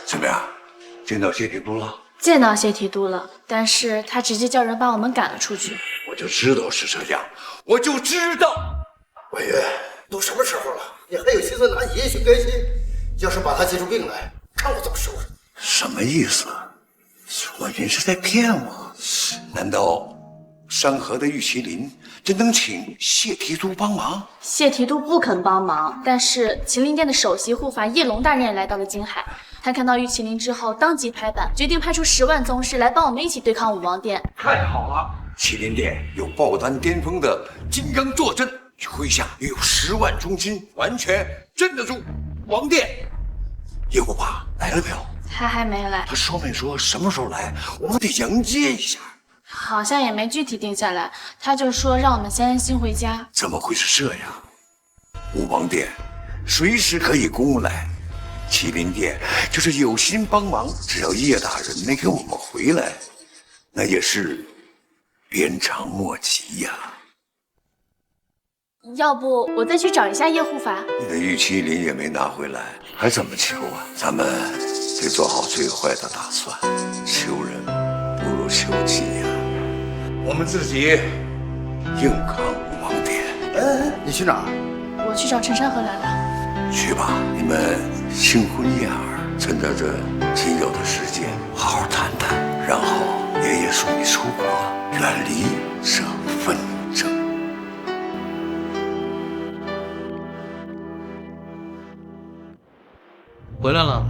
怎么样，见到谢提督了？见到谢提督了，但是他直接叫人把我们赶了出去。我就知道是这样，我就知道。婉云，都什么时候了，你还有心思拿你也去更新？要是把他急出病来，看我怎么收拾！什么意思？婉云是在骗我？难道山河的玉麒麟真能请谢提督帮忙？谢提督不肯帮忙，但是麒麟殿的首席护法叶龙大人也来到了京海。他看到玉麒麟之后，当即拍板，决定派出10万宗师来帮我们一起对抗武王殿。太好了！麒麟殿有爆丹巅峰的金刚坐镇，麾下又有10万中军，完全镇得住王殿。叶护法来了没有？他还没来。他说没说什么时候来？我们得迎接一下。好像也没具体定下来，他就说让我们先安心回家。怎么会是这样？武王殿随时可以攻来，麒麟殿就是有心帮忙，只要叶大人能给我们回来，那也是鞭长莫及呀。要不我再去找一下叶护法？你的玉麒麟也没拿回来，还怎么求啊？咱们得做好最坏的打算，求人不如求己呀。我们自己硬扛武王殿。你去哪儿？我去找陈山河聊聊。去吧，你们新婚燕尔，趁着这仅有的时间，好好谈谈，然后爷爷送你出国，远离这纷争。回来了。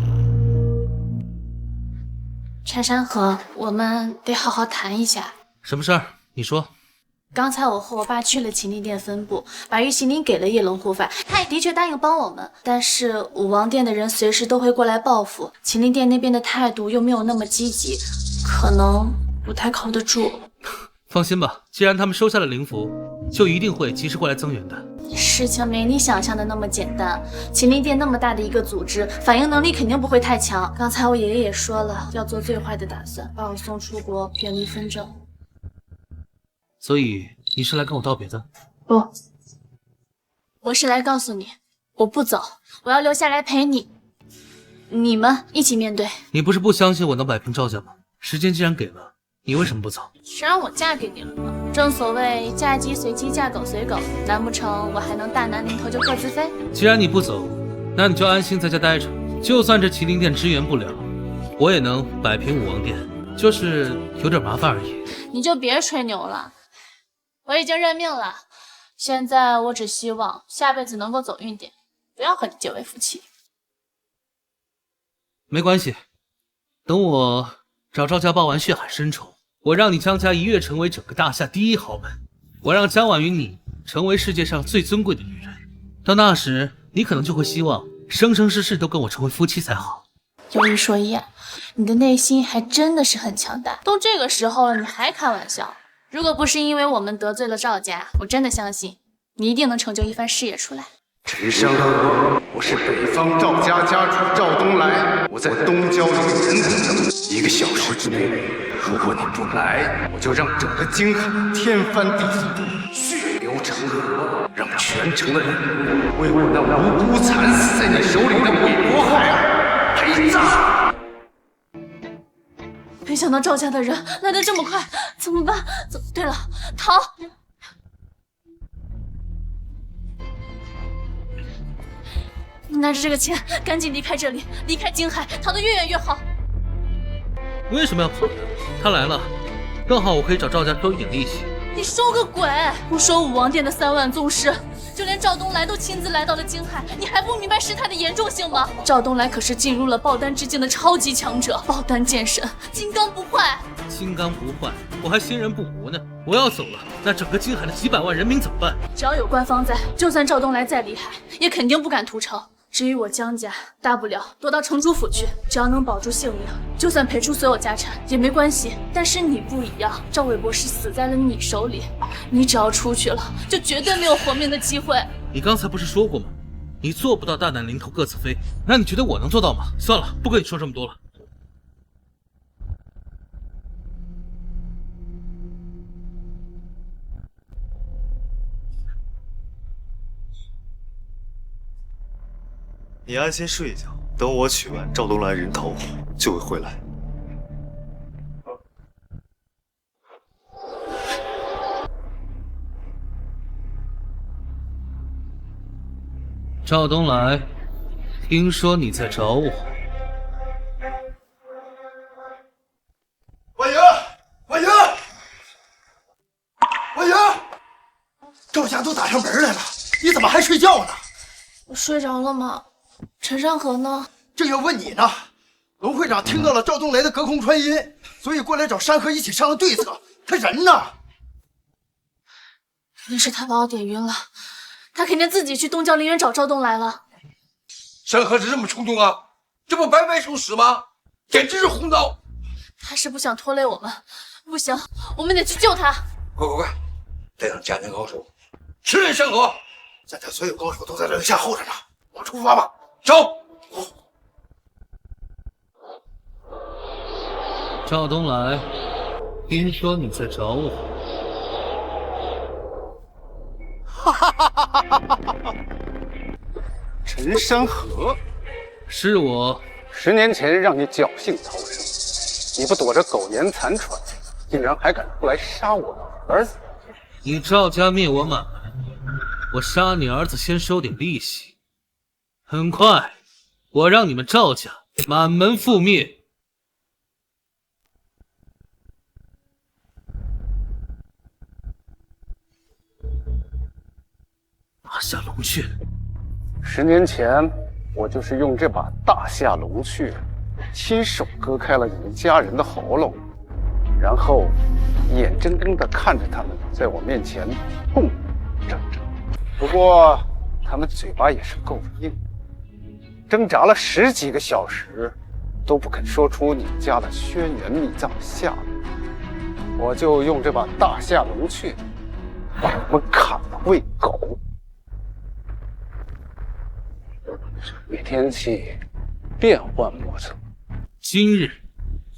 陈山河，我们得好好谈一下。什么事儿？你说。刚才我和我爸去了麒麟殿分部，把玉麒麟给了叶龙护法，他也的确答应帮我们。但是武王殿的人随时都会过来报复，麒麟殿那边的态度又没有那么积极，可能不太靠得住。放心吧，既然他们收下了灵符，就一定会及时过来增援的。事情没你想象的那么简单，麒麟殿那么大的一个组织，反应能力肯定不会太强。刚才我爷爷也说了，要做最坏的打算，把我送出国，远离纷争。所以你是来跟我道别的？不，我是来告诉你，我不走，我要留下来陪你，你们一起面对。你不是不相信我能摆平赵家吗？时间既然给了，你为什么不走？是让我嫁给你了吗？正所谓嫁鸡随鸡，嫁狗随狗，难不成我还能大难临头就各自飞？既然你不走，那你就安心在家待着。就算这麒麟殿支援不了，我也能摆平武王殿，就是有点麻烦而已。你就别吹牛了，我已经认命了。现在我只希望下辈子能够走运点，不要和你结为夫妻。没关系，等我找赵家报完血海深仇，我让你江家一跃成为整个大夏第一豪门，我让江婉云你成为世界上最尊贵的女人。到那时，你可能就会希望生生世世都跟我成为夫妻才好。有一说一，你的内心还真的是很强大。都这个时候了，你还开玩笑？如果不是因为我们得罪了赵家，我真的相信你一定能成就一番事业出来。陈山河，我是北方赵家家主赵东来，我在东郊有人等，1个小时之内，如果你不来，我就让整个京海天翻地覆，血流成河，让全城的人为我那无辜惨死在你手里的韦国孩儿陪葬。没想到赵家的人来得这么快，怎么办？对了，逃！你拿着这个钱，赶紧离开这里，离开京海，逃得越远越好。为什么要跑呢？他来了，正好我可以找赵家收一点利息。你收个鬼！不说武王殿的3万宗师，就连赵东来都亲自来到了京海，你还不明白事态的严重性吗？赵东来可是进入了爆丹之境的超级强者，爆丹剑神，金刚不坏。金刚不坏，我还新人不胡呢。我要走了，那整个京海的几百万人民怎么办？只要有官方在，就算赵东来再厉害，也肯定不敢屠城。至于我江家，大不了躲到城主府去，只要能保住性命，就算赔出所有家产也没关系。但是你不一样，赵伟博士死在了你手里，你只要出去了，就绝对没有活命的机会。你刚才不是说过吗？你做不到大难临头各自飞，那你觉得我能做到吗？算了，不跟你说这么多了。你安心睡一觉，等我取完赵东来人头，就会回来。赵东来，听说你在找我。婉莹，婉莹，婉莹，赵家都打上门来了，你怎么还睡觉呢？我睡着了吗？陈山河呢？正要问你呢。龙会长听到了赵东来的隔空传音，所以过来找山河一起商量对策。他人呢？肯定是他把我点晕了，他肯定自己去东郊陵园找赵东来了。山河是这么冲动啊？这不白白受死吗？简直是胡闹！他是不想拖累我们。不行，我们得去救他。快，带上家庭高手，吃人山河。咱家所有高手都在这下候着呢，我们出发吧。走。赵东来，听说你在找我。陈山河，是我。10年前让你侥幸逃生，你不躲着苟延残喘，竟然还敢出来杀我的儿子！你赵家灭我满门，我杀你儿子先收点利息，很快我让你们赵家满门覆灭。大夏龙血，10年前我就是用这把大夏龙血亲手割开了你们家人的喉咙，然后眼睁睁地看着他们在我面前痛挣扎。不过他们嘴巴也是够硬，挣扎了10几个小时都不肯说出你们家的轩辕秘藏下落。我就用这把大夏龙血把他们砍了喂狗。每天起变幻莫测。今日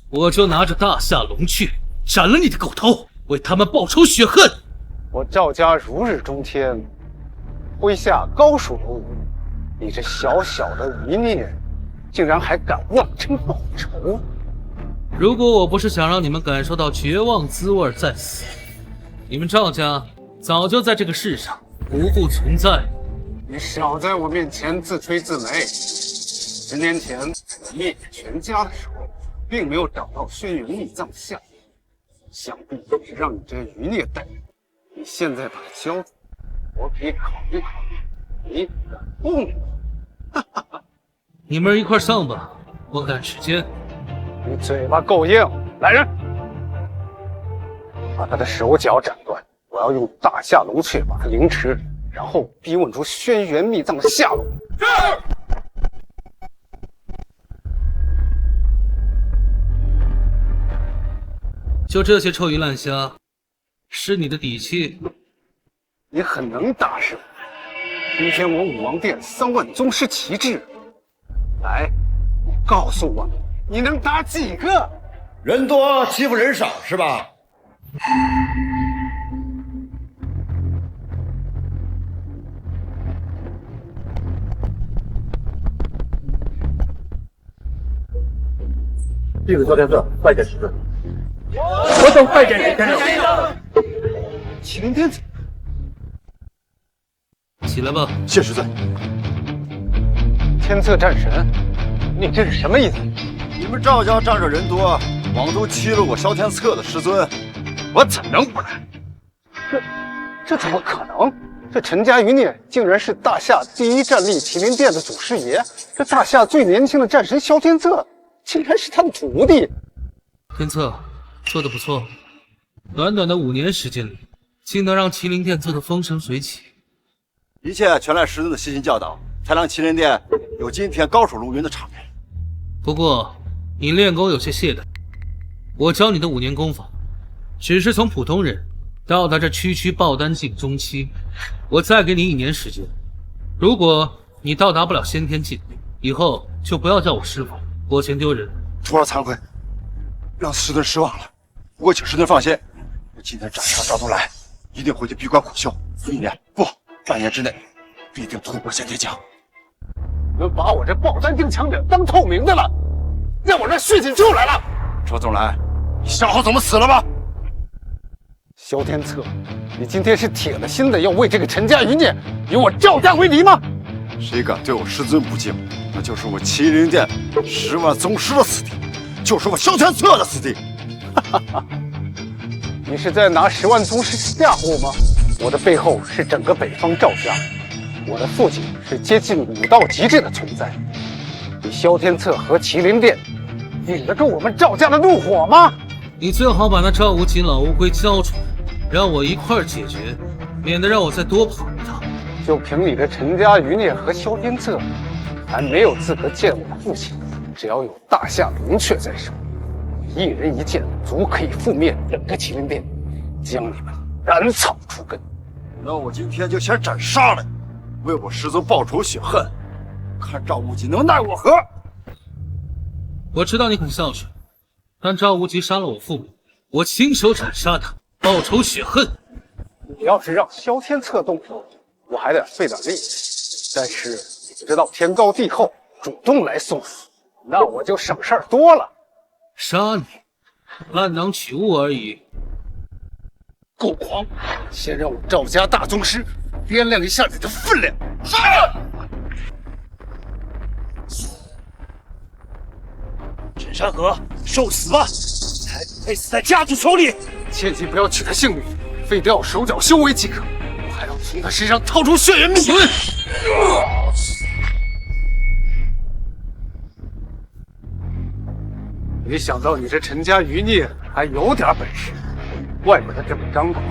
我就拿着大夏龙血斩了你的狗头，为他们报仇雪恨。我赵家如日中天，麾下高手如云，你这小小的余孽，竟然还敢妄称报仇！如果我不是想让你们感受到绝望滋味再死，你们赵家早就在这个世上不复存在。你少在我面前自吹自擂。10年前我灭全家的时候，并没有找到轩辕秘藏下落，想必也是让你这余孽带。你现在把它交出，我可以考虑考虑。你敢动我？你们一块上吧，我赶时间。你嘴巴够硬，来人，把他的手脚斩断，我要用大夏龙血把他凌迟。然后逼问出轩辕秘藏的下落。就这些臭鱼烂虾，是你的底气？你很能打是吧？今天我武王殿3万宗师旗帜，来，你告诉我，你能打几个？人多欺负人少是吧？这个萧天策拜见师尊。我等拜见李天生。麒麟天子，起来吧。谢师尊。天策战神，你这是什么意思？你们赵家仗着人多，枉都欺了我萧天策的师尊，我怎能不来？这怎么可能？这陈家余孽竟然是大夏第一战力麒麟殿的祖师爷，这大夏最年轻的战神萧天策竟然是他的徒弟。天策做得不错，短短的5年时间里，竟能让麒麟殿做得风生水起。一切全赖师尊的悉心教导，才让麒麟殿有今天高手如云的场面。不过你练功有些懈怠，我教你的5年功法，只是从普通人到达这区区爆丹境中期，我再给你1年时间。如果你到达不了先天境，以后就不要叫我师傅，我嫌丢人。徒儿惭愧，让师尊失望了。不过请师尊放心，我今天斩杀赵东来，一定回去闭关苦修，1年不半年之内，必定突破先天境。你们把我这爆丹境强者当透明的了，让我这血劲就来了。赵东来，你想好怎么死了吗？萧天策，你今天是铁了心的要为这个陈家余孽与我赵家为敌吗？谁敢对我师尊不敬，那就是我麒麟殿10万宗师的死地，就是我萧天策的死地。你是在拿10万宗师吓唬我吗？我的背后是整个北方赵家，我的父亲是接近武道极致的存在。你萧天策和麒麟殿顶得住我们赵家的怒火吗？你最好把那赵无极老乌龟交出来，让我一块儿解决，免得让我再多跑一趟。就凭你的陈家余孽和萧天策，还没有资格见我父亲。只要有大夏龙雀在手，一人一剑，足可以覆灭整个麒麟殿，将你们斩草除根。那我今天就先斩杀了，为我师尊报仇雪恨，看赵无极能奈我何！我知道你很孝顺，但赵无极杀了我父母，我亲手斩杀他，报仇雪恨。你要是让萧天策动手，我还得费点力气，但是你知道天高地厚，主动来送死，那我就省事儿多了。杀你，烂囊取物而已。够狂！先让我赵家大宗师掂量一下你的分量。杀！陈山河，受死吧！才配死在家主手里！切记不要取他性命，废掉手脚修为即可。我还要从他身上掏出血缘秘文。没想到你这陈家余孽还有点本事，怪不得这么张狂。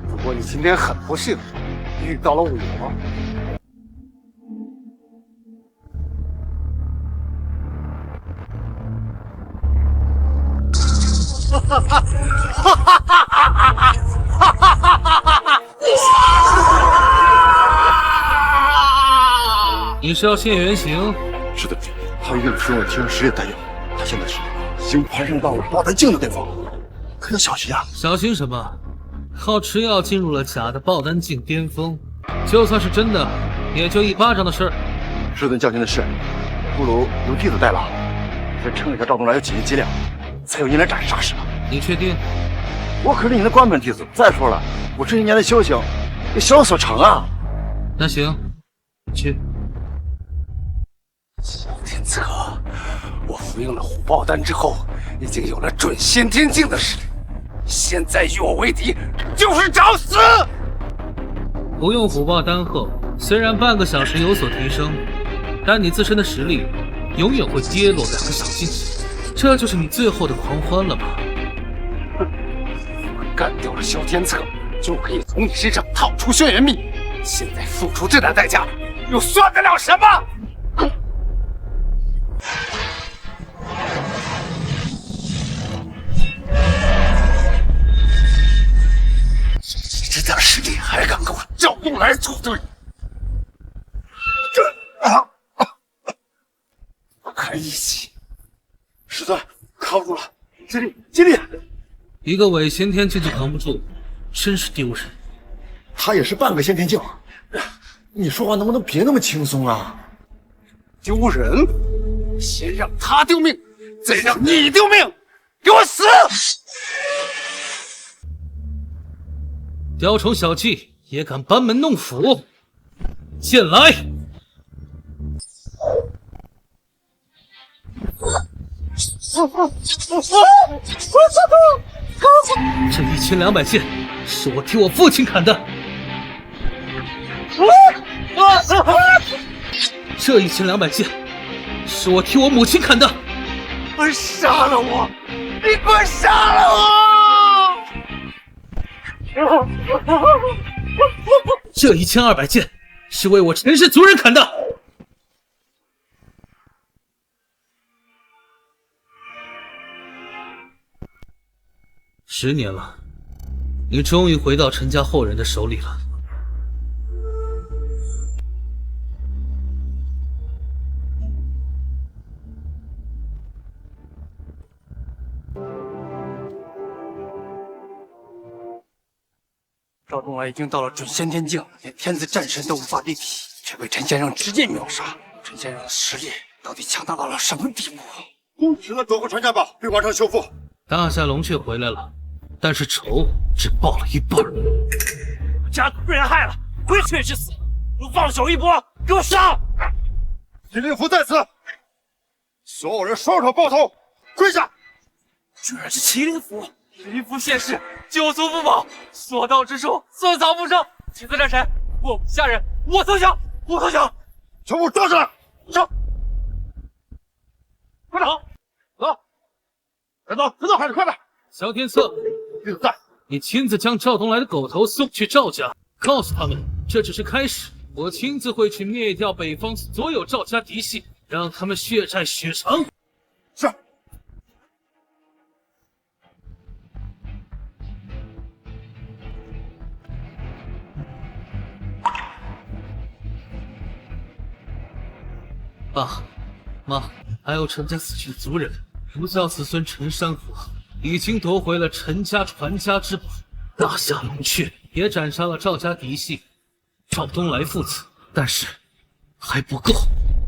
不过你今天很不幸，遇到了我。你是要现原形？是的，他一定是用了天上实力弹药，他现在是已经攀升到了爆弹境的巅峰，可要小心啊！小心什么？靠吃药进入了假的爆丹境巅峰，就算是真的，也就一巴掌的事儿。师尊教训的是，不如由弟子代劳，先撑一下赵东来的紧急剂量，才有迎来斩杀时。你确定？我可是你的关门弟子。再说了，我这一年的修行也小有所成啊。那行，去。萧天策，我服用了虎豹丹之后，已经有了准先天境的实力。现在与我为敌，就是找死！服用虎豹丹后，虽然半个小时有所提升，但你自身的实力永远会跌落2个小境界，这就是你最后的狂欢了吧？我干掉了萧天策，就可以从你身上套出轩辕秘。现在付出这点代价，又算得了什么？这点实力还敢跟我赵东来作对？还一起！师尊，扛不住了，尽力，尽力！一个伪先天境就扛不住，真是丢人。他也是半个先天境，你说话能不能别那么轻松啊？丢人！先让他丢命，再让你丢命！给我死！雕虫小技也敢班门弄斧，剑来！这1200剑是我替我父亲砍的，这1200剑是我替我母亲砍的。快杀了我！你快杀了我！这1200剑是为我陈氏族人砍的。10年了，你终于回到陈家后人的手里了。赵东来已经到了准先天境，连天子战神都无法力敌，却被陈先生直接秒杀。陈先生的实力到底强大到了什么地步？只能夺回传家宝，并完成修复。大夏龙雀回来了，但是仇只报了一半。家族被人害了，亏缺之死，不放手一搏，给我上！麒麟符在此，所有人双手抱头，跪下！居然是麒麟符！麒麟符现世，救族不保，所到之处寸草不生。请子战神，我下人，我投降，我投降！全部抓起来！上！快走，走！快走，快走，快点，快点！萧天策，弟子在。你亲自将赵东来的狗头送去赵家，告诉他们这只是开始，我亲自会去灭掉北方所有赵家嫡系，让他们血债血偿。是。爸妈，还有陈家死去的族人，不孝子孙陈山河已经夺回了陈家传家之宝大夏龙雀，也斩杀了赵家嫡系赵东来父子，但是还不够，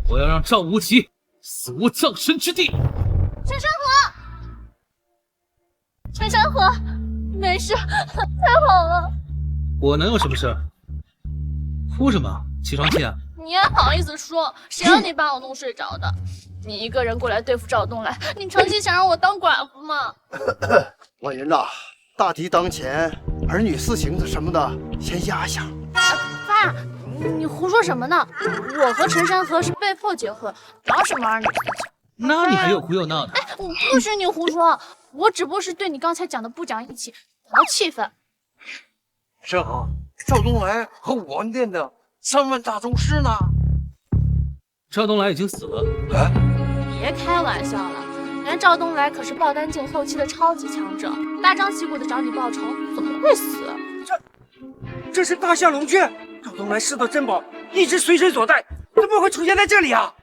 我要让赵无极死无葬身之地。陈山河，陈山河，没事，太好了。我能有什么事儿？哭什么？起床气啊？你也好意思说？谁让你把我弄睡着的？你一个人过来对付赵东来，你长期想让我当寡妇吗？婉云呐，大敌当前，儿女私情的什么的先压下。爸，你胡说什么呢？我和陈山河是被迫结婚，哪有什么儿女私情？那你还有胡有闹的？哎，不许你胡说！我只不过是对你刚才讲的不讲义气，讨气氛。山河，赵东来和武王殿的3万大宗师呢？赵东来已经死了。别开玩笑了，人家赵东来可是爆丹境后期的超级强者，大张旗鼓的找你报仇，怎么会死？这是大夏龙雀，赵东来失的珍宝一直随身所带，怎么会出现在这里啊？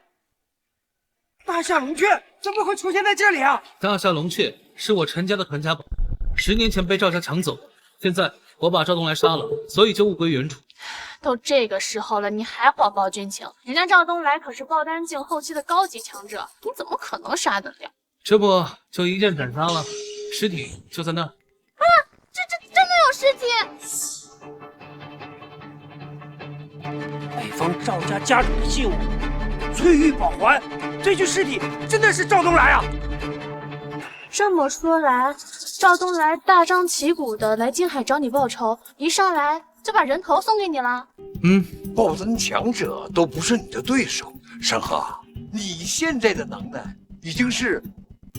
大夏龙雀怎么会出现在这里啊？大夏龙雀是我陈家的传家宝，10年前被赵家抢走，现在我把赵东来杀了，所以就物归原主。都这个时候了，你还谎报军情？人家赵东来可是爆丹境后期的高级强者，你怎么可能杀得了？这不就一剑斩杀了，尸体就在那儿。啊，这真的有尸体！北方赵家家主的信物，翠玉宝环，这具尸体真的是赵东来啊！这么说来，赵东来大张旗鼓的来金海找你报仇，一上来就把人头送给你了。爆丹强者都不是你的对手，山河，你现在的能耐已经是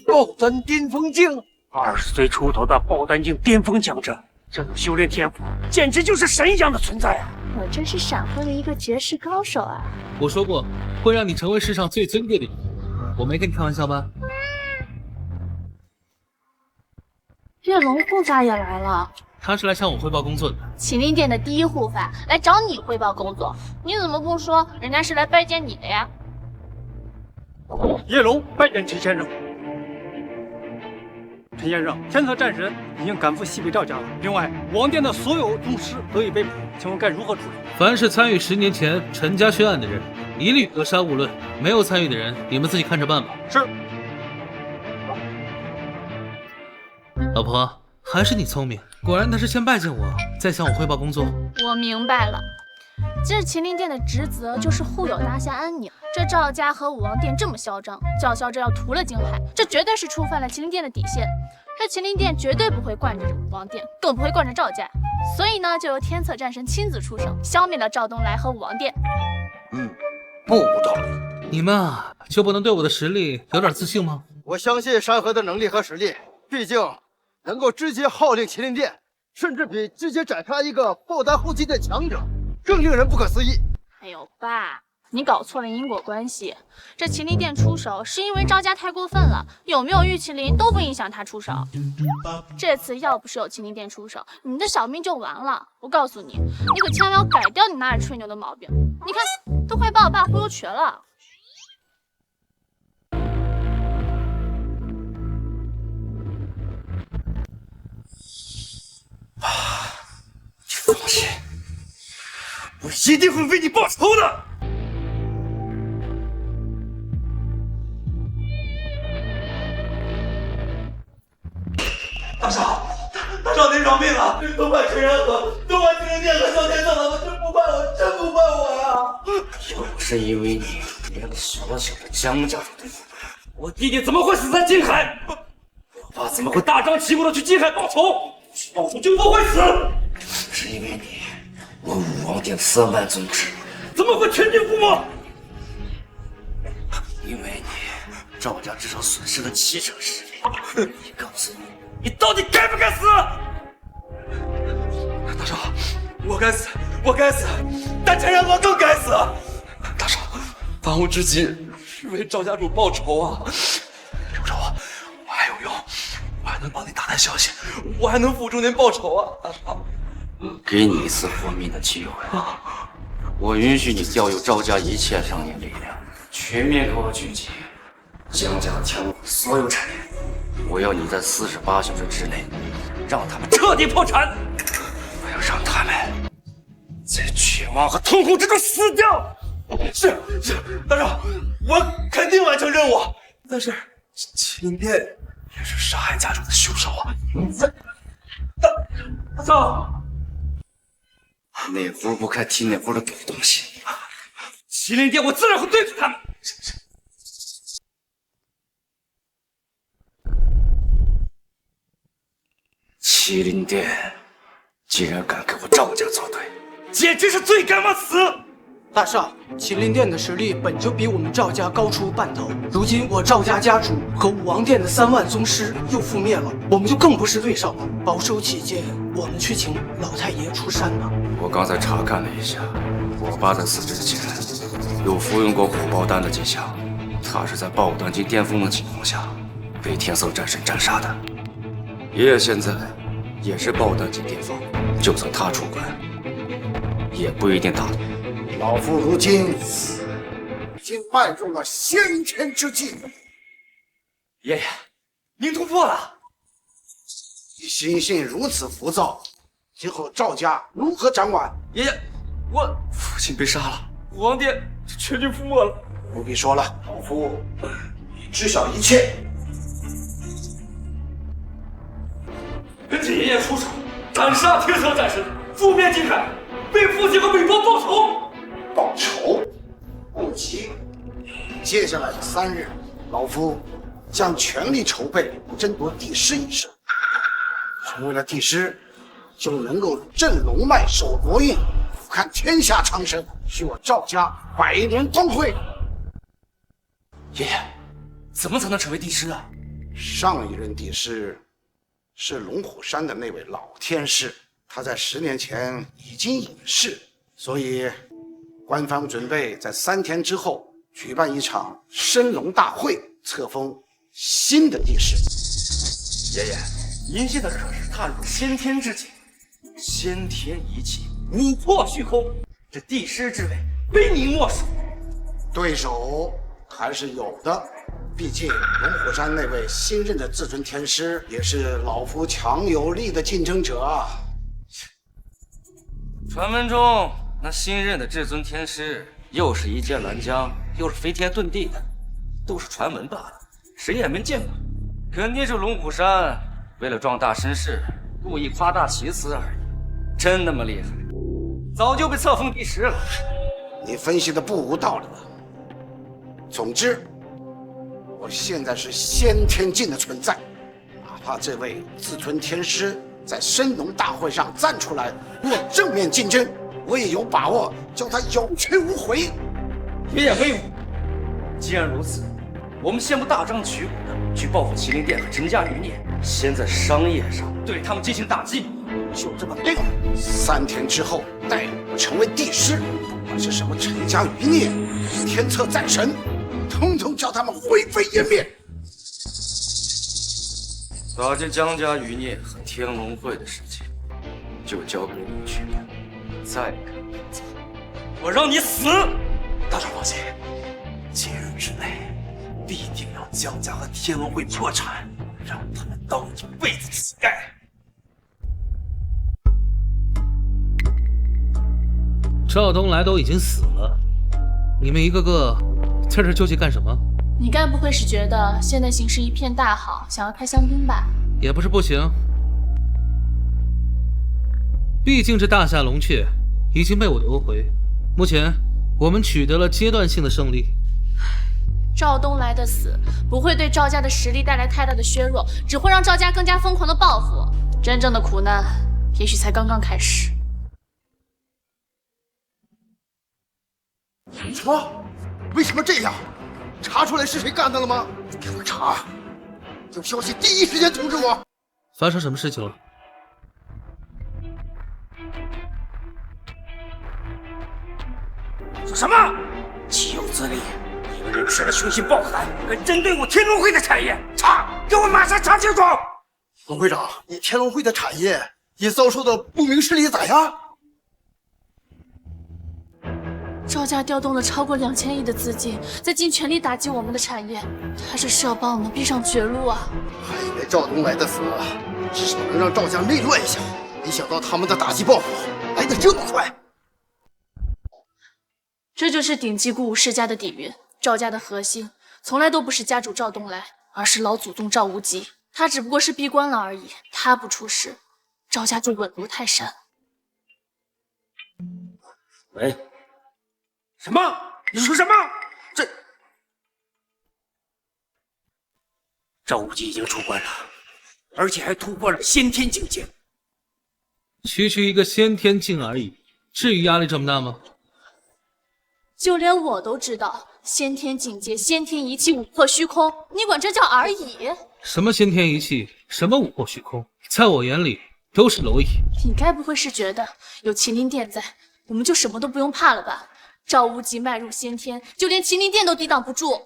爆丹巅峰境，20岁出头的爆丹境巅峰强者，这种修炼天赋简直就是神一样的存在啊！我真是闪婚了一个绝世高手啊！我说过会让你成为世上最尊贵的人，我没跟你开玩笑吧？月龙护法也来了。他是来向我汇报工作的。麒麟殿的第1护法来找你汇报工作，你怎么不说人家是来拜见你的呀？叶龙拜见陈先生。陈先生，天策战神已经赶赴西北赵家了。另外，王殿的所有宗师都已被捕，请问该如何处理？凡是参与10年前陈家血案的人，一律格杀勿论；没有参与的人，你们自己看着办吧。是。老婆，还是你聪明，果然他是先拜见我，再向我汇报工作。我明白了，今日麒麟殿的职责就是护佑大夏安宁。这赵家和武王殿这么嚣张，叫嚣着要屠了荆海，这绝对是触犯了麒麟殿的底线。这麒麟殿绝对不会惯着这武王殿，更不会惯着赵家，所以呢，就由天策战神亲自出手，消灭了赵东来和武王殿。不无道理。你们啊，就不能对我的实力有点自信吗？我相信山河的能力和实力，毕竟能够直接号令麒麟殿，甚至比直接斩杀一个爆丹后期的强者更令人不可思议。哎呦，爸，你搞错了因果关系。这麒麟殿出手是因为赵家太过分了，有没有玉麒麟都不影响他出手。这次要不是有麒麟殿出手，你的小命就完了。我告诉你，你可千万要改掉你那爱吹牛的毛病。你看，都快把我爸忽悠瘸了。放心，我一定会为你报仇的。大少，您饶命啊！都怪陈山河，都怪麒麟殿和萧天策他们，真不怪我，真不怪我呀！要不是因为你连个小小的江家都对付不了，我弟弟怎么会死在金海？我爸怎么会大张旗鼓的去金海报仇？报仇就不会死。是因为你，我武王殿3万宗师怎么会全军覆没？因为你，赵家至少损失了70成实力。你告诉我，你到底该不该死？大少，我该死，我该死，但陈山河更该死。大少，当务之急是为赵家主报仇啊！刘少，我还有用，我还能帮你打探消息，我还能辅助您报仇啊！大少。给你一次活命的机会，我允许你调用赵家一切商业力量，全面给我聚集江家天龙所有产业，我要你在48小时之内让他们彻底破产，我要让他们在绝望和痛苦之中死掉。是，大少，我肯定完成任务。但是麒麟殿也是杀害家主的凶手啊！大少，哪壶不开提哪壶的狗东西！麒麟殿我自然会对付他们。麒麟殿竟然敢跟我赵家作对，简直是罪该万死！大少，麒麟殿的实力本就比我们赵家高出半头，如今我赵家家主和武王殿的3万宗师又覆灭了，我们就更不是对手了。保守起见，我们去请老太爷出山吧。我刚才查看了一下，我爸在死之前有服用过虎豹丹的迹象，他是在爆丹境巅峰的情况下被天色战神斩杀的。爷爷现在也是爆丹境巅峰，就算他出关，也不一定打得。老夫如今已经迈入了先天之境。爷爷，您突破了。你心性如此浮躁，今后赵家如何掌管？爷爷，我父亲被杀了，武王殿全军覆没了。不必说了，老夫已知晓一切。跟着爷爷出手，斩杀天色战神，覆灭金海，为父亲和吕伯报仇。报仇不急，接下来的3日，老夫将全力筹备争夺帝师一事。成为了帝师，就能够镇龙脉、守国运，俯瞰天下苍生，许我赵家100年光辉。爷爷，怎么才能成为帝师啊？上一任帝师是龙虎山的那位老天师，他在10年前已经隐世，所以官方准备在3天之后举办一场升龙大会，册封新的帝师。爷爷，您现在可是踏入先天之境，先天一气，武破虚空，这帝师之位非您莫属。对手还是有的，毕竟龙虎山那位新任的至尊天师也是老夫强有力的竞争者啊。传闻中那新任的至尊天师又是一剑拦江，又是飞天遁地的，都是传闻罢了，谁也没见过。肯定是龙虎山为了壮大声势，故意夸大其词而已。真那么厉害，早就被册封帝师了。你分析的不无道理。总之，我现在是先天境的存在，哪怕这位至尊天师在升龙大会上站出来与我正面竞争，我也有把握叫他有去无回。爷爷威武！既然如此，我们先不大张旗鼓的去报复麒麟殿和陈家余孽，先在商业上对他们进行打击，就这么定了。3天之后，待我成为帝师，不管是什么陈家余孽、天策战神，统统叫他们灰飞烟灭。打击江家余孽和天龙会的事情，就交给你去办。再敢不走，我让你死！大少放心，今日之内必定让江家和天龙会破产，让他们当一辈子乞丐。赵东来都已经死了，你们一个个在这纠结干什么？你该不会是觉得现在形势一片大好，想要开香槟吧？也不是不行，毕竟这大夏龙阙已经被我夺回，目前我们取得了阶段性的胜利。赵东来的死不会对赵家的实力带来太大的削弱，只会让赵家更加疯狂的报复。真正的苦难也许才刚刚开始。什么？为什么这样？查出来是谁干的了吗？给我查！有消息第一时间通知我。发生什么事情了？说什么？岂有此理！你们人吃了雄心豹子胆，敢针对我天龙会的产业？查！给我马上查清楚！龙会长，你天龙会的产业也遭受到不明势力的打压？赵家调动了超过2000亿的资金，在尽全力打击我们的产业，他这是要把我们逼上绝路啊！还以为赵东来的死至少能让赵家内乱一下，没想到他们的打击报复来得这么快。这就是顶级古武世家的底蕴。赵家的核心从来都不是家主赵东来，而是老祖宗赵无极。他只不过是闭关了而已，他不出事，赵家就稳如泰山。喂，什么？你说什么？这赵无极已经出关了，而且还突破了先天境界。区区一个先天境而已，至于压力这么大吗？就连我都知道，先天境界、先天一气、琥珀虚空，你管这叫而已？什么先天一气，什么琥珀虚空，在我眼里都是蝼蚁。你该不会是觉得有麒麟殿在，我们就什么都不用怕了吧？赵无极迈入先天，就连麒麟殿都抵挡不住。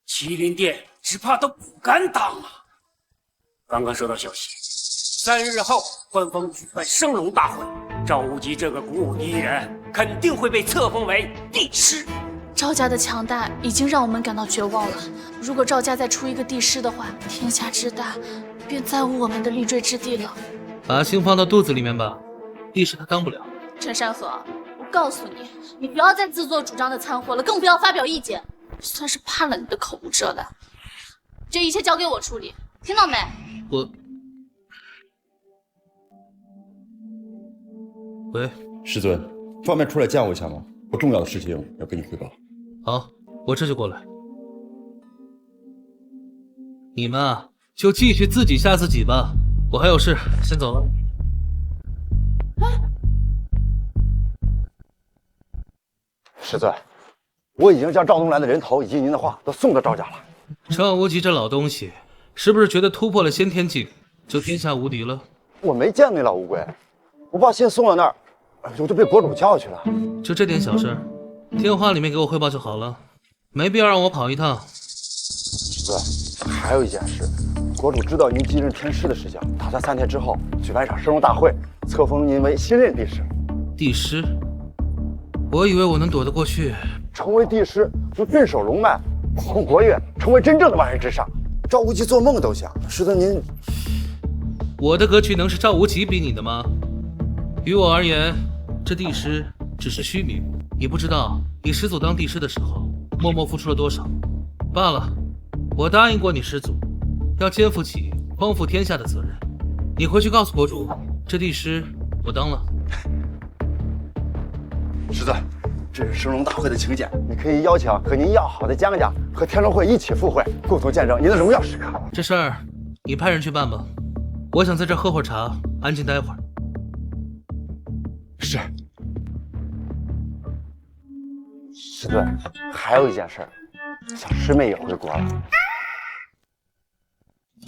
麒麟殿只怕都不敢挡啊！刚刚收到消息，3日后官方举办升龙大会，赵无极这个古武第一人肯定会被册封为帝师。赵家的强大已经让我们感到绝望了。如果赵家再出一个帝师的话，天下之大便再无我们的立锥之地了。把心放到肚子里面吧，帝师他当不了。陈山河，我告诉你，你不要再自作主张的掺和了，更不要发表意见。算是判了你的口无遮拦。这一切交给我处理，听到没？喂，师尊，方便出来见我一下吗？有重要的事情要跟你汇报。好，我这就过来。你们啊，就继续自己吓自己吧，我还有事，先走了。师尊，我已经将赵东来的人头以及您的话都送到赵家了。赵无极这老东西，是不是觉得突破了先天境就天下无敌了？我没见那老乌龟，我把信送到那儿，我就被国主叫去了。就这点小事，电话里面给我汇报就好了，没必要让我跑一趟。师尊，还有一件事，国主知道您继任天师的事情，打算3天之后举办一场升龙大会，册封您为新任帝师。帝师？我以为我能躲得过去。成为帝师，就镇守龙脉，保护国运，成为真正的万人之上。赵无极做梦都想。师尊您，我的格局能是赵无极比拟的吗？于我而言，这帝师只是虚名。你不知道，你师祖当帝师的时候，默默付出了多少。罢了，我答应过你师祖，要肩负起匡扶天下的责任。你回去告诉国主，这帝师我当了。师尊，这是升龙大会的请柬，你可以邀请和您要好的江家和天龙会一起赴会，共同见证您的荣耀时刻。这事儿你派人去办吧，我想在这儿喝会儿茶，安静待会儿。是。师尊，还有一件事，小师妹也回国了。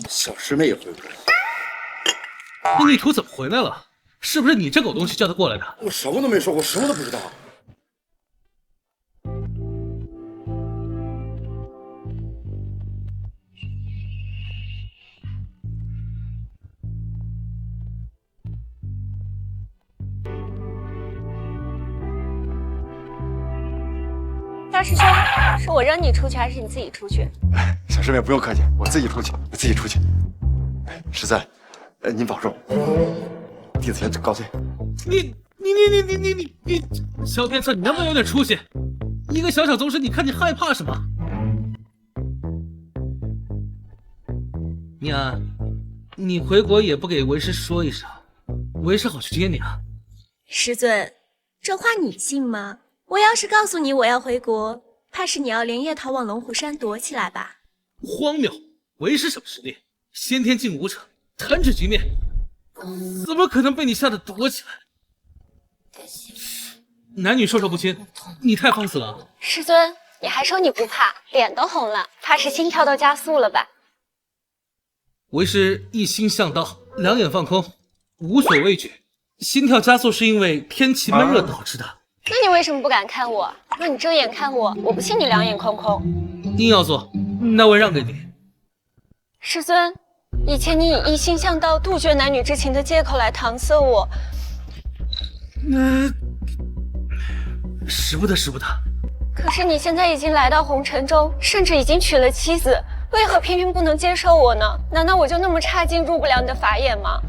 小师妹也回国了。那逆徒怎么回来了？是不是你这狗东西叫他过来的？我什么都没说过，什么都不知道。大师兄，是我扔你出去，还是你自己出去？小师妹不用客气，我自己出去，我自己出去。师尊，您保重。弟子先告退。你，小天策，你能不能有点出息？一个小宗师，你看你害怕什么？念安，你回国也不给为师说一声，为师好去接你啊。师尊，这话你信吗？我要是告诉你我要回国，怕是你要连夜逃往龙虎山躲起来吧？荒谬！为师什么实力？先天境无成，弹指局面，怎么可能被你吓得躲起来？男女授受不亲，你太放肆了！师尊，你还说你不怕，脸都红了，怕是心跳都加速了吧？为师一心向道，两眼放空，无所畏惧。心跳加速是因为天气闷热导致的。那你为什么不敢看我？若你睁眼看我，我不信你两眼空空。硬要做，那我让给你。师尊，以前你以一心向道、杜绝男女之情的借口来搪塞我。使不得，使不得。可是你现在已经来到红尘中，甚至已经娶了妻子，为何偏偏不能接受我呢？难道我就那么差劲，入不了你的法眼吗？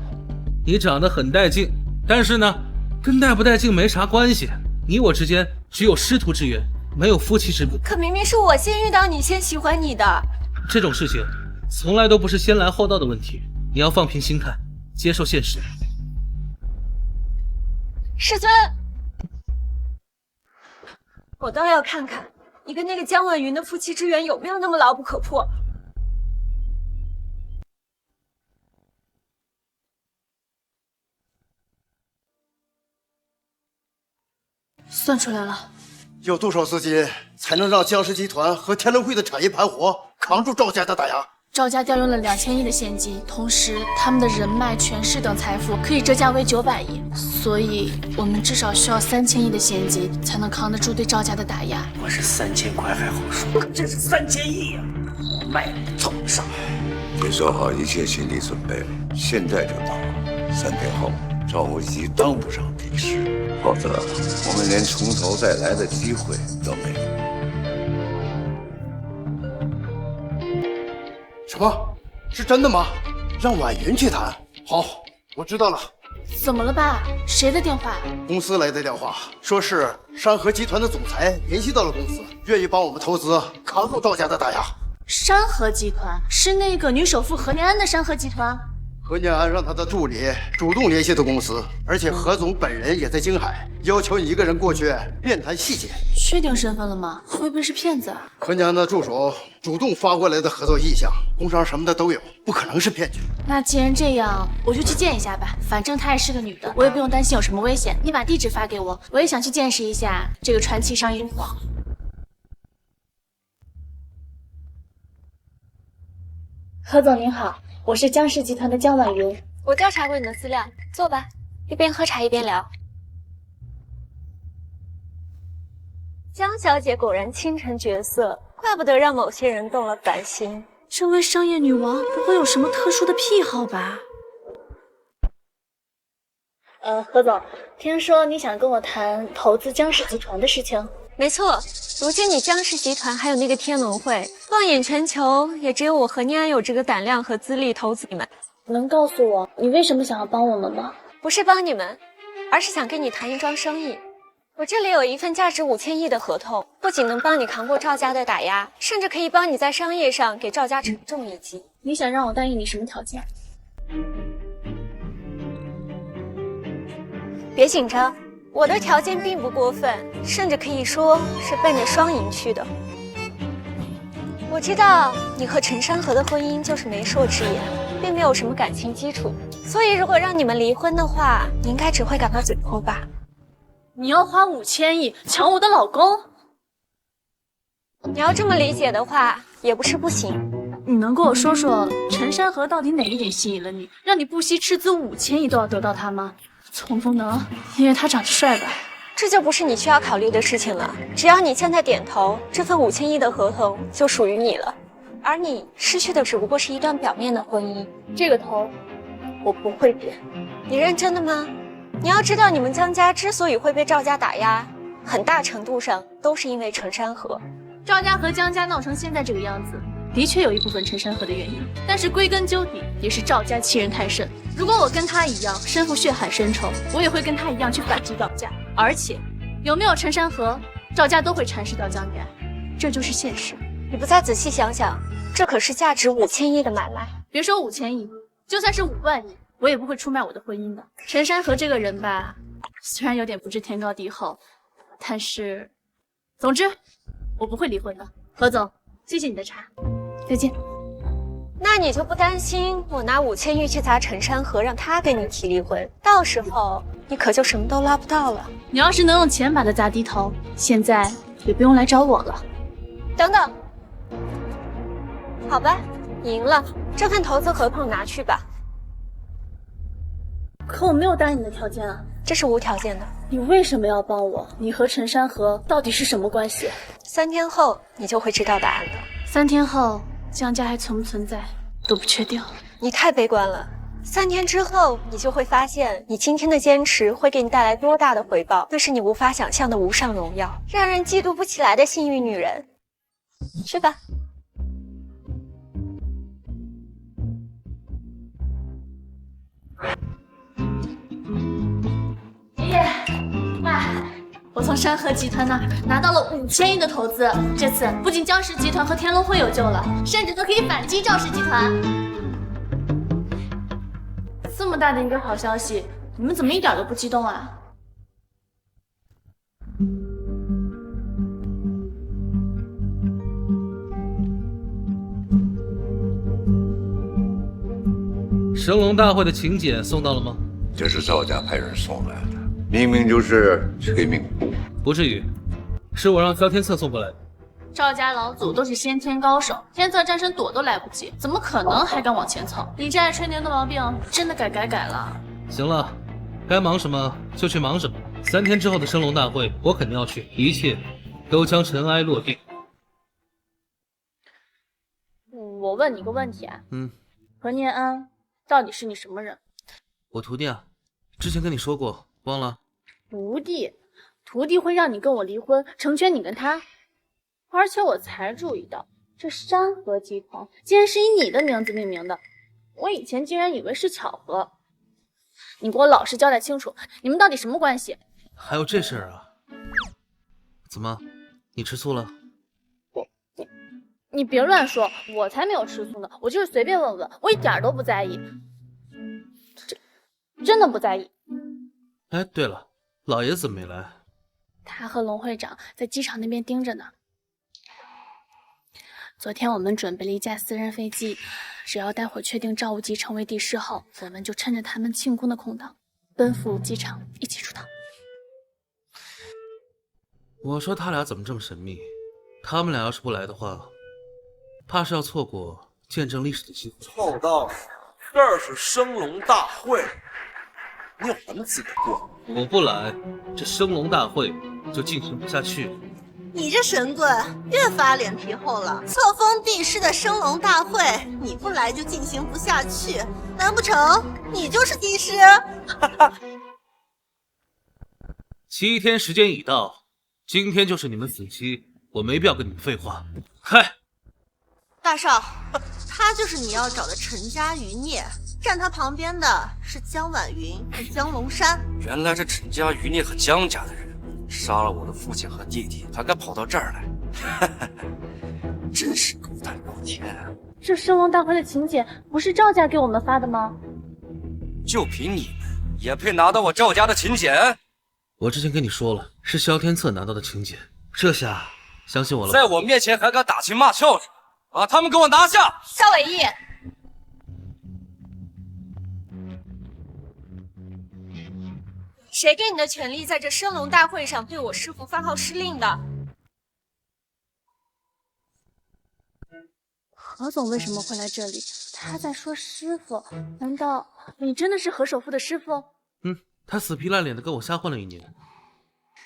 你长得很带劲，但是呢，跟带不带劲没啥关系。你我之间只有师徒之缘，没有夫妻之别。可明明是我先遇到你，先喜欢你的。这种事情从来都不是先来后到的问题，你要放平心态，接受现实。师尊，我倒要看看你跟那个江婉云的夫妻之缘有没有那么牢不可破。算出来了，有多少资金才能让江氏集团和天龙会的产业盘活，扛住赵家的打压？赵家调用了2000亿的现金，同时他们的人脉、权势等财富可以折价为900亿，所以我们至少需要3000亿的现金才能扛得住对赵家的打压。我是3000块还好说，可这是3000亿啊！我卖你凑不上。你做好一切心理准备了，现在就到，3天后赵无极当不上帝师，否则我们连从头再来的机会都没有。什么？是真的吗？让婉云去谈。好，我知道了。怎么了爸？谁的电话？公司来的电话，说是山河集团的总裁联系到了公司，愿意帮我们投资，扛住赵家的打压。山河集团是那个女首富何念安的山河集团。何念安让他的助理主动联系的公司，而且何总本人也在京海，要求你一个人过去面谈细节。确定身份了吗？会不会是骗子啊？何念安的助手主动发过来的合作意向，工商什么的都有，不可能是骗局。那既然这样，我就去见一下吧，反正她也是个女的，我也不用担心有什么危险。你把地址发给我，我也想去见识一下这个传奇商业女王。何总您好，我是江氏集团的江婉云。我调查过你的资料，坐吧，一边喝茶一边聊。江小姐果然倾城绝色，怪不得让某些人动了凡心。这位商业女王不会有什么特殊的癖好吧？何总，听说你想跟我谈投资江氏集团的事情？没错，如今你江氏集团还有那个天龙会，放眼全球，也只有我何念安有这个胆量和资历投资你们。能告诉我你为什么想要帮我们吗？不是帮你们，而是想跟你谈一桩生意。我这里有一份价值5000亿的合同，不仅能帮你扛过赵家的打压，甚至可以帮你在商业上给赵家承重一击。你想让我答应你什么条件？别紧张，我的条件并不过分，甚至可以说是奔着双赢去的。我知道你和陈山河的婚姻就是媒妁之言，并没有什么感情基础，所以如果让你们离婚的话，你应该只会感到嘴臭吧。你要花5000亿抢我的老公？你要这么理解的话，也不是不行。你能跟我说说陈山河到底哪一点吸引了你，让你不惜斥资5000亿都要得到他吗？总不能因为他长得帅吧？这就不是你需要考虑的事情了。只要你现在点头，这份5000亿的合同就属于你了，而你失去的只不过是一段表面的婚姻。这个头我不会点。你认真的吗？你要知道，你们江家之所以会被赵家打压，很大程度上都是因为陈山河。赵家和江家闹成现在这个样子，的确有一部分陈山河的原因，但是归根究底也是赵家欺人太甚。如果我跟他一样身负血海深仇，我也会跟他一样去反击赵家。而且有没有陈山河，赵家都会蚕食掉江家，这就是现实。你不再仔细想想，这可是价值5000亿的买卖。别说5000亿，就算是5万亿，我也不会出卖我的婚姻的。陈山河这个人吧，虽然有点不知天高地厚，但是，总之我不会离婚的。何总，谢谢你的茶，再见。那你就不担心我拿5000亿去砸陈山河，让他跟你提离婚，到时候你可就什么都捞不到了。你要是能用钱把他砸低头，现在也不用来找我了。等等，好吧，赢了，这份投资合同拿去吧。可我没有答应你的条件啊。这是无条件的。你为什么要帮我？你和陈山河到底是什么关系？3天后你就会知道答案的。3天后江家还存不存在都不确定。你太悲观了， 3天之后，你就会发现，你今天的坚持会给你带来多大的回报，那是你无法想象的无上荣耀，让人嫉妒不起来的幸运女人。去吧。爷爷，爸，我从山河集团那儿拿到了5000亿的投资，这次不仅江氏集团和天龙会有救了，甚至都可以反击赵氏集团。这么大的一个好消息，你们怎么一点都不激动啊？升龙大会的请柬送到了吗？这是赵家派人送来的，明明就是催命符。不至于，是我让萧天策送过来的。赵家老祖都是先天高手，天策战神躲都来不及，怎么可能还敢往前凑？你这爱吹牛的毛病真的该改了。行了，该忙什么就去忙什么。3天之后的升龙大会，我肯定要去，一切都将尘埃落定。我问你个问题啊，何念安到底是你什么人？我徒弟啊，之前跟你说过，忘了？徒弟会让你跟我离婚，成全你跟他？而且我才注意到，这山河集团竟然是以你的名字命名的，我以前竟然以为是巧合。你给我老实交代清楚，你们到底什么关系？还有这事儿啊？怎么，你吃醋了？你别乱说，我才没有吃醋呢，我就是随便问问，我一点都不在意，真的不在意。哎，对了，老爷子怎么没来？他和龙会长在机场那边盯着呢。昨天我们准备了一架私人飞机，只要待会儿确定赵无极成为帝师后，我们就趁着他们庆功的空档，奔赴机场一起出逃。我说他俩怎么这么神秘？他们俩要是不来的话，怕是要错过见证历史的机会。臭道士，这儿是升龙大会，你有什么资格过？我不来，这升龙大会就进行不下去了。你这神棍越发脸皮厚了。册封帝师的升龙大会，你不来就进行不下去，难不成你就是帝师7天时间已到，今天就是你们死期，我没必要跟你们废话。嗨，大少，他就是你要找的陈家余孽，站他旁边的是江婉云和江龙山。原来这陈家余孽和江家的人杀了我的父亲和弟弟，还敢跑到这儿来，真是狗胆老天啊！这升龙大会的请柬不是赵家给我们发的吗？就凭你们也配拿到我赵家的请柬？我之前跟你说了，是萧天策拿到的请柬，这下相信我了。在我面前还敢打情骂俏的，把他们给我拿下！萧伟毅，谁给你的权利在这升龙大会上对我师父发号施令的？何总为什么会来这里？他在说师傅，难道你真的是何首富的师傅？他死皮赖脸的跟我瞎混了1年。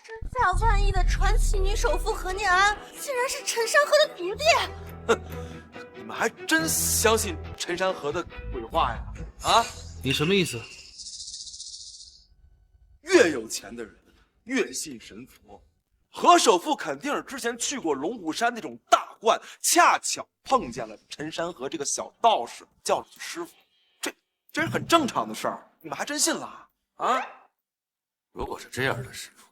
身价万亿的传奇女首富何念安，竟然是陈山河的徒弟。哼，你们还真相信陈山河的鬼话呀？啊？你什么意思？越有钱的人越信神佛。何首富肯定是之前去过龙虎山那种大观，恰巧碰见了陈山河这个小道士，叫了句师傅，这是很正常的事儿，你们还真信了啊？如果是这样的师傅，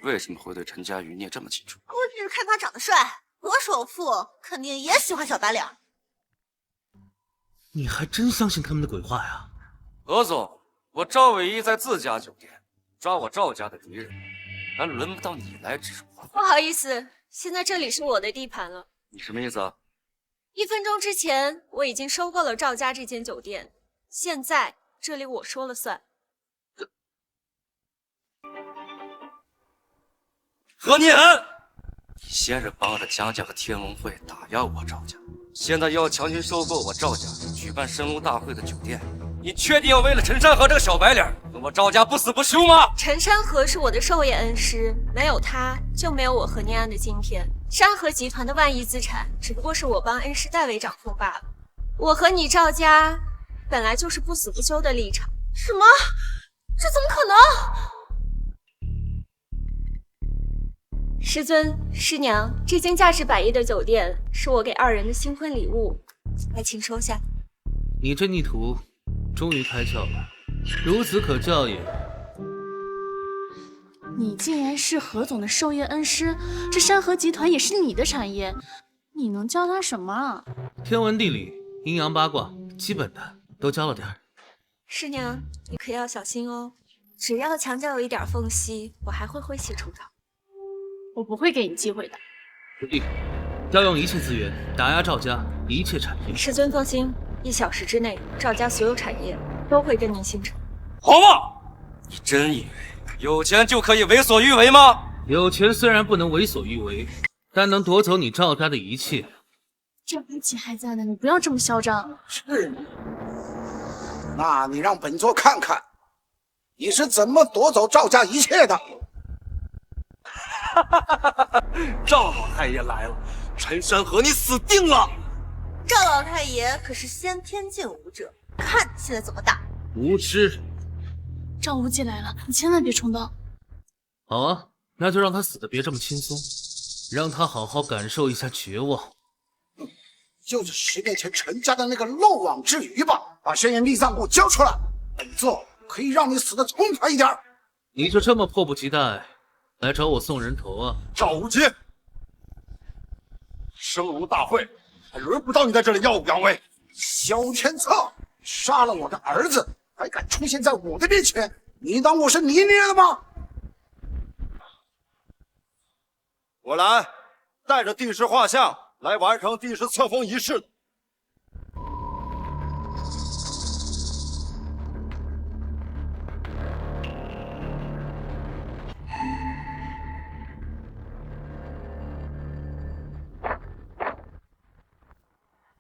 为什么会对陈家余孽这么清楚？估计是看他长得帅，何首富肯定也喜欢小白脸。你还真相信他们的鬼话呀？何总，我赵伟一在自家酒店抓我赵家的敌人，还轮不到你来指手画脚。不好意思，现在这里是我的地盘了。你什么意思啊1分钟之前我已经收购了赵家这间酒店，现在这里我说了算。何念安，你先是帮着江家和天龙会打压我赵家，现在又要强行收购我赵家举办升龙大会的酒店，你确定要为了陈山河这个小白脸跟我赵家不死不休吗？陈山河是我的授业恩师，没有他就没有我何念安的今天。山河集团的万亿资产只不过是我帮恩师代为掌控罢了。我和你赵家本来就是不死不休的立场。什么？这怎么可能？师尊、师娘，这间价值100亿的酒店是我给二人的新婚礼物，还请收下。你这逆徒终于开窍了，孺子可教也。你竟然是何总的授业恩师，这山河集团也是你的产业，你能教他什么啊？天文地理、阴阳八卦，基本的都教了点儿。师娘，你可要小心哦，只要墙角有一点缝隙，我还会挥起锄头。我不会给你机会的。徒弟，调用一切资源打压赵家一切产业。师尊放心，1小时之内，赵家所有产业都会跟您形成。好吧，你真以为有钱就可以为所欲为吗？有钱虽然不能为所欲为，但能夺走你赵家的一切。这武器还在呢，你不要这么嚣张。是，那你让本座看看，你是怎么夺走赵家一切的。赵老太爷来了，陈山河，你死定了！赵老太爷可是先天境武者，看现在怎么打！无知！赵无忌来了，你千万别冲动。好啊，那就让他死的别这么轻松，让他好好感受一下绝望。就是10年前陈家的那个漏网之鱼吧，把轩辕地藏给我交出来，本座可以让你死的痛快一点。你就这么迫不及待来找我送人头啊？赵无极，升龙大会还轮不到你在这里耀武扬威。萧天策，杀了我的儿子，还敢出现在我的面前，你当我是你捏的吗？果然，带着帝师画像来完成帝师册封仪式的。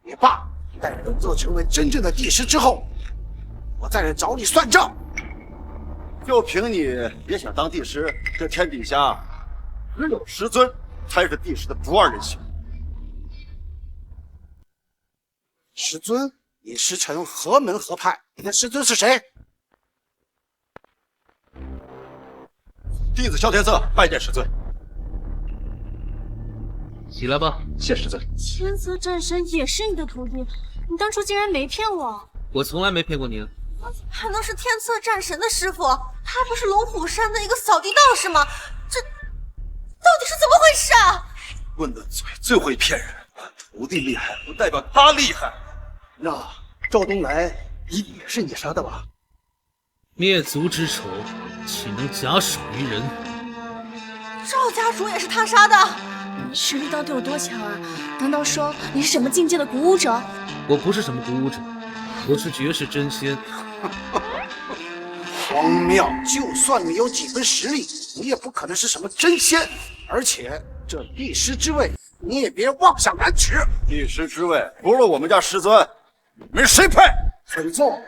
你爸待本座成为真正的帝师之后，我再来找你算账。就凭你也想当帝师，这天底下只有师尊才是帝师的不二人选。师尊，你师承何门何派？你的师尊是谁？弟子萧天策拜见师尊。起来吧。谢师尊。天策战神也是你的徒弟，你当初竟然没骗我。我从来没骗过您。还能是天策战神的师傅？他不是龙虎山的一个扫地道士吗？这到底是怎么回事啊？混的嘴最会骗人，徒弟厉害不代表他厉害。那赵东来也是你杀的吧？灭族之仇，岂能假手于人？赵家主也是他杀的？你实力到底有多强啊？难道说你是什么境界的鼓舞者？我不是什么鼓舞者，我是绝世真仙。荒谬！就算你有几分实力，你也不可能是什么真仙。而且这帝师之位，你也别妄想难取。帝师之位，除了我们家师尊，没谁配。本座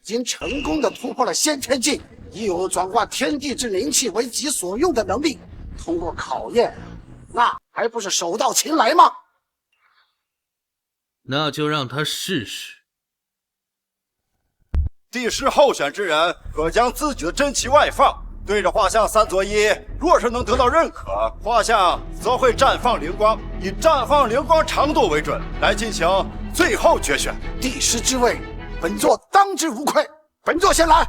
已经成功的突破了先天境，已有转化天地之灵气为己所用的能力。通过考验，那还不是手到擒来吗？那就让他试试。帝师候选之人可将自己的真气外放，对着画像3作1，若是能得到认可，画像则会绽放灵光，以绽放灵光长度为准来进行最后决选。帝师之位，本座当之无愧。本座先来。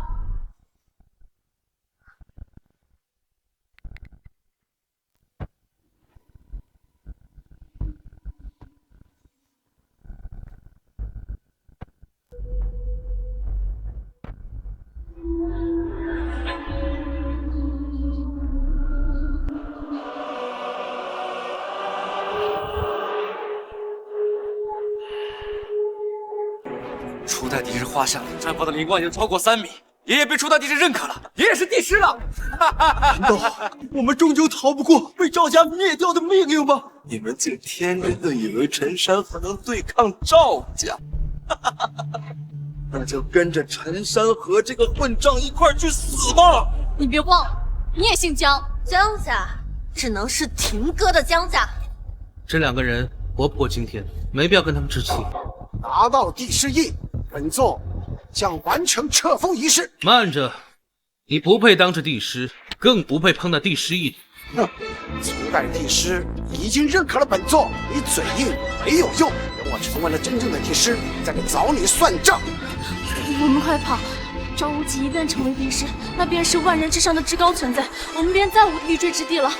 初代帝师画像绽放的灵光已经超过3米，爷爷被初代帝师认可了，爷爷是帝师了。难道我们终究逃不过被赵家灭掉的命运吗？你们竟天真的以为陈山河能对抗赵家？那就跟着陈山河这个混账一块去死吧！你别忘了，你也姓姜。姜家只能是霆哥的姜家。这2个人活不过今天，没必要跟他们置气。拿到帝师印，本座将完成册封仪式。慢着，你不配当这帝师，更不配碰那帝师印。哼，初代帝师已经认可了本座，你嘴硬没有用。等我成为了真正的帝师，再来找你算账。我们快跑！赵无极一旦成为帝师，那便是万人之上的至高存在，我们便再无立锥之地了。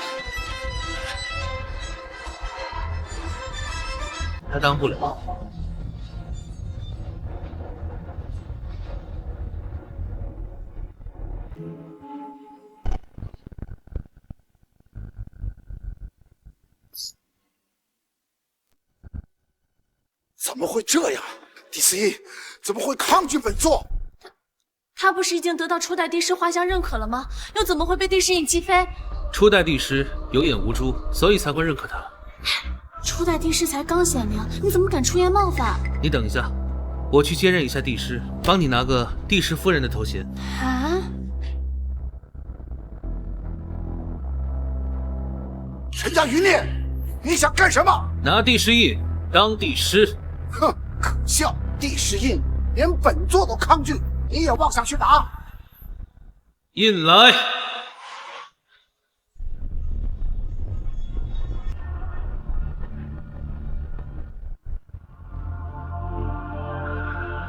他当不了。怎么会这样？第四印怎么会抗拒本座？他不是已经得到初代帝师画像认可了吗？又怎么会被帝师印击飞？初代帝师有眼无珠，所以才会认可他。初代帝师才刚显灵，你怎么敢出言冒犯？你等一下，我去接任一下帝师，帮你拿个帝师夫人的头衔。啊！陈家余孽，你想干什么？拿帝师印当帝师。哼，可笑！帝师印连本座都抗拒，你也妄想去拿？印来！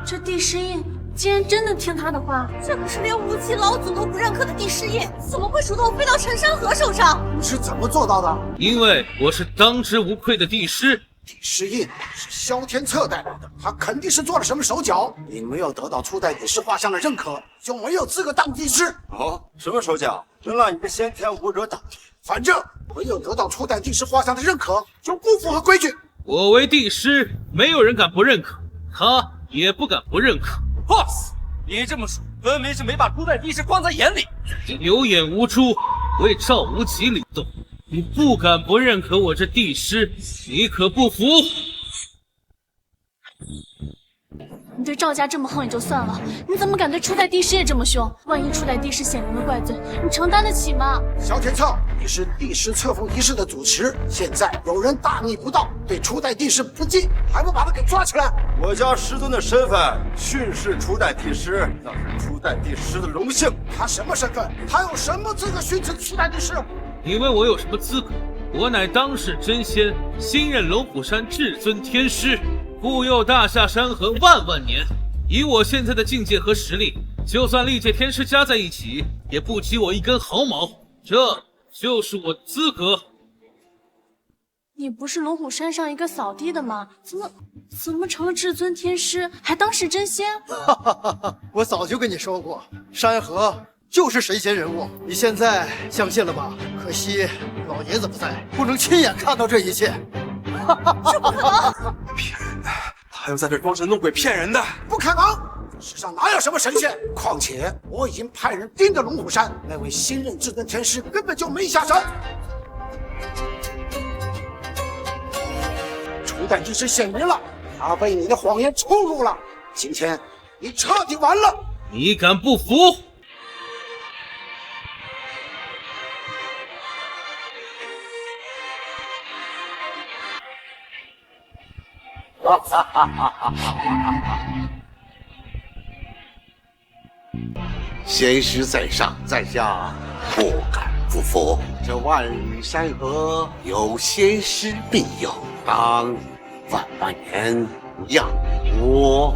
这帝师印竟然真的听他的话，这可是连无极老祖都不认可的帝师印，怎么会主动飞到陈山河手上？你是怎么做到的？因为我是当之无愧的帝师。帝师印是萧天策带来的，他肯定是做了什么手脚。你没有得到初代帝师画像的认可，就没有资格当帝师。哦，什么手脚？能让你这先天武者打天？反正没有得到初代帝师画像的认可，就不符合规矩。我为帝师，没有人敢不认可，他也不敢不认可。 boss， 你这么说，分明是没把初代帝师放在眼里。有眼无珠，为赵无极领动，你不敢不认可我这帝师，你可不服？你对赵家这么横也就算了，你怎么敢对初代帝师也这么凶？万一初代帝师显灵的怪罪，你承担得起吗？萧天策，你是帝师册封仪式的主持，现在有人大逆不道，对初代帝师不敬，还不把他给抓起来？我家师尊的身份训示初代帝师，那是初代帝师的荣幸。他什么身份？他有什么资格训斥初代帝师？你问我有什么资格？我乃当世真仙，新任龙虎山至尊天师。 护佑大夏山河万万年，以我现在的境界和实力，就算历届天师加在一起，也不及我一根毫毛。这就是我的资格。你不是龙虎山上一个扫地的吗？怎么成了至尊天师，还当世真仙？我早就跟你说过，山河就是神仙人物，你现在相信了吧？可惜老爷子不在，不能亲眼看到这一切。 这不可能！骗人的，他又在这装神弄鬼骗人的，不可能！世上哪有什么神仙？况且我已经派人盯着龙虎山，那位新任至尊天师根本就没下手。初代帝师显灵了，他被你的谎言触怒了，今天你彻底完了！你敢不服？ 仙师在上，在下不敢不服。这万里山河有仙师庇佑，当万万年让我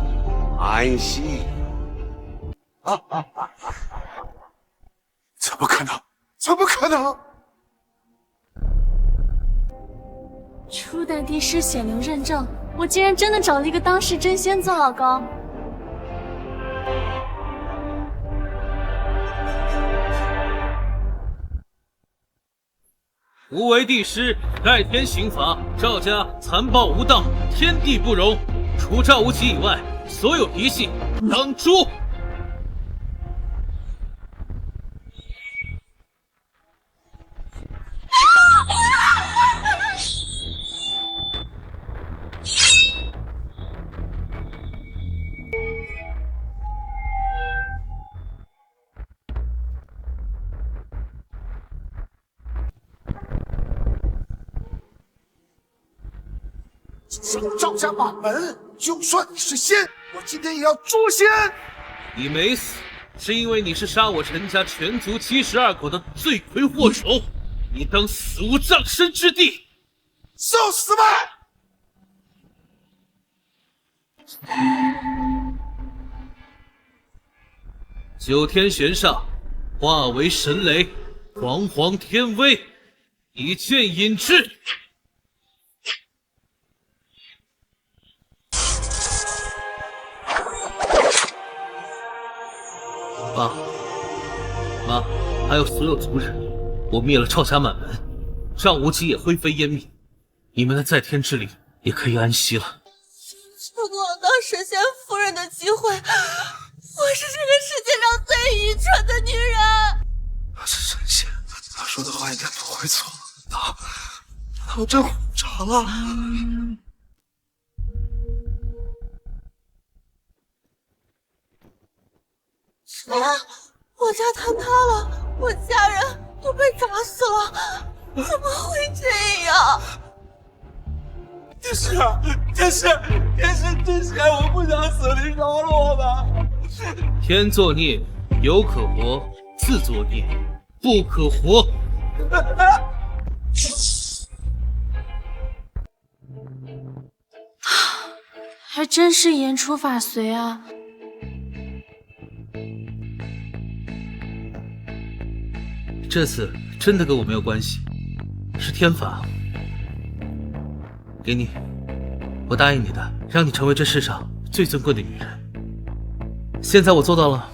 安息。怎么可能？怎么可能？ 初代帝师显灵认证，我竟然真的找了一个当世真仙做老公。吾为帝师，盖天刑罚，赵家残暴无道，天地不容。除赵无极以外，所有嫡系当诛。 上赵家满门，就算你是仙，我今天也要诛仙！你没死，是因为你是杀我陈家全族72口的罪魁祸首，你当死无葬身之地，受死吧！九天玄煞，化为神雷，煌煌天威，一剑引至。爸妈，还有所有族人，我灭了赵家满门，赵无极也灰飞烟灭，你们的在天之灵也可以安息了。错过了当神仙夫人的机会，我是这个世界上最愚蠢的女人。他是神仙，他说的话应该不会错。他真胡长了。谁啊？我家坍塌了，我家人都被砸死了，怎么会这样？天师，我不想死，你饶了我吧！天作孽，有可活；自作孽，不可活。还真是言出法随啊！这次真的跟我没有关系，是天罚。给你，我答应你的，让你成为这世上最尊贵的女人。现在我做到了。